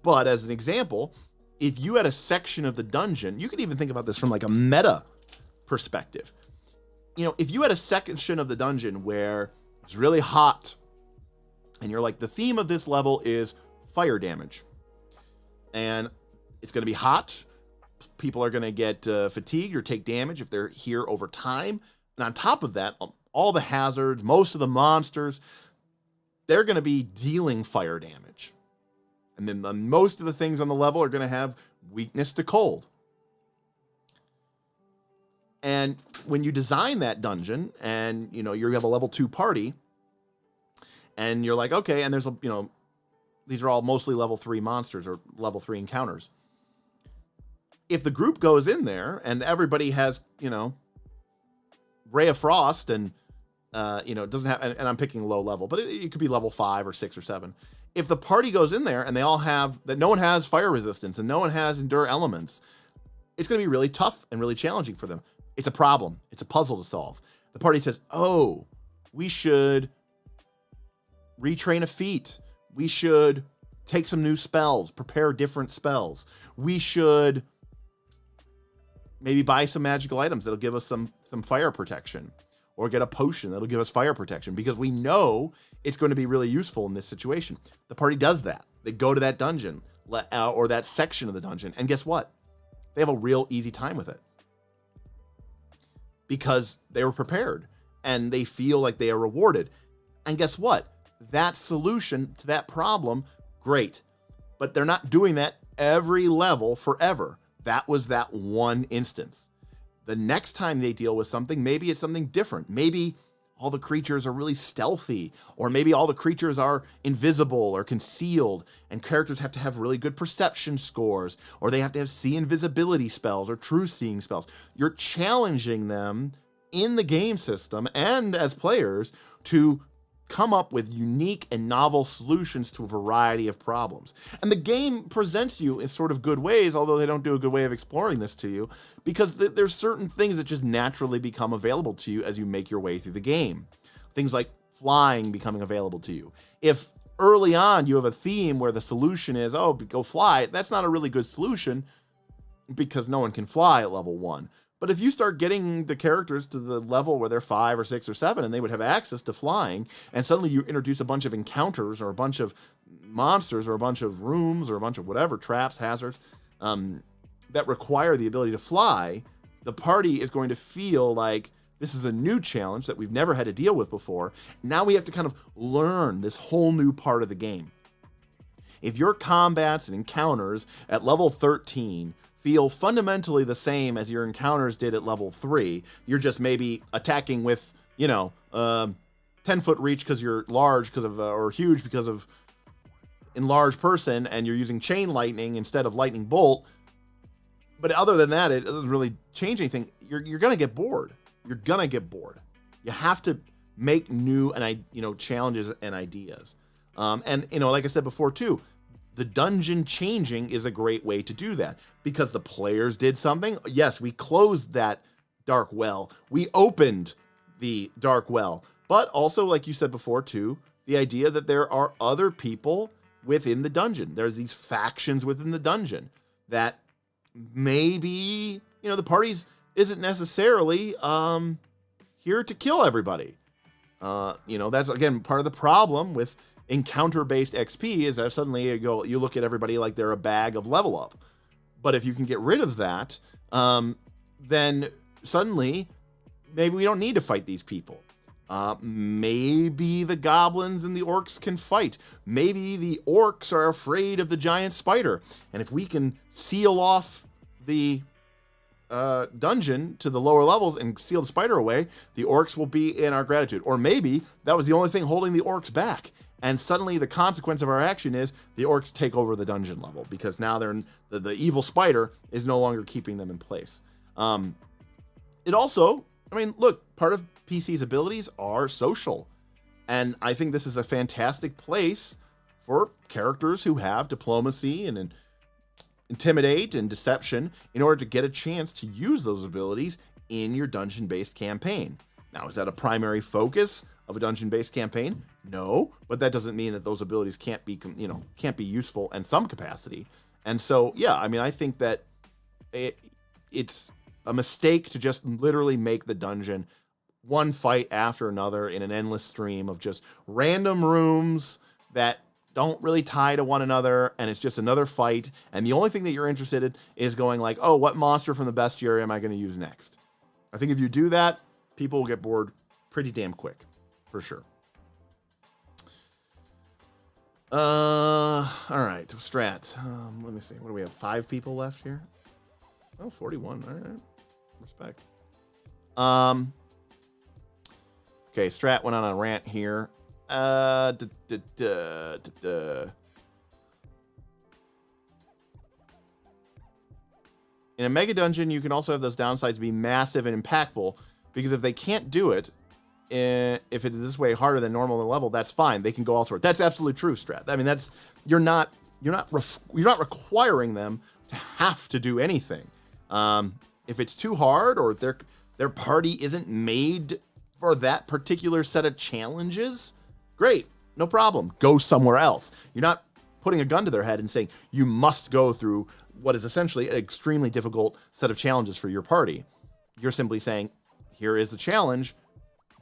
But as an example, if you had a section of the dungeon, you could even think about this from like a meta perspective. If you had a section of the dungeon where it's really hot and you're like, the theme of this level is fire damage, and it's going to be hot. People are going to get fatigued or take damage if they're here over time. And on top of that, all the hazards, most of the monsters, they're going to be dealing fire damage. And then most of the things on the level are going to have weakness to cold. And when you design that dungeon and, you have a level 2 party and you're like, okay, and there's these are all mostly level 3 monsters or level 3 encounters. If the group goes in there and everybody has, Ray of Frost and, doesn't have, and I'm picking low level, but it could be level 5 or 6 or 7. If the party goes in there and they all have that, no one has fire resistance and no one has endure elements, it's going to be really tough and really challenging for them. It's a problem. It's a puzzle to solve. The party says, oh, we should retrain a feat. We should take some new spells, prepare different spells. We should maybe buy some magical items that'll give us some fire protection, or get a potion that'll give us fire protection, because we know it's going to be really useful in this situation. The party does that. They go to that dungeon or that section of the dungeon, and guess what? They have a real easy time with it because they were prepared and they feel like they are rewarded. And guess what? That solution to that problem, great. But they're not doing that every level forever. That was that one instance. The next time they deal with something, maybe it's something different. Maybe all the creatures are really stealthy, or maybe all the creatures are invisible or concealed, and characters have to have really good perception scores, or they have to have see invisibility spells or true seeing spells. You're challenging them in the game system and as players to come up with unique and novel solutions to a variety of problems. And the game presents you in sort of good ways, although they don't do a good way of exploring this to you, because there's certain things that just naturally become available to you as you make your way through the game. Things like flying becoming available to you. If early on you have a theme where the solution is, oh, go fly, that's not a really good solution because no one can fly at level 1. But if you start getting the characters to the level where they're 5 or 6 or 7 and they would have access to flying, and suddenly you introduce a bunch of encounters or a bunch of monsters or a bunch of rooms or a bunch of whatever, traps, hazards, that require the ability to fly, the party is going to feel like this is a new challenge that we've never had to deal with before. Now we have to kind of learn this whole new part of the game. If your combats and encounters at level 13 feel fundamentally the same as your encounters did at level 3. You're just maybe attacking with, 10-foot reach because you're large because of, or huge because of enlarged person, and you're using chain lightning instead of lightning bolt. But other than that, it doesn't really change anything. You're gonna get bored. You're gonna get bored. You have to make new and challenges and ideas. And like I said before too, the dungeon changing is a great way to do that because the players did something. Yes, we closed that dark well. We opened the dark well. But also, like you said before too, the idea that there are other people within the dungeon. There's these factions within the dungeon that maybe, the parties isn't necessarily here to kill everybody. That's again part of the problem with encounter-based XP is that suddenly you look at everybody like they're a bag of level up. But if you can get rid of that, then suddenly maybe we don't need to fight these people. Maybe the goblins and the orcs can fight. Maybe the orcs are afraid of the giant spider. And if we can seal off the dungeon to the lower levels and seal the spider away, the orcs will be in our gratitude. Or maybe that was the only thing holding the orcs back. And suddenly the consequence of our action is the orcs take over the dungeon level because now the evil spider is no longer keeping them in place. It also, look, part of PC's abilities are social. And I think this is a fantastic place for characters who have diplomacy and intimidate and deception in order to get a chance to use those abilities in your dungeon-based campaign. Now, is that a primary focus of a dungeon-based campaign? No, but that doesn't mean that those abilities can't be useful in some capacity. And so, yeah, I think that it's a mistake to just literally make the dungeon one fight after another in an endless stream of just random rooms that don't really tie to one another, and it's just another fight, and the only thing that you're interested in is going like, oh, what monster from the bestiary am I going to use next? I think if you do that, people will get bored pretty damn quick, for sure. All right, strat. Let me see. What do we have? 5 people left here? Oh, 41. All right. Respect. Okay, Strat went on a rant here. In a Megadungeon, you can also have those downsides be massive and impactful, because if they can't do it, if it is this way harder than normal in level, that's fine. They can go elsewhere. That's absolutely true, Strat. You're not requiring them to have to do anything. If it's too hard or their party isn't made for that particular set of challenges, great, no problem. Go somewhere else. You're not putting a gun to their head and saying you must go through what is essentially an extremely difficult set of challenges for your party. You're simply saying, here is the challenge.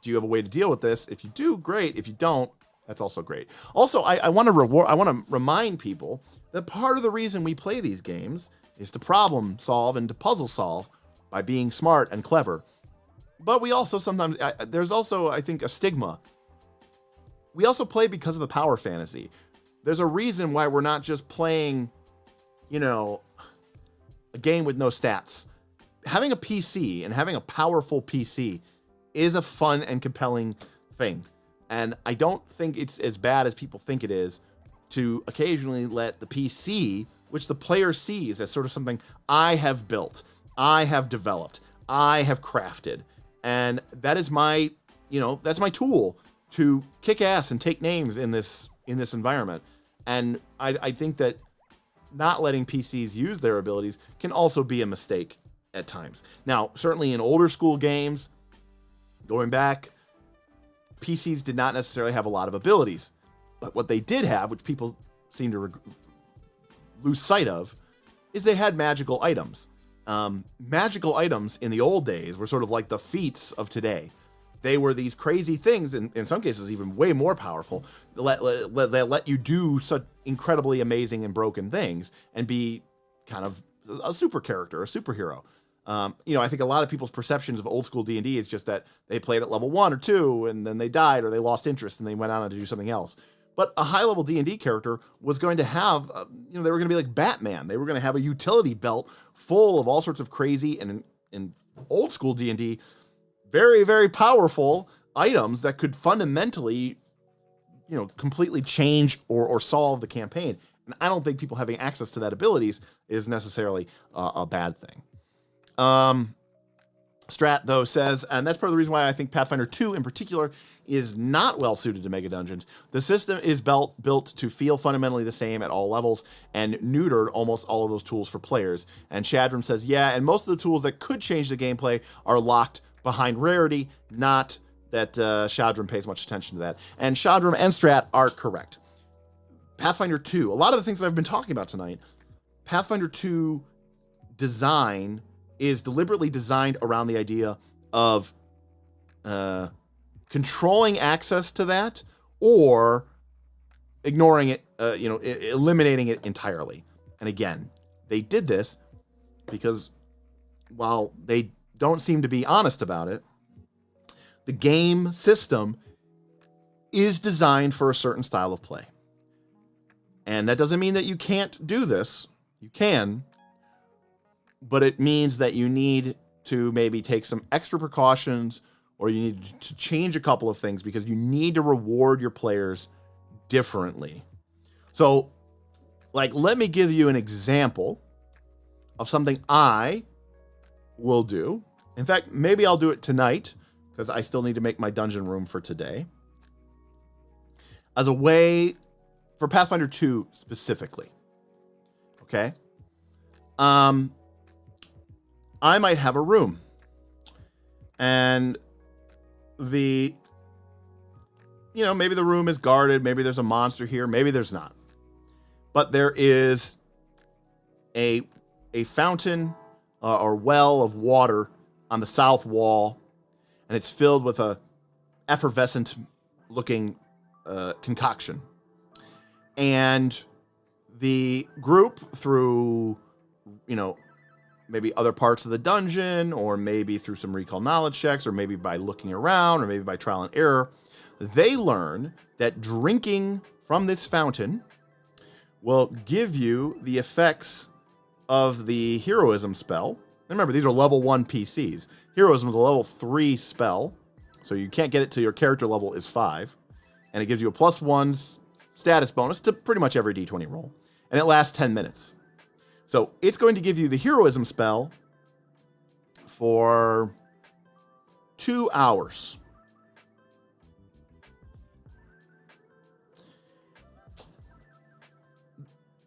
Do you have a way to deal with this? If you do, great. If you don't, that's also great. Also, I want to remind people that part of the reason we play these games is to problem solve and to puzzle solve by being smart and clever. But we also sometimes, there's also, I think, a stigma. We also play because of the power fantasy. There's a reason why we're not just playing, a game with no stats. Having a PC and having a powerful PC is a fun and compelling thing. And I don't think it's as bad as people think it is to occasionally let the PC, which the player sees as sort of something I have built, I have developed, I have crafted. And that is my, that's my tool to kick ass and take names in this environment. And I think that not letting PCs use their abilities can also be a mistake at times. Now, certainly in older school games, going back, PCs did not necessarily have a lot of abilities. But what they did have, which people seem to lose sight of, is they had magical items. Magical items in the old days were sort of like the feats of today. They were these crazy things, and in some cases even way more powerful, that let you do such incredibly amazing and broken things and be kind of a super character, a superhero. I think a lot of people's perceptions of old school D&D is just that they played at level 1 or 2 and then they died or they lost interest and they went on to do something else. But a high level D&D character was going to have, they were going to be like Batman. They were going to have a utility belt full of all sorts of crazy and in old school D&D, very, very powerful items that could fundamentally, completely change or solve the campaign. And I don't think people having access to that abilities is necessarily a bad thing. Strat, though, says, and that's part of the reason why I think Pathfinder 2 in particular is not well suited to Megadungeons. The system is built to feel fundamentally the same at all levels and neutered almost all of those tools for players. And Shadram says, yeah, and most of the tools that could change the gameplay are locked behind rarity, not that Shadram pays much attention to that. And Shadram and Strat are correct. Pathfinder 2, a lot of the things that I've been talking about tonight, Pathfinder 2 design is deliberately designed around the idea of controlling access to that or ignoring it, eliminating it entirely. And again, they did this because while they don't seem to be honest about it, the game system is designed for a certain style of play. And that doesn't mean that you can't do this. You can. But it means that you need to maybe take some extra precautions, or you need to change a couple of things because you need to reward your players differently. So, let me give you an example of something I will do. In fact, maybe I'll do it tonight because I still need to make my dungeon room for today. As a way for Pathfinder 2 specifically. Okay? I might have a room, and maybe the room is guarded, maybe there's a monster here, maybe there's not. But there is a fountain or well of water on the south wall, and it's filled with a effervescent looking concoction. And the group, through, maybe other parts of the dungeon, or maybe through some recall knowledge checks, or maybe by looking around, or maybe by trial and error, they learn that drinking from this fountain will give you the effects of the heroism spell. And remember, these are level 1 PCs. Heroism is a level 3 spell, so you can't get it till your character level is 5. And it gives you a +1 status bonus to pretty much every D20 roll. And it lasts 10 minutes. So it's going to give you the heroism spell for 2 hours.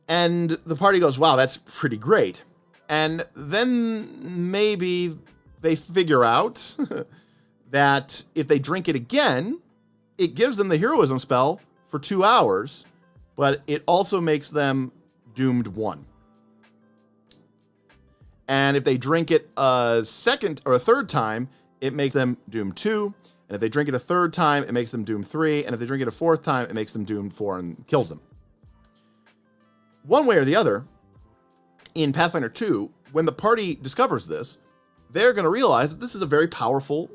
And the party goes, wow, that's pretty great. And then maybe they figure out that if they drink it again, it gives them the heroism spell for 2 hours, but it also makes them doomed 1. And if they drink it a second or a third time, it makes them doomed 2. And if they drink it a third time, it makes them doomed 3. And if they drink it a fourth time, it makes them doomed 4 and kills them. One way or the other, in Pathfinder 2, when the party discovers this, they're going to realize that this is a very powerful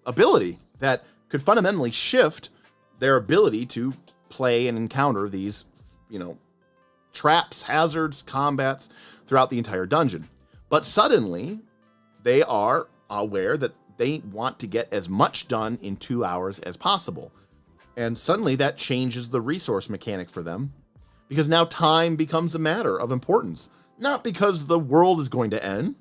ability that could fundamentally shift their ability to play and encounter these, traps, hazards, combats throughout the entire dungeon. But suddenly, they are aware that they want to get as much done in 2 hours as possible. And suddenly that changes the resource mechanic for them, because now time becomes a matter of importance. Not because the world is going to end,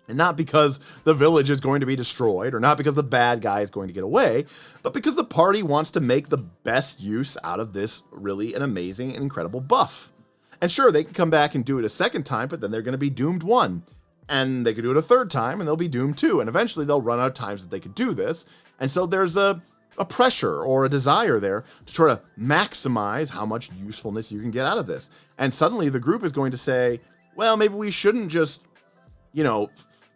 and not because the village is going to be destroyed, or not because the bad guy is going to get away, but because the party wants to make the best use out of this really an amazing and incredible buff. And sure, they can come back and do it a second time, but then they're going to be doomed 1. And they could do it a third time, and they'll be doomed 2. And eventually they'll run out of times that they could do this. And so there's a pressure or a desire there to try to maximize how much usefulness you can get out of this. And suddenly the group is going to say, well, maybe we shouldn't just,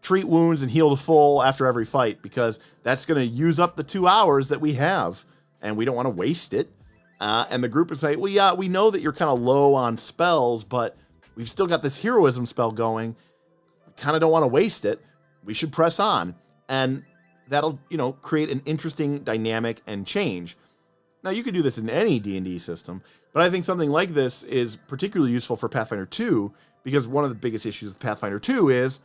treat wounds and heal to full after every fight, because that's going to use up the 2 hours that we have, and we don't want to waste it. And the group would say, well, yeah, we know that you're kind of low on spells, but we've still got this heroism spell going. We kind of don't want to waste it. We should press on. And that'll, create an interesting dynamic and change. Now, you could do this in any D&D system, but I think something like this is particularly useful for Pathfinder 2, because one of the biggest issues with Pathfinder 2 is,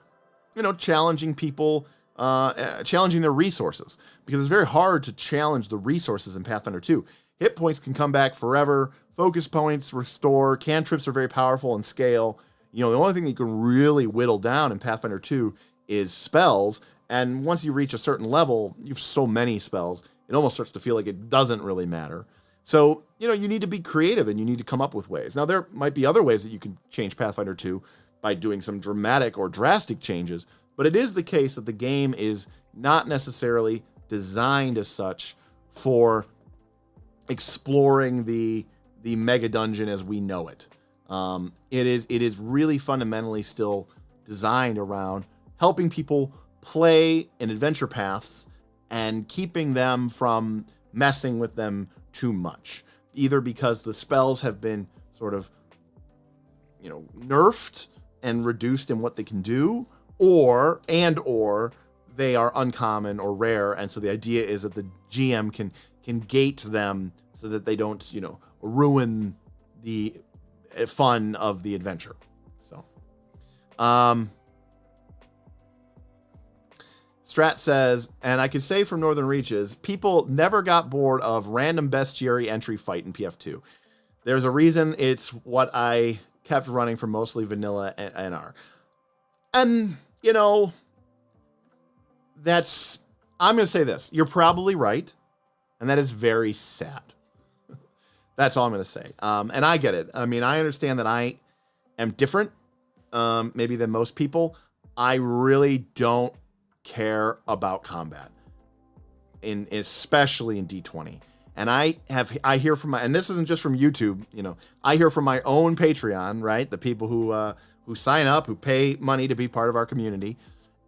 challenging people, challenging their resources, because it's very hard to challenge the resources in Pathfinder 2. Hit points can come back forever. focus points restore. Cantrips are very powerful and scale. You know, the only thing that you can really whittle down in Pathfinder 2 is spells. And once you reach a certain level, you have so many spells, it almost starts to feel like it doesn't really matter. So, you know, you need to be creative and you need to come up with ways. Now, there might be other ways that you can change Pathfinder 2 by doing some dramatic or drastic changes, but it is the case that the game is not necessarily designed as such for exploring the mega dungeon as we know it. It is really fundamentally still designed around helping people play in adventure paths and keeping them from messing with them too much, either because the spells have been sort of, you know, nerfed and reduced in what they can do, or they are uncommon or rare, and so the idea is that the GM can gate them so that they don't, you know, ruin the fun of the adventure. So, Strat says, and I could say from Northern Reaches, people never got bored of random bestiary entry fight in PF2. There's a reason it's what I kept running for mostly vanilla NR. And, you know, I'm going to say this. You're probably right. And that is very sad. That's all I'm going to say. And I get it. I mean, I understand that I am different, maybe than most people. I really don't care about combat, especially in D20. And I hear from and this isn't just from YouTube, you know, I hear from my own Patreon, right? The people who sign up, who pay money to be part of our community.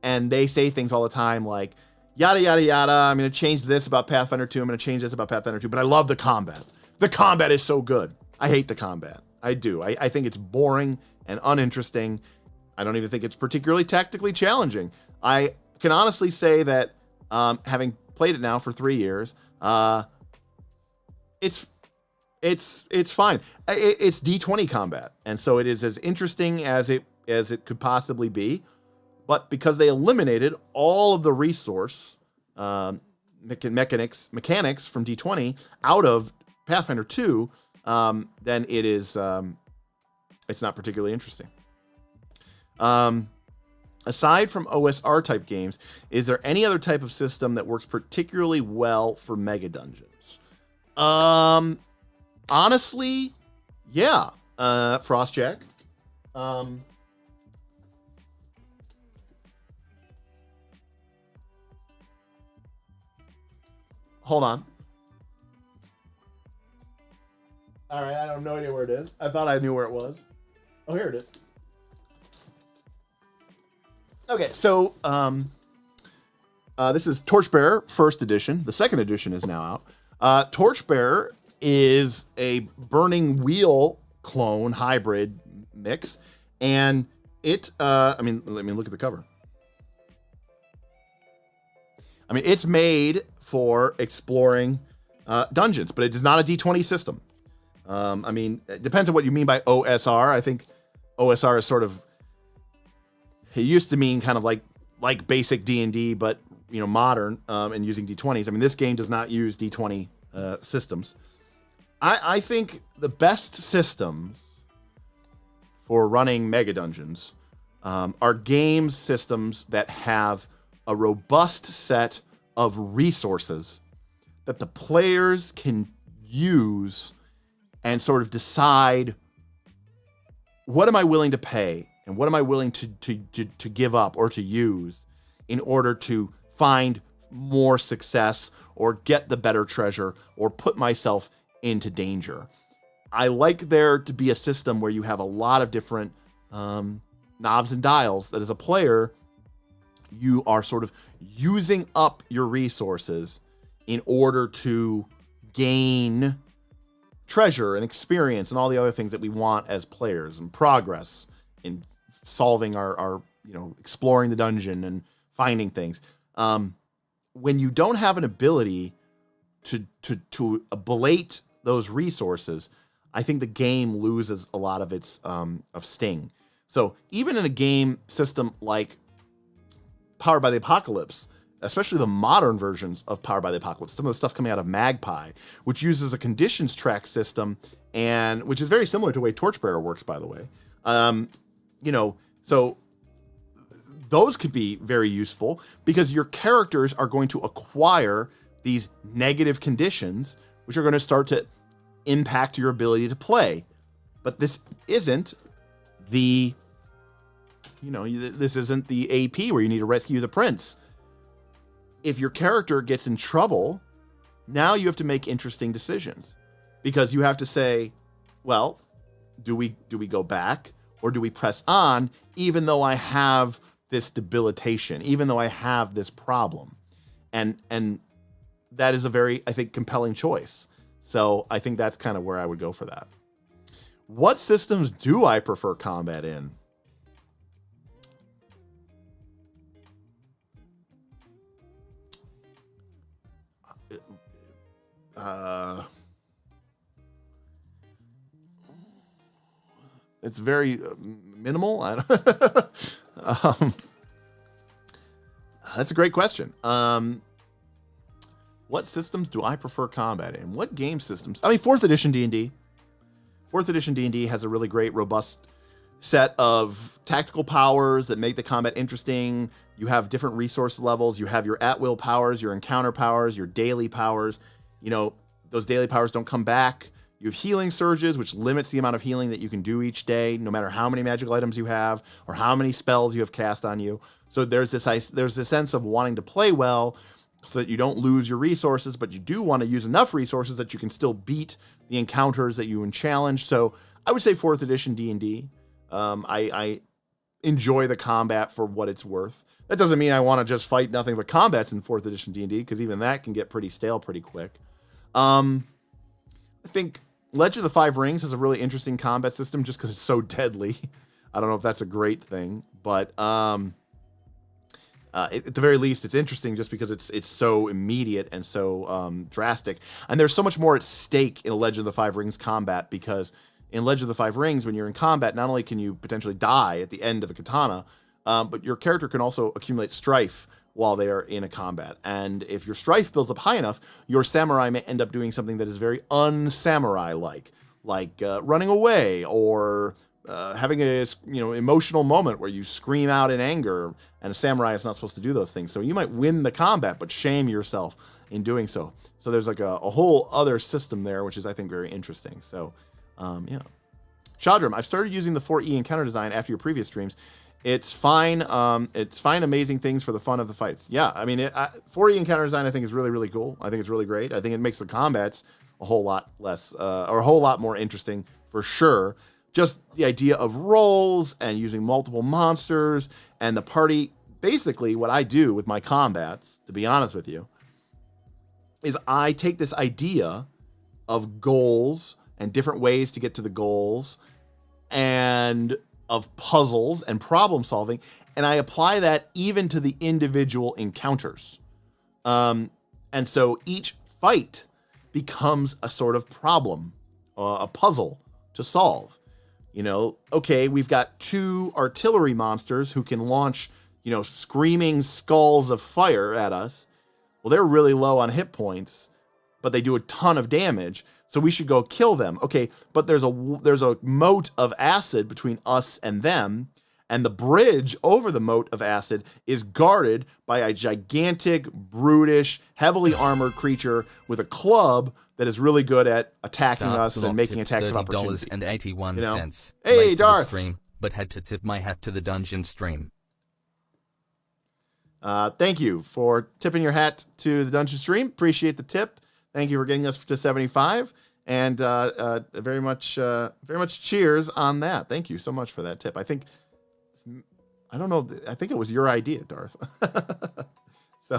And they say things all the time like, yada, yada, yada. I'm going to change this about Pathfinder 2. I'm going to change this about Pathfinder 2, but I love the combat. The combat is so good. I hate the combat. I do. I think it's boring and uninteresting. I don't even think it's particularly tactically challenging. I can honestly say that, having played it now for 3 years, it's fine. It's D20 combat, and so it is as interesting as it could possibly be. But because they eliminated all of the resource mechanics from D20 out of Pathfinder 2, then it is it's not particularly interesting. Aside from OSR type games, is there any other type of system that works particularly well for mega dungeons? Honestly, yeah. Frostjack. Hold on. All right, I have no idea where it is. I thought I knew where it was. Oh, here it is. Okay, so this is Torchbearer First Edition. The second edition is now out. Torchbearer is a Burning Wheel clone hybrid mix, and it. I mean, let me look at the cover. I mean, it's made for exploring dungeons, but it is not a D20 system. I mean, it depends on what you mean by OSR. I think OSR is sort of, it used to mean kind of like basic D&D, but, you know, modern, and using D20s. I mean, this game does not use D20 systems. I think the best systems for running mega dungeons are game systems that have a robust set of resources that the players can use and sort of decide, what am I willing to pay and what am I willing to give up or to use in order to find more success or get the better treasure or put myself into danger. I like there to be a system where you have a lot of different knobs and dials that as a player, you are sort of using up your resources in order to gain treasure and experience and all the other things that we want as players and progress in solving our you know, exploring the dungeon and finding things. When you don't have an ability to ablate those resources, I think the game loses a lot of its of sting. So even in a game system like Powered by the Apocalypse, especially the modern versions of Powered by the Apocalypse, some of the stuff coming out of Magpie, which uses a conditions track system and which is very similar to the way Torchbearer works, by the way. So those could be very useful because your characters are going to acquire these negative conditions, which are going to start to impact your ability to play. But this isn't the, this isn't the AP where you need to rescue the prince. If your character gets in trouble, now you have to make interesting decisions because you have to say, well, do we go back or do we press on even though I have this debilitation, even though I have this problem? And that is a very, I think, compelling choice. So I think that's kind of where I would go for that. What systems do I prefer combat in? It's very minimal. That's a great question. What systems do I prefer combat in? What game systems? I mean, 4th edition D&D. 4th edition D&D has a really great, robust set of tactical powers that make the combat interesting. You have different resource levels. You have your at-will powers, your encounter powers, your daily powers. Those daily powers don't come back. You have healing surges, which limits the amount of healing that you can do each day, no matter how many magical items you have or how many spells you have cast on you. So there's this sense of wanting to play well so that you don't lose your resources, but you do want to use enough resources that you can still beat the encounters that you challenge. So I would say 4th edition D&D. I enjoy the combat for what it's worth. That doesn't mean I want to just fight nothing but combats in 4th edition D&D, because even that can get pretty stale pretty quick. I think Legend of the Five Rings has a really interesting combat system just because it's so deadly. I don't know if that's a great thing, but at the very least, it's interesting just because it's so immediate and so drastic. And there's so much more at stake in a Legend of the Five Rings combat, because in Legend of the Five Rings, when you're in combat, not only can you potentially die at the end of a katana, but your character can also accumulate strife while they are in a combat. And if your strife builds up high enough, your samurai may end up doing something that is very un-samurai-like, like running away or having a emotional moment where you scream out in anger, and a samurai is not supposed to do those things. So you might win the combat, but shame yourself in doing so. So there's like a whole other system there, which is, I think, very interesting. So, Shadram, I've started using the 4E encounter design after your previous streams. It's fine. It's fine. Amazing things for the fun of the fights. Yeah, I mean, 4E encounter design I think is really, really cool. I think it's really great. I think it makes the combats a whole lot less, or a whole lot more interesting for sure. Just the idea of rolls and using multiple monsters and the party. Basically, what I do with my combats, to be honest with you, is I take this idea of goals and different ways to get to the goals and of puzzles and problem solving, and I apply that even to the individual encounters. And so each fight becomes a sort of problem, a puzzle to solve. Okay, we've got 2 artillery monsters who can launch, screaming skulls of fire at us. Well, they're really low on hit points, but they do a ton of damage. So we should go kill them. Okay, but there's a moat of acid between us and them, and the bridge over the moat of acid is guarded by a gigantic, brutish, heavily armored creature with a club that is really good at attacking us and making attacks of opportunity. $30.81. Hey, Darth. Stream, but had to tip my hat to the Dungeon stream. Thank you for tipping your hat to the Dungeon stream. Appreciate the tip. Thank you for getting us to 75, and very much cheers on that. Thank you so much for that tip. I think it was your idea, Darth. So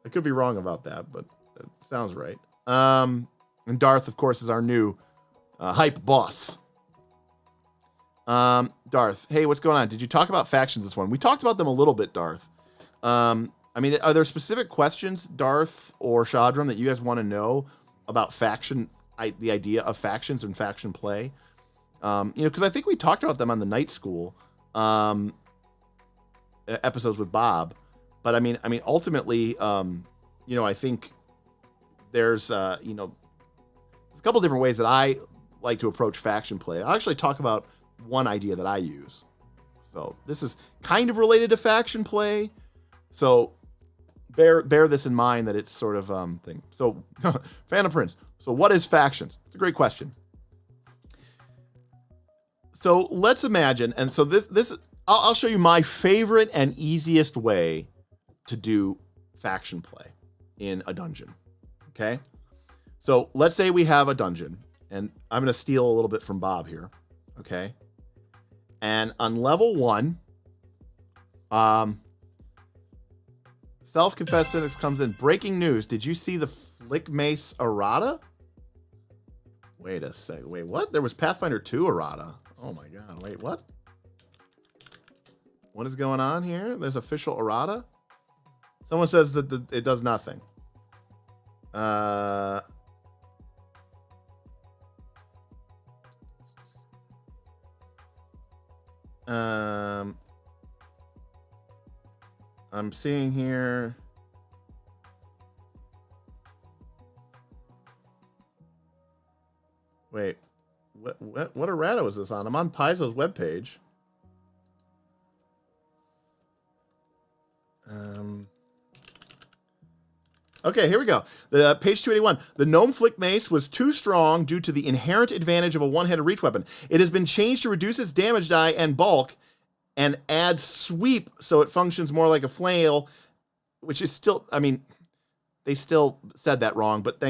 I could be wrong about that, but it sounds right. And Darth, of course, is our new hype boss. Darth, hey, what's going on? Did you talk about factions this one? We talked about them a little bit, Darth. I mean, are there specific questions, Darth or Shadram, that you guys want to know about faction, the idea of factions and faction play? Because I think we talked about them on the Night School episodes with Bob. But I mean, ultimately, I think there's, a couple different ways that I like to approach faction play. I'll actually talk about one idea that I use. So this is kind of related to faction play. So bear this in mind that it's sort of thing. So Phantom Prince. So what is factions? It's a great question. So let's imagine, and so this I'll show you my favorite and easiest way to do faction play in a dungeon. Okay? So let's say we have a dungeon, and I'm going to steal a little bit from Bob here. Okay? And on level 1, self-confessed cynics comes in. Breaking news. Did you see the Flick Mace Errata? Wait a sec. Wait, what? There was Pathfinder 2 Errata. Oh my god. Wait, what? What is going on here? There's official Errata? Someone says that it does nothing. I'm seeing here. Wait, what errata was this on? I'm on Paizo's webpage. Okay, here we go. The page 281. The Gnome Flick Mace was too strong due to the inherent advantage of a one-handed reach weapon. It has been changed to reduce its damage die and bulk and add sweep so it functions more like a flail, which is still, I mean, they still said that wrong, but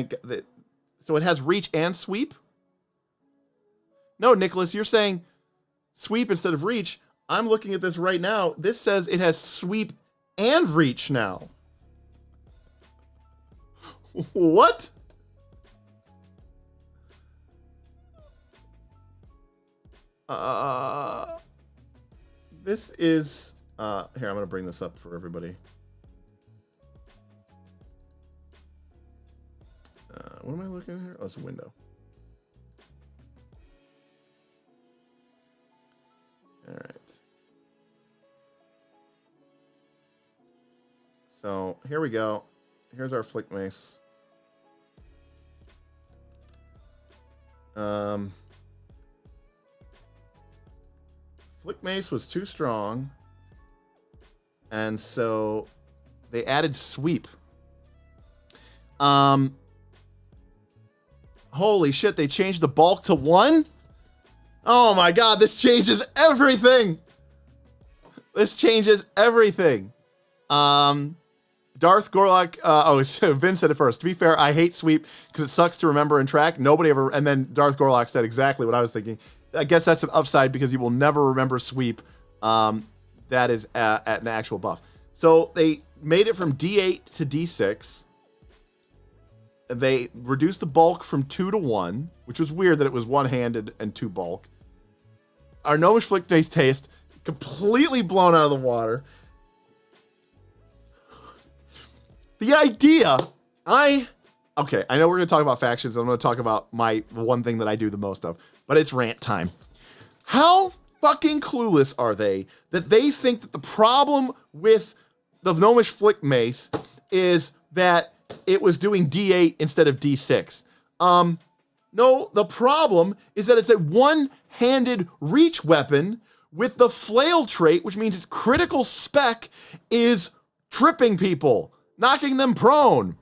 so it has reach and sweep? No, Nicholas, you're saying sweep instead of reach. I'm looking at this right now. This says it has sweep and reach now. What? This is here, I'm gonna bring this up for everybody. What am I looking at here? Oh, it's a window. All right. So here we go. Here's our Flick Mace. Flick Mace was too strong, and so they added sweep. Holy shit, they changed the bulk to 1? Oh my god, this changes everything! This changes everything. Darth Gorlock, Vince said it first. To be fair, I hate sweep because it sucks to remember and track. Nobody ever, and then Darth Gorlock said exactly what I was thinking. I guess that's an upside because you will never remember sweep. That is at an actual buff. So they made it from D8 to D6. They reduced the bulk from 2 to 1, which was weird that it was one-handed and 2 bulk. Our Gnomish Flick Mace taste completely blown out of the water. The idea, okay, I know we're going to talk about factions. I'm going to talk about the one thing that I do the most of, but it's rant time. How fucking clueless are they that they think that the problem with the Gnomish Flick Mace is that it was doing D8 instead of D6? No, the problem is that it's a one-handed reach weapon with the flail trait, which means its critical spec is tripping people, knocking them prone.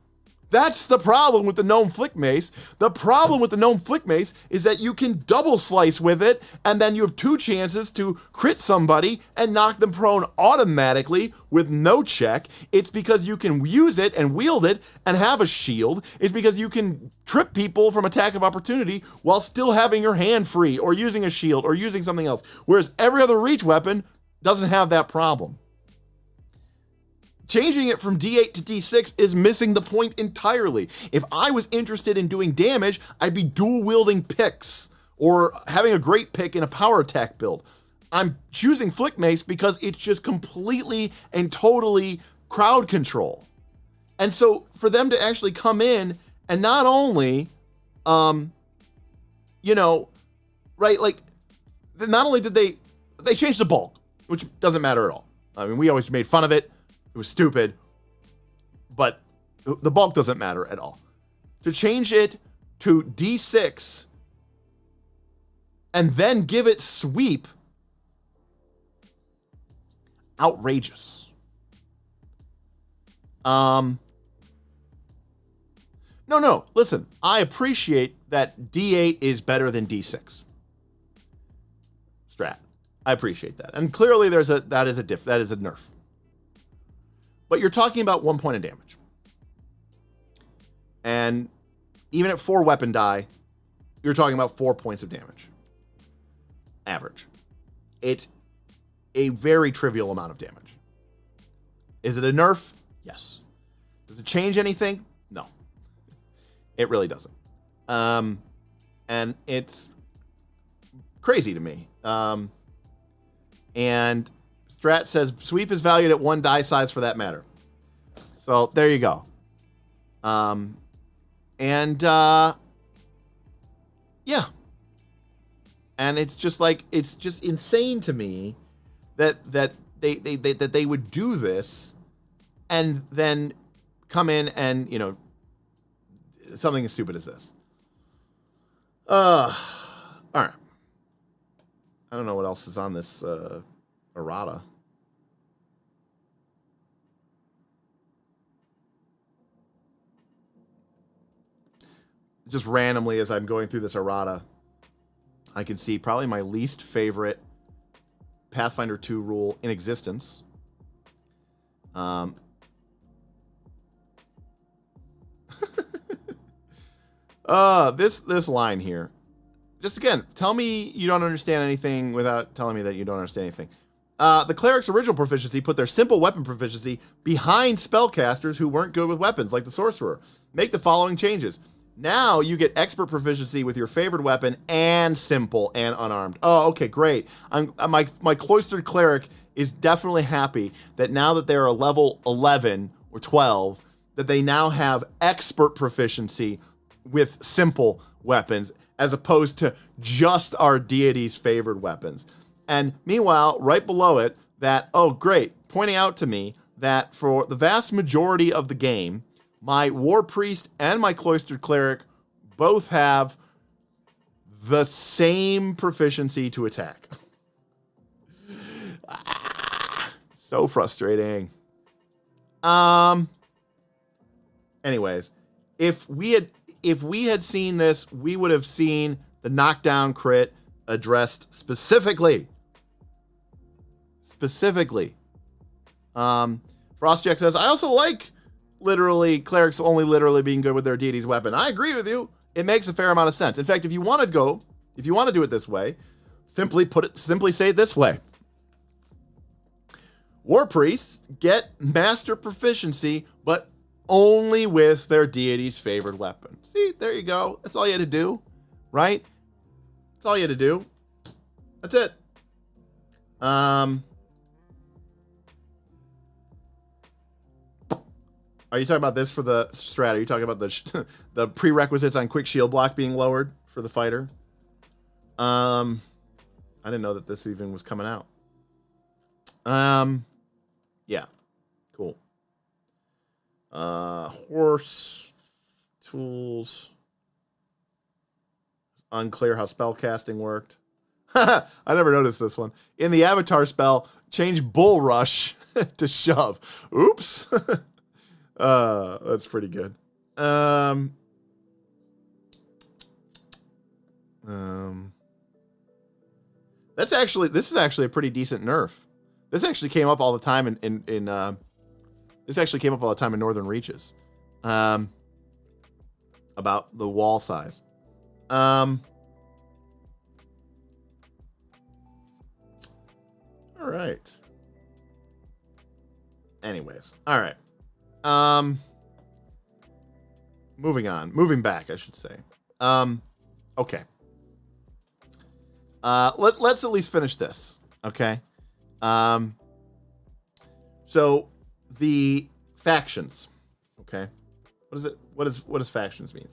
That's the problem with the Gnome Flick Mace. The problem with the Gnome Flick Mace is that you can double slice with it, and then you have 2 chances to crit somebody and knock them prone automatically with no check. It's because you can use it and wield it and have a shield. It's because you can trip people from attack of opportunity while still having your hand free or using a shield or using something else. Whereas every other reach weapon doesn't have that problem. Changing it from D8 to D6 is missing the point entirely. If I was interested in doing damage, I'd be dual wielding picks or having a great pick in a power attack build. I'm choosing Flick Mace because it's just completely and totally crowd control. And so for them to actually come in and not only, right, like, not only did they changed the bulk, which doesn't matter at all. I mean, we always made fun of it. It was stupid, but the bulk doesn't matter at all. To change it to D6 and then give it sweep, outrageous. No, listen, I appreciate that D8 is better than D6. Strat. I appreciate that. And clearly that is a nerf. But you're talking about 1 point of damage. And even at 4 weapon die, you're talking about 4 points of damage. Average. It's a very trivial amount of damage. Is it a nerf? Yes. Does it change anything? No. It really doesn't. And it's crazy to me. And Strat says sweep is valued at 1 die size for that matter. So there you go. Yeah. And it's just insane to me that they would do this and then come in and, something as stupid as this. All right. I don't know what else is on this errata. Just randomly as I'm going through this errata, I can see probably my least favorite Pathfinder 2 rule in existence. This line here. Just again, tell me you don't understand anything without telling me that you don't understand anything. The cleric's original proficiency put their simple weapon proficiency behind spellcasters who weren't good with weapons, like the sorcerer. Make the following changes. Now you get expert proficiency with your favored weapon and simple and unarmed. Oh, okay, great. My cloistered cleric is definitely happy that now that they're a level 11 or 12, that they now have expert proficiency with simple weapons as opposed to just our deity's favored weapons. And meanwhile, right below it, pointing out to me that for the vast majority of the game, my war priest and my cloistered cleric both have the same proficiency to attack. So frustrating. Anyways, if we had seen this, we would have seen the knockdown crit addressed specifically. Frostjack says, I also like clerics only literally being good with their deity's weapon. I agree with you. It makes a fair amount of sense. In fact, if you want to do it this way, simply say it this way. War priests get master proficiency, but only with their deity's favored weapon. See, there you go. That's all you had to do, right? That's all you had to do. That's it. Are you talking about this for the strat? Are you talking about the prerequisites on quick shield block being lowered for the fighter? I didn't know that this even was coming out. Yeah. Cool. Horse tools. Unclear how spell casting worked. I never noticed this one. In the avatar spell, change bull rush to shove. Oops. That's pretty good. This is actually a pretty decent nerf. This actually came up all the time in Northern Reaches. About the wall size. All right. Anyways, all right. Moving back, I should say. Okay. Let's at least finish this. Okay. So the factions. Okay. What is it? What does factions mean?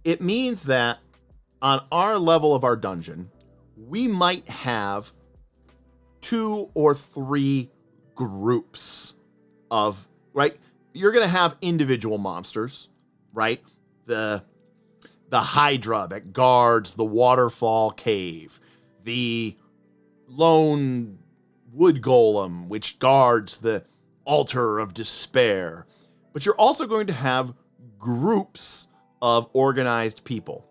It means that on our level of our dungeon, we might have 2 or 3 groups of, right? You're going to have individual monsters, right? The the Hydra that guards the waterfall cave, the lone wood golem which guards the altar of despair. But you're also going to have groups of organized people.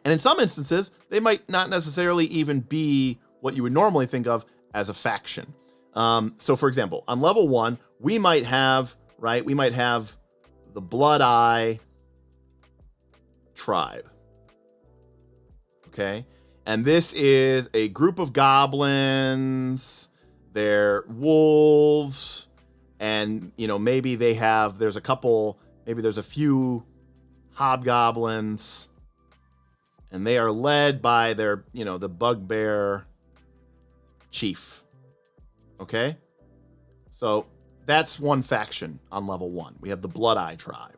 And in some instances, they might not necessarily even be what you would normally think of as a faction. So for example, on level 1, we might have the Blood Eye tribe. Okay? And this is a group of goblins, they're wolves, and maybe there's a few hobgoblins, and they are led by their, the bugbear chief. Okay? So that's one faction on level 1. We have the Blood Eye tribe.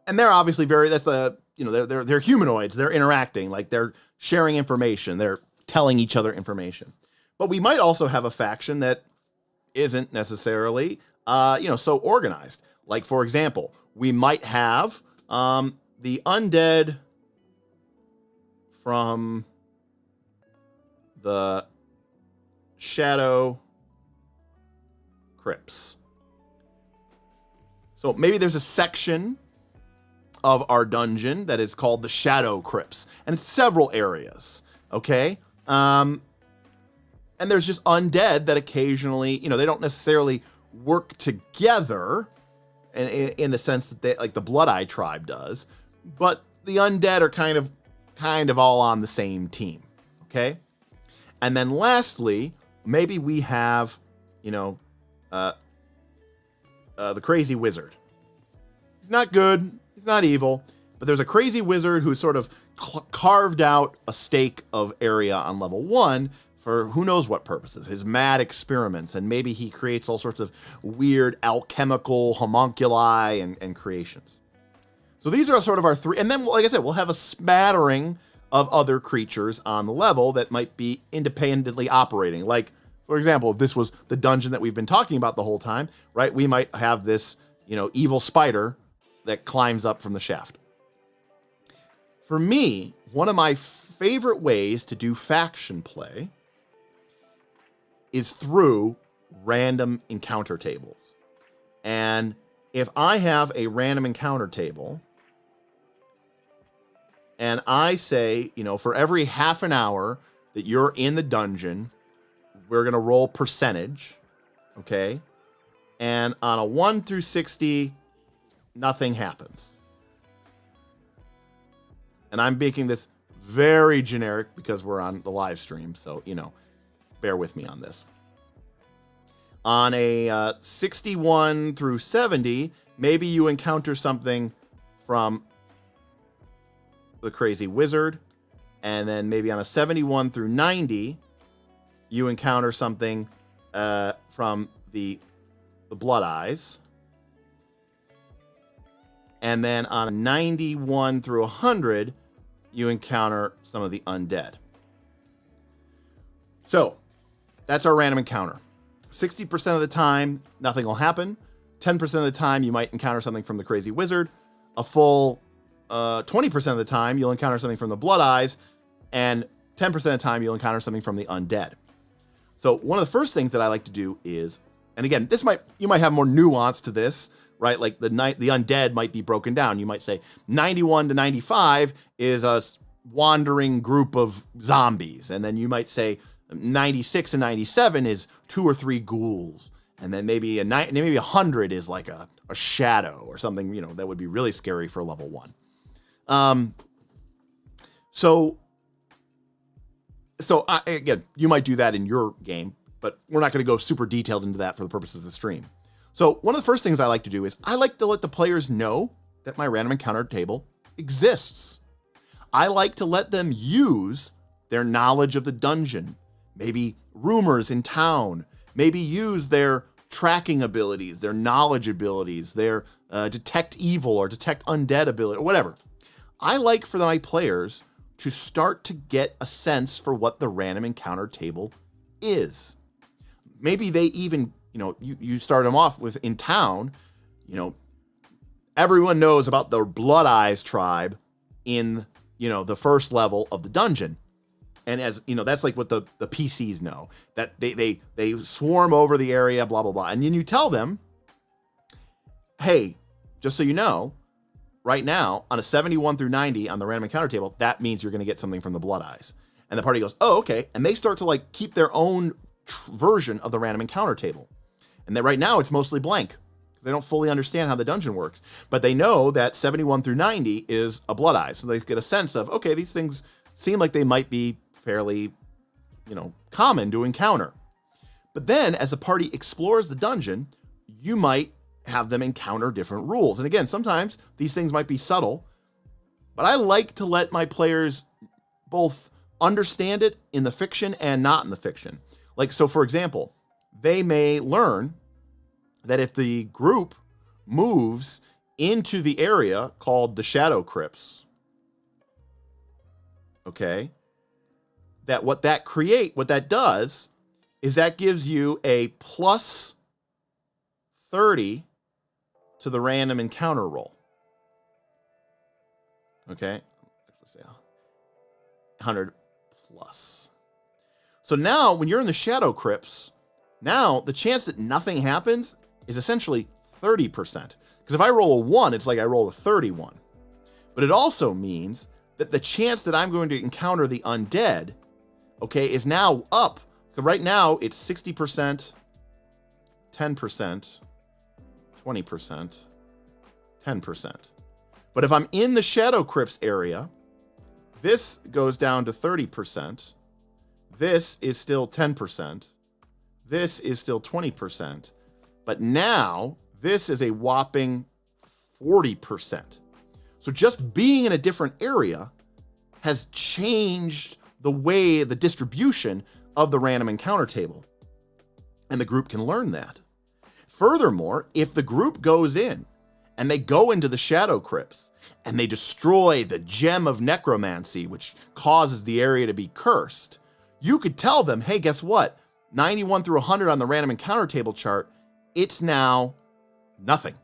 And they're obviously they're humanoids. They're interacting, like they're sharing information. They're telling each other information. But we might also have a faction that isn't necessarily, so organized. Like, for example, we might have the undead from the Shadow Crypts. So maybe there's a section of our dungeon that is called the Shadow Crypts, and it's several areas, okay? And there's just undead that occasionally, they don't necessarily work together in the sense that they, like the Blood Eye tribe does, but the undead are kind of all on the same team, okay? And then lastly, maybe we have, the crazy wizard. He's not good. He's not evil, but there's a crazy wizard who sort of carved out a stake of area on level 1 for who knows what purposes, his mad experiments, and maybe he creates all sorts of weird alchemical homunculi and creations. So these are sort of our 3, and then, like I said, we'll have a smattering of other creatures on the level that might be independently operating. Like, for example, if this was the dungeon that we've been talking about the whole time, right, we might have this, evil spider that climbs up from the shaft. For me, one of my favorite ways to do faction play is through random encounter tables. And if I have a random encounter table and I say, for every half an hour that you're in the dungeon, we're going to roll percentage, okay? And on a 1 through 60, nothing happens. And I'm making this very generic because we're on the live stream, so, bear with me on this. On a 61 through 70, maybe you encounter something from the crazy wizard, and then maybe on a 71 through 90, you encounter something from the Blood Eyes. And then on a 91 through 100, you encounter some of the undead. So that's our random encounter. 60% of the time, nothing will happen. 10% of the time, you might encounter something from the crazy wizard. A full 20% of the time, you'll encounter something from the Blood Eyes. And 10% of the time, you'll encounter something from the undead. So one of the first things that I like to do is, and again, you might have more nuance to this, right? Like the undead might be broken down. You might say 91 to 95 is a wandering group of zombies. And then you might say 96 and 97 is 2 or 3 ghouls. And then maybe 100 is like a shadow or something, that would be really scary for level 1. So again, you might do that in your game, but we're not going to go super detailed into that for the purposes of the stream. So one of the first things I like to do is I like to let the players know that my random encounter table exists. I like to let them use their knowledge of the dungeon, maybe rumors in town, maybe use their tracking abilities, their knowledge abilities, their detect evil or detect undead ability, or whatever. I like for my players to start to get a sense for what the random encounter table is. Maybe they even, you start them off with in town, everyone knows about the Blood Eyes tribe in, the first level of the dungeon. And as that's like what the PCs know, that they swarm over the area, blah, blah, blah. And then you tell them, hey, just so you know, right now on a 71 through 90 on the random encounter table, that means you're going to get something from the Blood Eyes. And the party goes, oh, okay. And they start to like keep their own version of the random encounter table. And that right now it's mostly blank. They don't fully understand how the dungeon works, but they know that 71 through 90 is a Blood Eye. So they get a sense of, okay, these things seem like they might be fairly, common to encounter. But then as the party explores the dungeon, you might have them encounter different rules. And again, sometimes these things might be subtle, but I like to let my players both understand it in the fiction and not in the fiction. Like, so for example, they may learn that if the group moves into the area called the Shadow Crypts, okay, that what that does is that gives you a plus 30 to the random encounter roll. Okay, let's say 100 plus. So now when you're in the Shadow Crypts, now the chance that nothing happens is essentially 30%. Because if I roll a 1, it's like I roll a 31. But it also means that the chance that I'm going to encounter the undead, okay, is now up. Because right now it's 60%, 10%, 20%, 10%. But if I'm in the Shadow Crypts area, this goes down to 30%. This is still 10%. This is still 20%. But now this is a whopping 40%. So just being in a different area has changed the way, the distribution of the random encounter table. And the group can learn that. Furthermore, if the group goes in and they go into the Shadow Crypts and they destroy the gem of necromancy, which causes the area to be cursed, you could tell them, hey, guess what? 91 through 100 on the random encounter table chart, it's now nothing.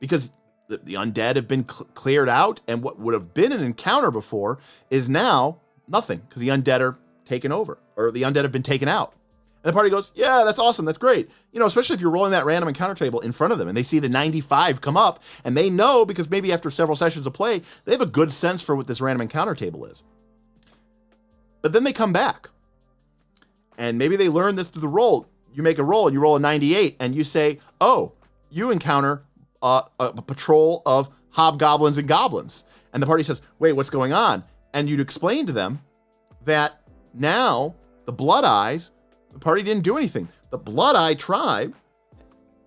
Because the undead have been cleared out, and what would have been an encounter before is now nothing, because the undead are taken over, or the undead have been taken out. And the party goes, yeah, that's awesome, that's great. Especially if you're rolling that random encounter table in front of them, and they see the 95 come up, and they know, because maybe after several sessions of play, they have a good sense for what this random encounter table is. But then they come back, and maybe they learn this through the roll. You make a roll, and you roll a 98, and you say, oh, you encounter a patrol of hobgoblins and goblins. And the party says, wait, what's going on? And you'd explain to them that now the Blood Eyes, the party didn't do anything. The Blood Eye tribe,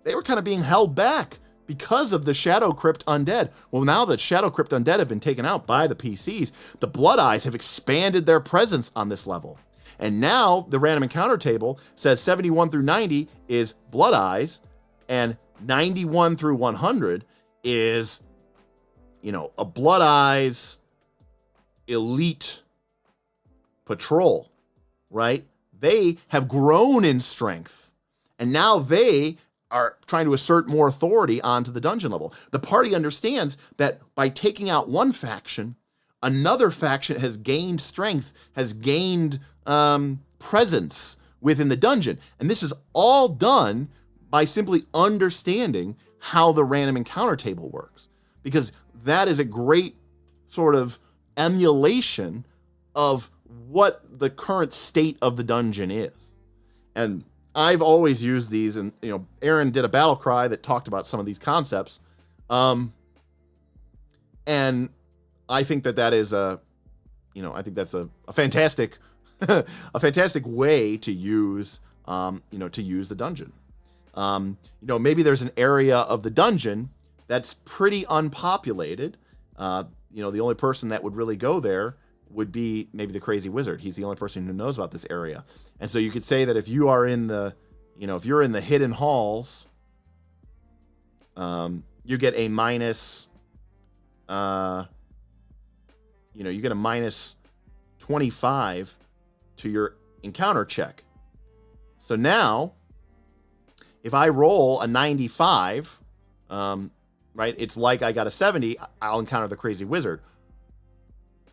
they were kind of being held back because of the Shadow Crypt undead. Well, now that Shadow Crypt undead have been taken out by the PCs, the Blood Eyes have expanded their presence on this level. And now the random encounter table says 71 through 90 is Blood Eyes, and 91 through 100 is, a Blood Eyes elite patrol, right? They have grown in strength, and now they are trying to assert more authority onto the dungeon level. The party understands that by taking out one faction, another faction has gained strength, has gained presence within the dungeon. And this is all done by simply understanding how the random encounter table works, because that is a great sort of emulation of what the current state of the dungeon is. And I've always used these, and Aaron did a battle cry that talked about some of these concepts, and I think that is I think that's a fantastic a fantastic way to use the dungeon. Maybe there's an area of the dungeon that's pretty unpopulated. The only person that would really go there would be maybe the crazy wizard. He's the only person who knows about this area. And so you could say that if you are in the, if you're in the hidden halls, you get a minus, you get a minus 25 to your encounter check. So now, if I roll a 95, right? It's like I got a 70, I'll encounter the crazy wizard.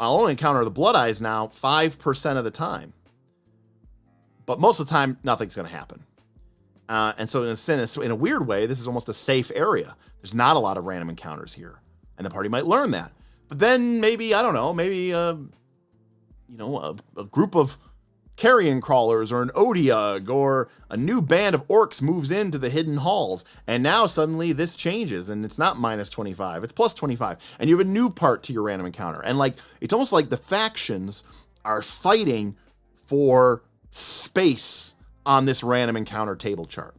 I'll only encounter the Blood Eyes now 5% of the time. But most of the time, nothing's going to happen. And so in a weird way, this is almost a safe area. There's not a lot of random encounters here. And the party might learn that. But then maybe, I don't know, maybe, a group of carrion crawlers or an Odiug or a new band of orcs moves into the hidden halls. And now suddenly this changes and it's not minus 25, it's plus 25. And you have a new part to your random encounter. And like, it's almost like the factions are fighting for space on this random encounter table chart.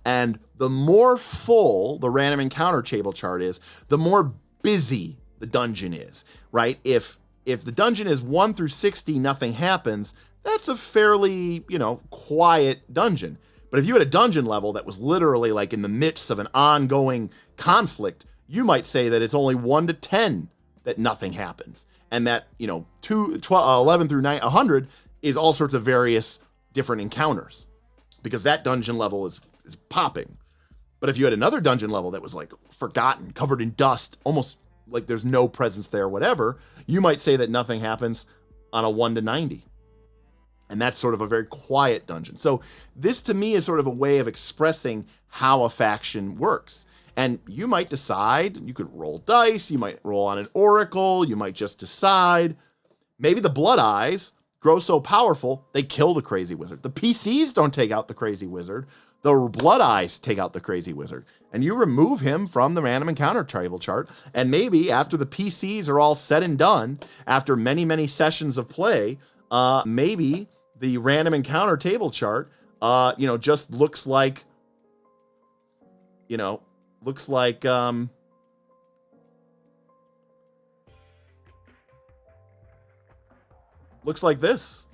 And the more full the random encounter table chart is, the more busy the dungeon is, right? If the dungeon is 1 through 60, nothing happens, that's a fairly, quiet dungeon. But if you had a dungeon level that was literally like in the midst of an ongoing conflict, you might say that it's only 1 to 10 that nothing happens. And that, 11 through 100 is all sorts of various different encounters because that dungeon level is popping. But if you had another dungeon level that was like forgotten, covered in dust, almost like there's no presence there, whatever, you might say that nothing happens on a 1 to 90. And that's sort of a very quiet dungeon. So this to me is sort of a way of expressing how a faction works. And you might decide, you could roll dice, you might roll on an oracle, you might just decide. Maybe the Blood Eyes grow so powerful, they kill the crazy wizard. The PCs don't take out the crazy wizard. The Blood Eyes take out the crazy wizard. And you remove him from the random encounter table chart. And maybe after the PCs are all said and done, after many, many sessions of play, maybe the random encounter table chart, just looks like this.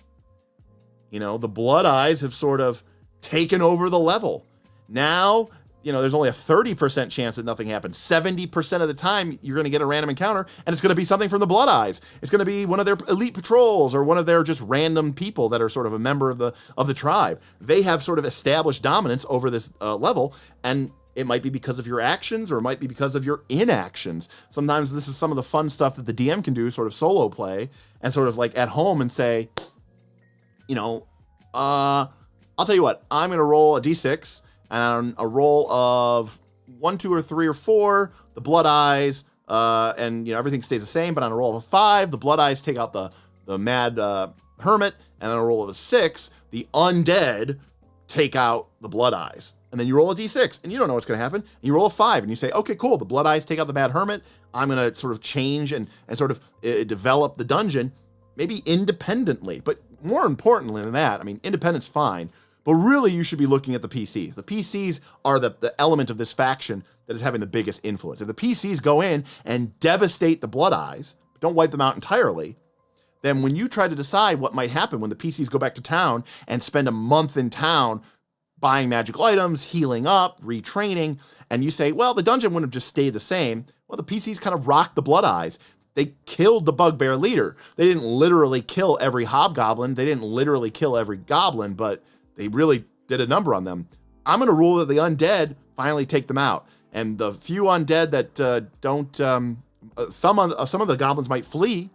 The Blood Eyes have sort of taken over the level. Now, there's only a 30% chance that nothing happens. 70% of the time, you're going to get a random encounter, and it's going to be something from the Blood Eyes. It's going to be one of their elite patrols or one of their just random people that are sort of a member of the tribe. They have sort of established dominance over this level, and it might be because of your actions or it might be because of your inactions. Sometimes this is some of the fun stuff that the DM can do, sort of solo play, and sort of like at home and say, I'll tell you what, I'm going to roll a d6, and on a roll of 1, 2, or 3, or 4, the Blood Eyes, and everything stays the same. But on a roll of a 5, the Blood Eyes take out the mad hermit, and on a roll of a 6, the undead take out the Blood Eyes. And then you roll a d6, and you don't know what's going to happen. And you roll a 5, and you say, okay, cool, the Blood Eyes take out the mad hermit. I'm going to sort of change and sort of develop the dungeon, maybe independently. But more importantly than that, independent's fine. But really, you should be looking at the PCs. The PCs are the element of this faction that is having the biggest influence. If the PCs go in and devastate the Blood Eyes, don't wipe them out entirely, then when you try to decide what might happen when the PCs go back to town and spend a month in town buying magical items, healing up, retraining, and you say, well, the dungeon wouldn't have just stayed the same. Well, the PCs kind of rocked the Blood Eyes. They killed the bugbear leader. They didn't literally kill every hobgoblin. They didn't literally kill every goblin, but they really did a number on them. I'm going to rule that the undead finally take them out. And the few undead that don't, some of the goblins might flee,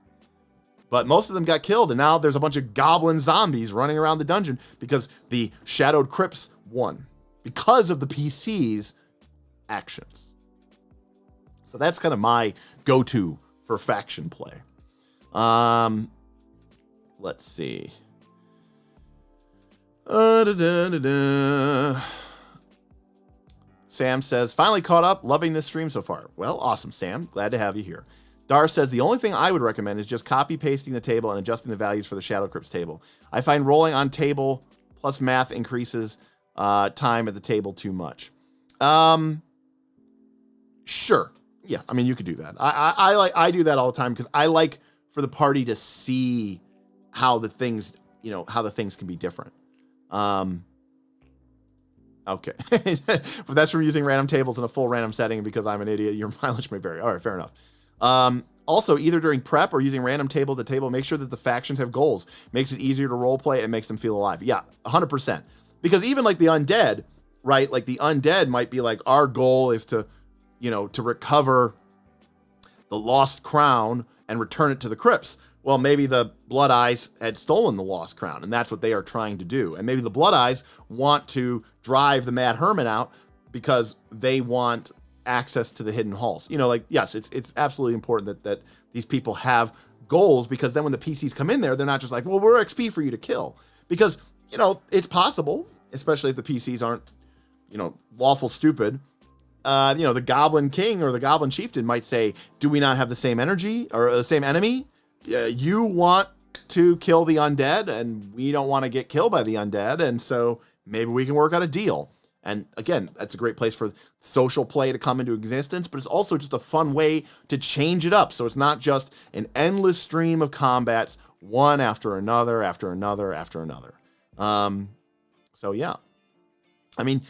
but most of them got killed. And now there's a bunch of goblin zombies running around the dungeon because the Shadowed Crypts won because of the PC's actions. So that's kind of my go-to for faction play. Let's see. Sam says, finally caught up, loving this stream so far. Well, awesome, Sam. Glad to have you here. Dar says, the only thing I would recommend is just copy pasting the table and adjusting the values for the Shadow Crypts table. I find rolling on table plus math increases time at the table too much. Sure. Yeah, you could do that. I do that all the time because I like for the party to see how the things can be different. Okay. But that's from using random tables in a full random setting because I'm an idiot. Your mileage may vary. All right, fair enough. Also, either during prep or using random table to table, make sure that the factions have goals. Makes it easier to role play and makes them feel alive. Yeah, 100%. Because even like the undead, right? Like the undead might be like, our goal is to to recover the lost crown and return it to the crypts. Well, maybe the Blood Eyes had stolen the lost crown, and that's what they are trying to do. And maybe the Blood Eyes want to drive the Mad Hermit out because they want access to the hidden halls. Yes, it's absolutely important that these people have goals, because then when the PCs come in there, they're not just like, well, we're XP for you to kill. Because, it's possible, especially if the PCs aren't, lawful stupid. The Goblin King or the Goblin Chieftain might say, do we not have the same energy or the same enemy? You want to kill the undead, and we don't want to get killed by the undead, and so maybe we can work out a deal. And again, that's a great place for social play to come into existence, but it's also just a fun way to change it up. So it's not just an endless stream of combats, one after another, after another, after another. So yeah. I mean,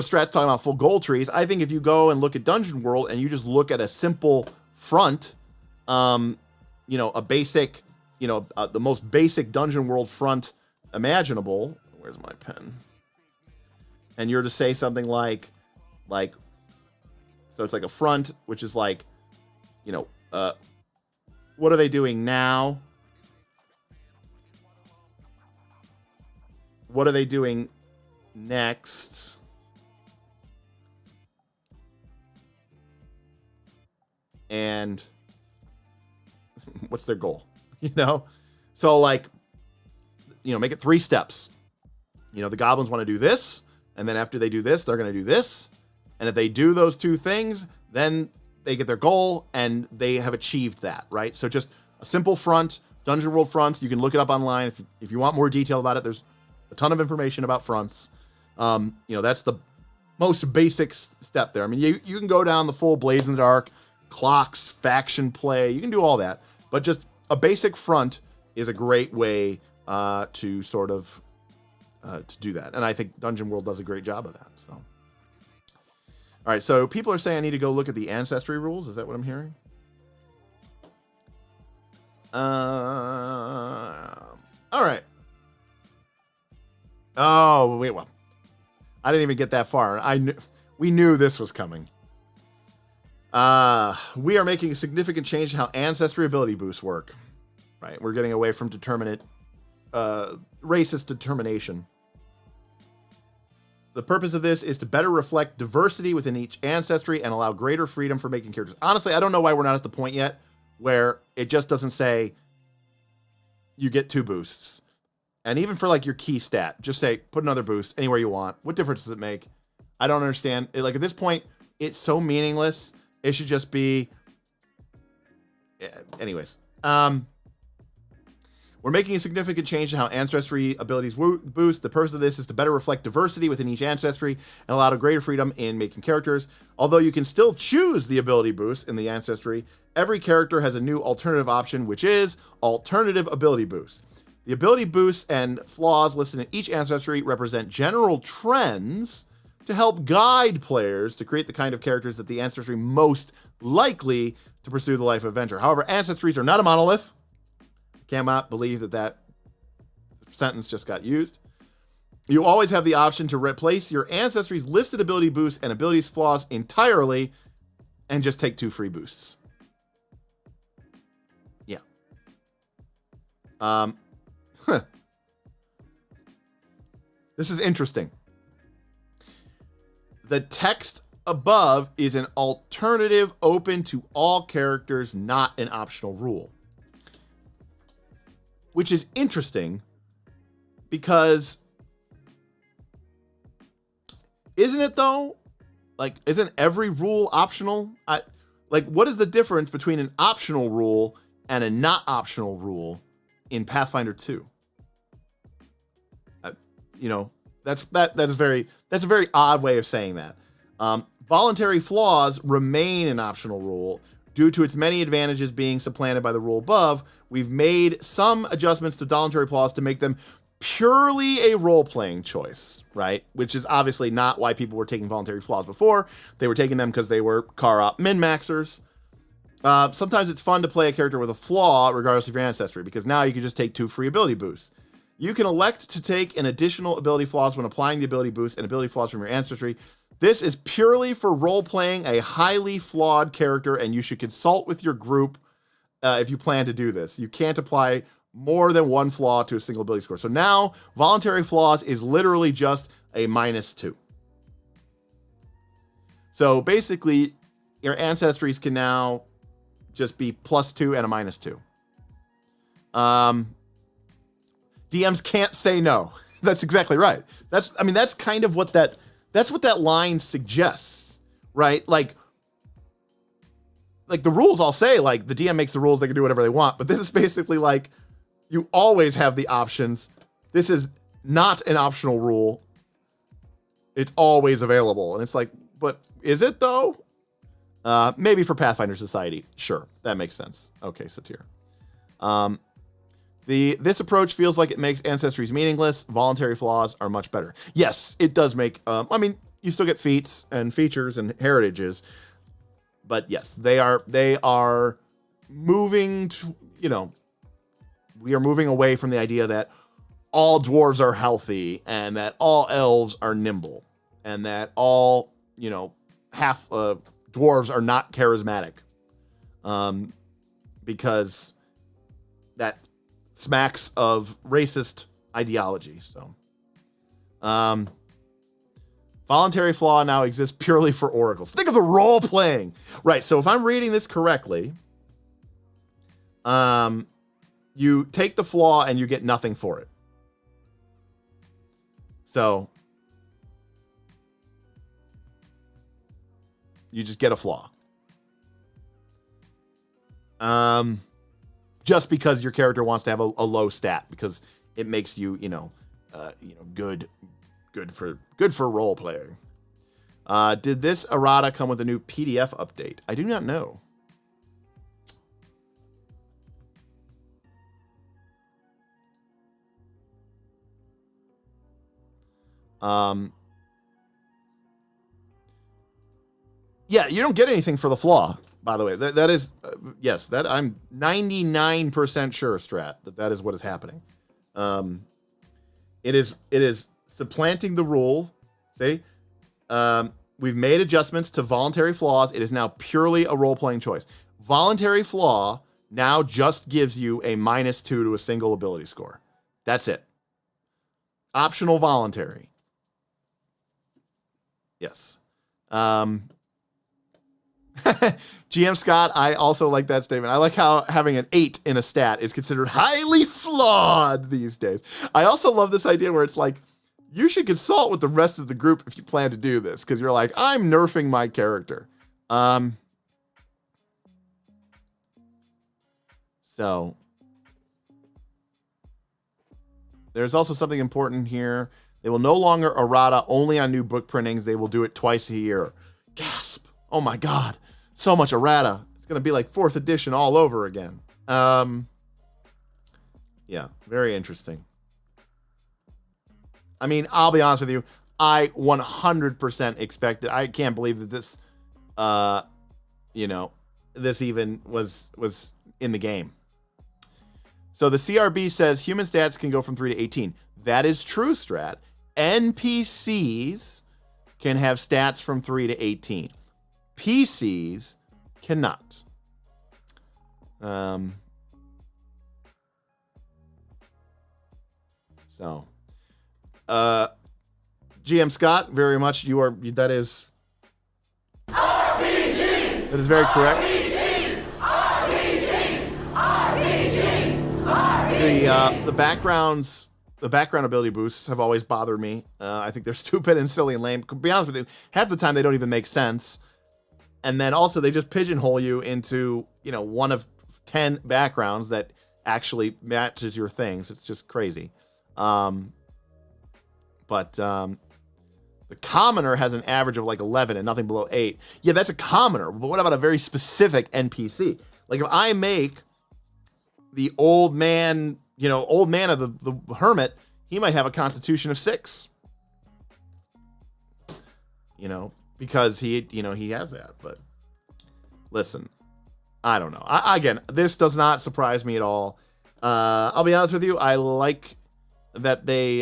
Strat's talking about full goal trees. I think if you go and look at Dungeon World and you just look at a simple front, a basic, the most basic Dungeon World front imaginable. Where's my pen? And you're to say something like, so it's like a front, which is like, what are they doing now? What are they doing next? And what's their goal? So make it 3 steps. The goblins want to do this, and then after they do this, they're going to do this. And if they do those 2 things, then they get their goal and they have achieved that, right? So just a simple front, Dungeon World fronts. You can look it up online if you want more detail about it. There's a ton of information about fronts. That's the most basic step there. I mean, you can go down the full Blades in the Dark, clocks, faction play. You can do all that, but just a basic front is a great way to sort of to do that. And I think Dungeon World does a great job of that. So, all right. So people are saying I need to go look at the ancestry rules. Is that what I'm hearing? All right. Oh, wait, well, I didn't even get that far. We knew this was coming. We are making a significant change to how ancestry ability boosts work. Right. We're getting away from racist determination. The purpose of this is to better reflect diversity within each ancestry and allow greater freedom for making characters. Honestly, I don't know why we're not at the point yet where it just doesn't say you get 2 boosts. And even for your key stat, just say, put another boost anywhere you want. What difference does it make? I don't understand. At this point, it's so meaningless. It should just be, anyways. We're making a significant change to how ancestry abilities boost. The purpose of this is to better reflect diversity within each ancestry and allow greater freedom in making characters. Although you can still choose the ability boost in the ancestry, every character has a new alternative option, which is alternative ability boost. The ability boosts and flaws listed in each ancestry represent general trends to help guide players to create the kind of characters that the ancestry most likely to pursue the life of adventure. However, ancestries are not a monolith. Cannot believe that sentence just got used. You always have the option to replace your ancestry's listed ability boosts and abilities flaws entirely and just take 2 free boosts. Yeah. This is interesting. The text above is an alternative open to all characters, not an optional rule. Which is interesting because isn't it though? Isn't every rule optional? What is the difference between an optional rule and a not optional rule in Pathfinder 2? That's a very odd way of saying that. Voluntary flaws remain an optional rule. Due to its many advantages being supplanted by the rule above, we've made some adjustments to voluntary flaws to make them purely a role-playing choice, right? Which is obviously not why people were taking voluntary flaws before. They were taking them because they were car-op min-maxers. Sometimes it's fun to play a character with a flaw regardless of your ancestry, because now you can just take 2 free ability boosts. You can elect to take an additional ability flaws when applying the ability boost and ability flaws from your ancestry. This is purely for role-playing a highly flawed character, and you should consult with your group if you plan to do this. You can't apply more than one flaw to a single ability score. So now, voluntary flaws is literally just a -2. So basically, your ancestries can now just be +2 and a -2. DMs can't say no. That's exactly right. That's kind of what that's what that line suggests, right? Like the rules all say, like, the DM makes the rules, they can do whatever they want, but this is basically like, you always have the options. This is not an optional rule. It's always available. And it's like, but is it though? Maybe for Pathfinder Society. Sure, that makes sense. Okay, Satir. This approach feels like it makes ancestries meaningless. Voluntary flaws are much better. Yes, it does make, you still get feats and features and heritages, but yes, they are moving to, we are moving away from the idea that all dwarves are healthy and that all elves are nimble and that all, half dwarves are not charismatic. Because that smacks of racist ideology. So, voluntary flaw now exists purely for oracles. Think of the role playing. Right. So if I'm reading this correctly, you take the flaw and you get nothing for it. So you just get a flaw. Just because your character wants to have a low stat, because it makes you, good for role playing. Did this Errata come with a new PDF update? I do not know. Yeah, you don't get anything for the flaw, by the way. That is, yes, that I'm 99% sure, Strat, that is what is happening. It is supplanting the rule. See, we've made adjustments to voluntary flaws. It is now purely a role-playing choice. Voluntary flaw now just gives you a -2 to a single ability score. That's it. Optional voluntary. Yes. GM Scott, I also like that statement. I like how having an 8 in a stat is considered highly flawed these days. I also love this idea where it's like, you should consult with the rest of the group if you plan to do this, because you're like, I'm nerfing my character. So there's also something important here. They will no longer errata only on new book printings. They will do it twice a year. Gasp. Oh my God. So much errata. It's going to be like 4th edition all over again. Yeah, very interesting. I mean, I'll be honest with you. I 100% expected. I can't believe that this, this even was in the game. So the CRB says human stats can go from 3 to 18. That is true, Strat. NPCs can have stats from 3 to 18. PCs cannot. GM Scott, very much that is RPG. That is very correct. RPG. The background ability boosts have always bothered me. I think they're stupid and silly and lame. To be honest with you, half the time they don't even make sense. And then also they just pigeonhole you into, one of 10 backgrounds that actually matches your things. It's just crazy. But the commoner has an average of like 11 and nothing below 8. Yeah, that's a commoner. But what about a very specific NPC? Like if I make the old man of the hermit, he might have a constitution of 6. Because he has that. But listen, I don't know. Again, this does not surprise me at all. I'll be honest with you. I like that they,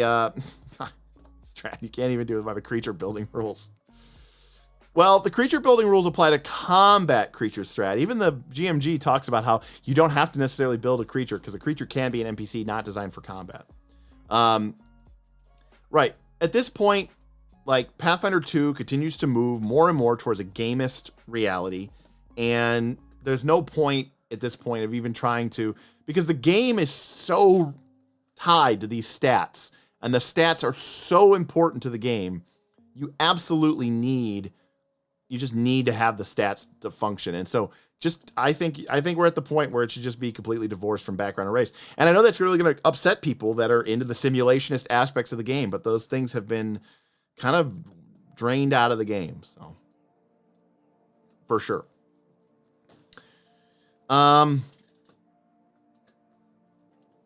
you can't even do it by the creature building rules. Well, the creature building rules apply to combat creature strat. Even the GMG talks about how you don't have to necessarily build a creature because a creature can be an NPC not designed for combat. Right. At this point, like Pathfinder 2 continues to move more and more towards a gamist reality. And there's no point at this point of even trying to, because the game is so tied to these stats and the stats are so important to the game. You absolutely need to have the stats to function. And so I think we're at the point where it should just be completely divorced from background and race. And I know that's really going to upset people that are into the simulationist aspects of the game, but those things have been kind of drained out of the game. So for sure.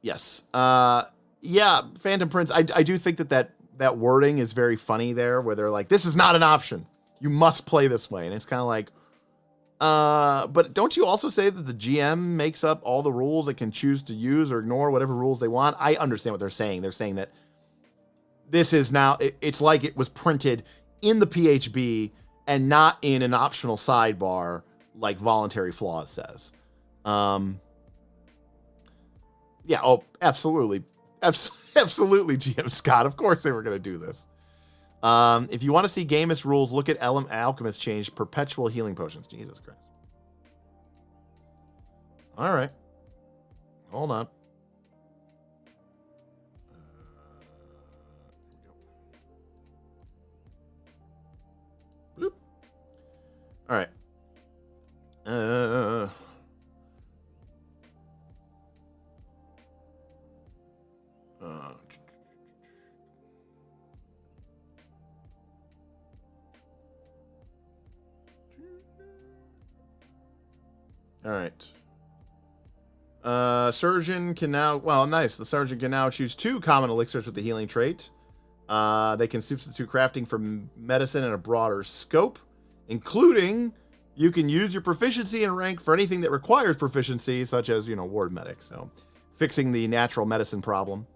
Yes. Yeah. Phantom Prince. I do think that wording is very funny there where they're like, this is not an option. You must play this way. And it's kind of like, but don't you also say that the GM makes up all the rules it can choose to use or ignore whatever rules they want? I understand what they're saying. They're saying that this is now, it's like it was printed in the PHB and not in an optional sidebar like Voluntary Flaws says. Yeah, oh, absolutely. Absolutely, GM Scott. Of course they were going to do this. If you want to see gamist rules, look at Alchemist change perpetual healing potions. Jesus Christ. All right. Hold on. Bloop. All right. All right. Surgeon can now, well, nice. The Surgeon can now choose 2 common elixirs with the healing trait. They can substitute crafting for medicine in a broader scope, including you can use your proficiency and rank for anything that requires proficiency, such as, ward medic. So fixing the natural medicine problem.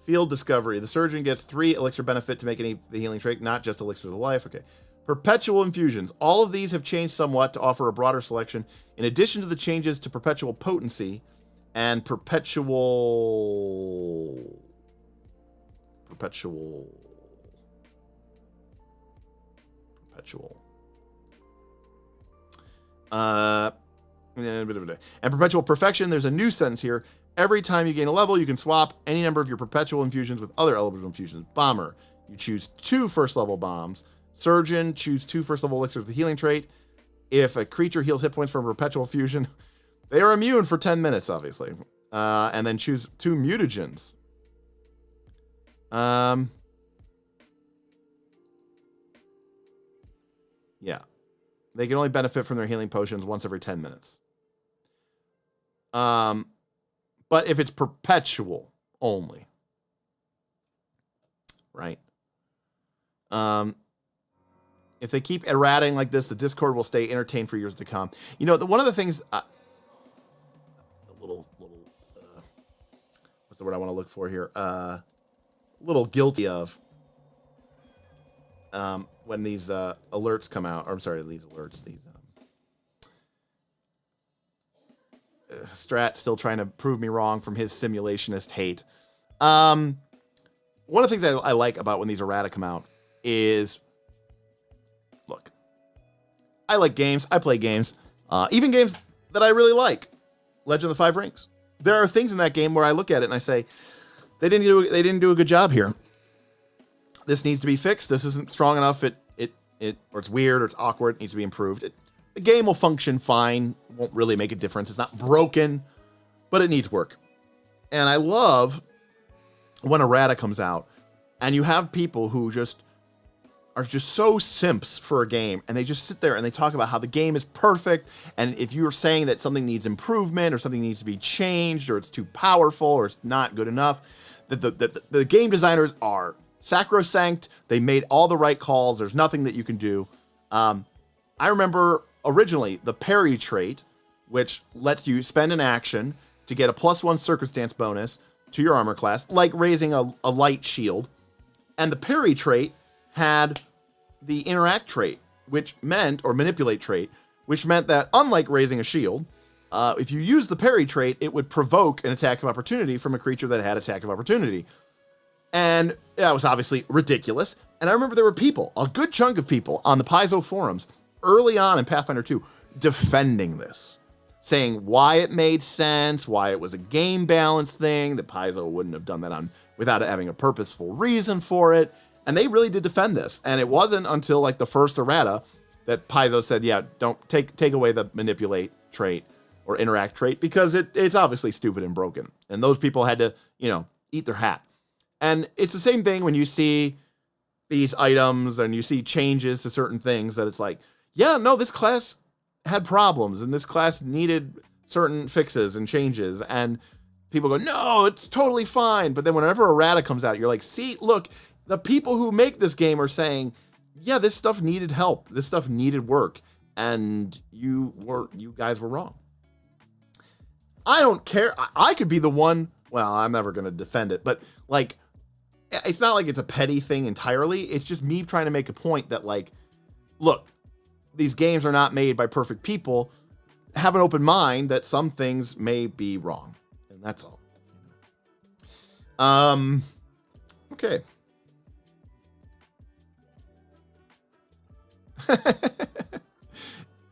Field discovery. The Surgeon gets 3 elixir benefit to make the healing trait, not just elixirs of life. Okay. Perpetual infusions. All of these have changed somewhat to offer a broader selection. In addition to the changes to perpetual potency and perpetual. And perpetual perfection. There's a new sentence here. Every time you gain a level, you can swap any number of your perpetual infusions with other eligible infusions. Bomber. You choose 2 first level bombs. Surgeon, choose 2 first level elixirs with the healing trait. If a creature heals hit points from a perpetual fusion, they are immune for 10 minutes, obviously. And then choose 2 mutagens. Yeah. They can only benefit from their healing potions once every 10 minutes. But if it's perpetual only. Right? If they keep errating like this, the Discord will stay entertained for years to come. One of the things, what's the word I want to look for here? A little guilty of when these alerts come out. Or I'm sorry, these alerts. These Strat still trying to prove me wrong from his simulationist hate. One of the things I like about when these errata come out is, look, I like games. I play games, even games that I really like. Legend of the 5 Rings. There are things in that game where I look at it and I say, they didn't do a good job here. This needs to be fixed. This isn't strong enough. Or it's weird or it's awkward. It needs to be improved. The game will function fine. Won't really make a difference. It's not broken, but it needs work. And I love when errata comes out and you have people who are just so simps for a game, and they just sit there and they talk about how the game is perfect, and if you're saying that something needs improvement or something needs to be changed or it's too powerful or it's not good enough, that the game designers are sacrosanct. They made all the right calls. There's nothing that you can do. I remember originally the parry trait, which lets you spend an action to get a +1 circumstance bonus to your armor class, like raising a light shield, and the parry trait had the interact trait, which meant, or manipulate trait, which meant that unlike raising a shield, if you use the parry trait, it would provoke an attack of opportunity from a creature that had attack of opportunity. And that was obviously ridiculous. And I remember there were people, a good chunk of people on the Paizo forums early on in Pathfinder 2 defending this, saying why it made sense, why it was a game balance thing, that Paizo wouldn't have done that on without having a purposeful reason for it. And they really did defend this. And it wasn't until like the first errata that Paizo said, yeah, don't take away the manipulate trait or interact trait, because it's obviously stupid and broken. And those people had to, eat their hat. And it's the same thing when you see these items and you see changes to certain things that it's like, yeah, no, this class had problems and this class needed certain fixes and changes. And people go, no, it's totally fine. But then whenever errata comes out, you're like, see, look, the people who make this game are saying, yeah, this stuff needed help. This stuff needed work. And you guys were wrong. I don't care. I could be the one. Well, I'm never going to defend it, but like, it's not like it's a petty thing entirely. It's just me trying to make a point that like, look, these games are not made by perfect people. Have an open mind that some things may be wrong. And that's all. Okay.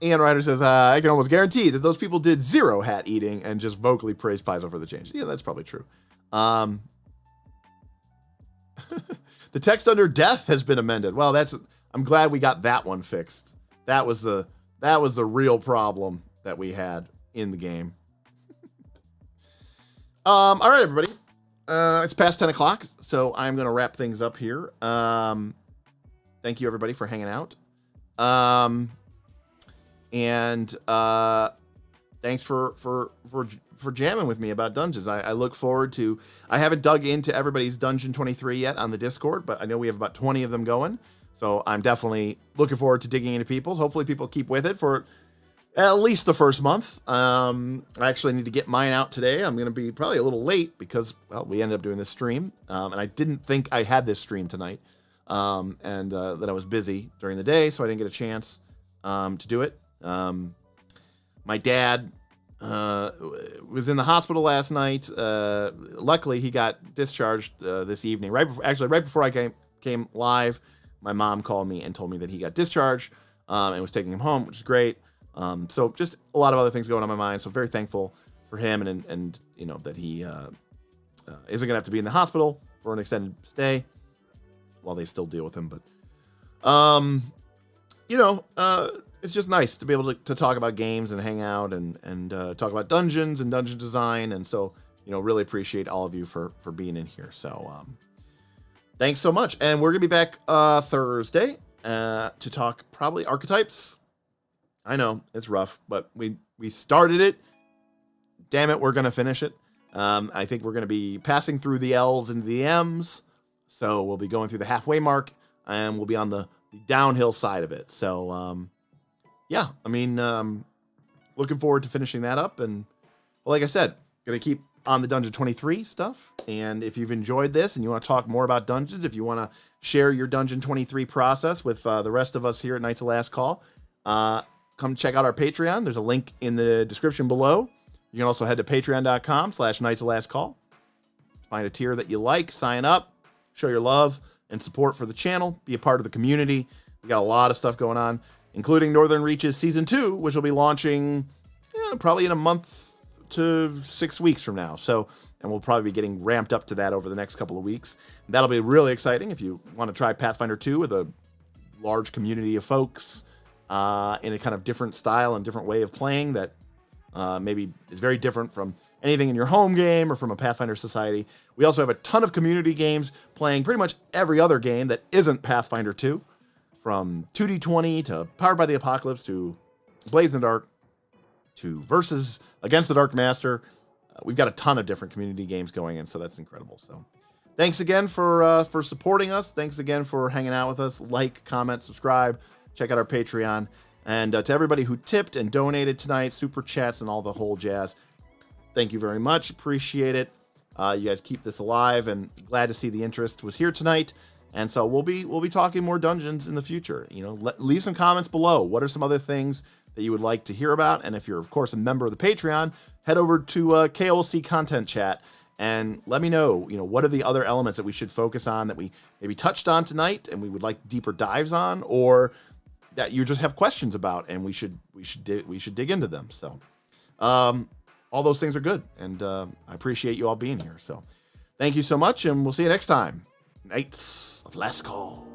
Ian Ryder says, I can almost guarantee that those people did zero hat eating and just vocally praised Paizo for the change. Yeah, that's probably true. The text under death has been amended. Well, I'm glad we got that one fixed. That was the real problem that we had in the game. All right, everybody. It's past 10 o'clock, so I'm going to wrap things up here. Thank you, everybody, for hanging out. And thanks for jamming with me about dungeons. I look forward to. I haven't dug into everybody's Dungeon23 yet on the Discord, but I know we have about 20 of them going. So I'm definitely looking forward to digging into people's. Hopefully, people keep with it for at least the first month. I actually need to get mine out today. I'm going to be probably a little late because, well, we ended up doing this stream, and I didn't think I had this stream tonight, and that I was busy during the day, so I didn't get a chance to do it. My dad was in the hospital last night. Luckily, he got discharged this evening. Right before I came live, my mom called me and told me that he got discharged and was taking him home, which is great. So just a lot of other things going on in my mind. So very thankful for him and that he isn't gonna have to be in the hospital for an extended stay while they still deal with him. But it's just nice to be able to talk about games and hang out and talk about dungeons and dungeon design. And so, really appreciate all of you for being in here. So, thanks so much. And we're going to be back Thursday to talk probably archetypes. I know it's rough, but we started it. Damn it, we're going to finish it. I think we're going to be passing through the L's and the M's. So we'll be going through the halfway mark and we'll be on the downhill side of it. So, yeah, I mean, looking forward to finishing that up. And well, like I said, going to keep on the Dungeon23 stuff. And if you've enjoyed this and you want to talk more about dungeons, if you want to share your Dungeon23 process with the rest of us here at Knights of Last Call, come check out our Patreon. There's a link in the description below. You can also head to patreon.com/Knights of Last Call. Find a tier that you like, sign up, show your love and support for the channel, be a part of the community. We got a lot of stuff going on, including Northern Reaches Season 2, which will be launching probably in a month to 6 weeks from now. So, and we'll probably be getting ramped up to that over the next couple of weeks. That'll be really exciting if you want to try Pathfinder 2 with a large community of folks in a kind of different style and different way of playing that maybe is very different from anything in your home game or from a Pathfinder society. We also have a ton of community games playing pretty much every other game that isn't Pathfinder 2. From 2D20 to Powered by the Apocalypse to Blades in the Dark to Versus Against the Dark Master. We've got a ton of different community games going in, so that's incredible. So thanks again for supporting us. Thanks again for hanging out with us. Like, comment, subscribe. Check out our Patreon. And to everybody who tipped and donated tonight, super chats and all the whole jazz, thank you very much. Appreciate it. You guys keep this alive and glad to see the interest was here tonight. And so we'll be talking more dungeons in the future. Leave some comments below. What are some other things that you would like to hear about? And if you're, of course, a member of the Patreon, head over to KOLC Content Chat and let me know, what are the other elements that we should focus on that we maybe touched on tonight and we would like deeper dives on, or that you just have questions about and we should dig into them. So all those things are good, and I appreciate you all being here. So thank you so much, and we'll see you next time. Knights of Last Call.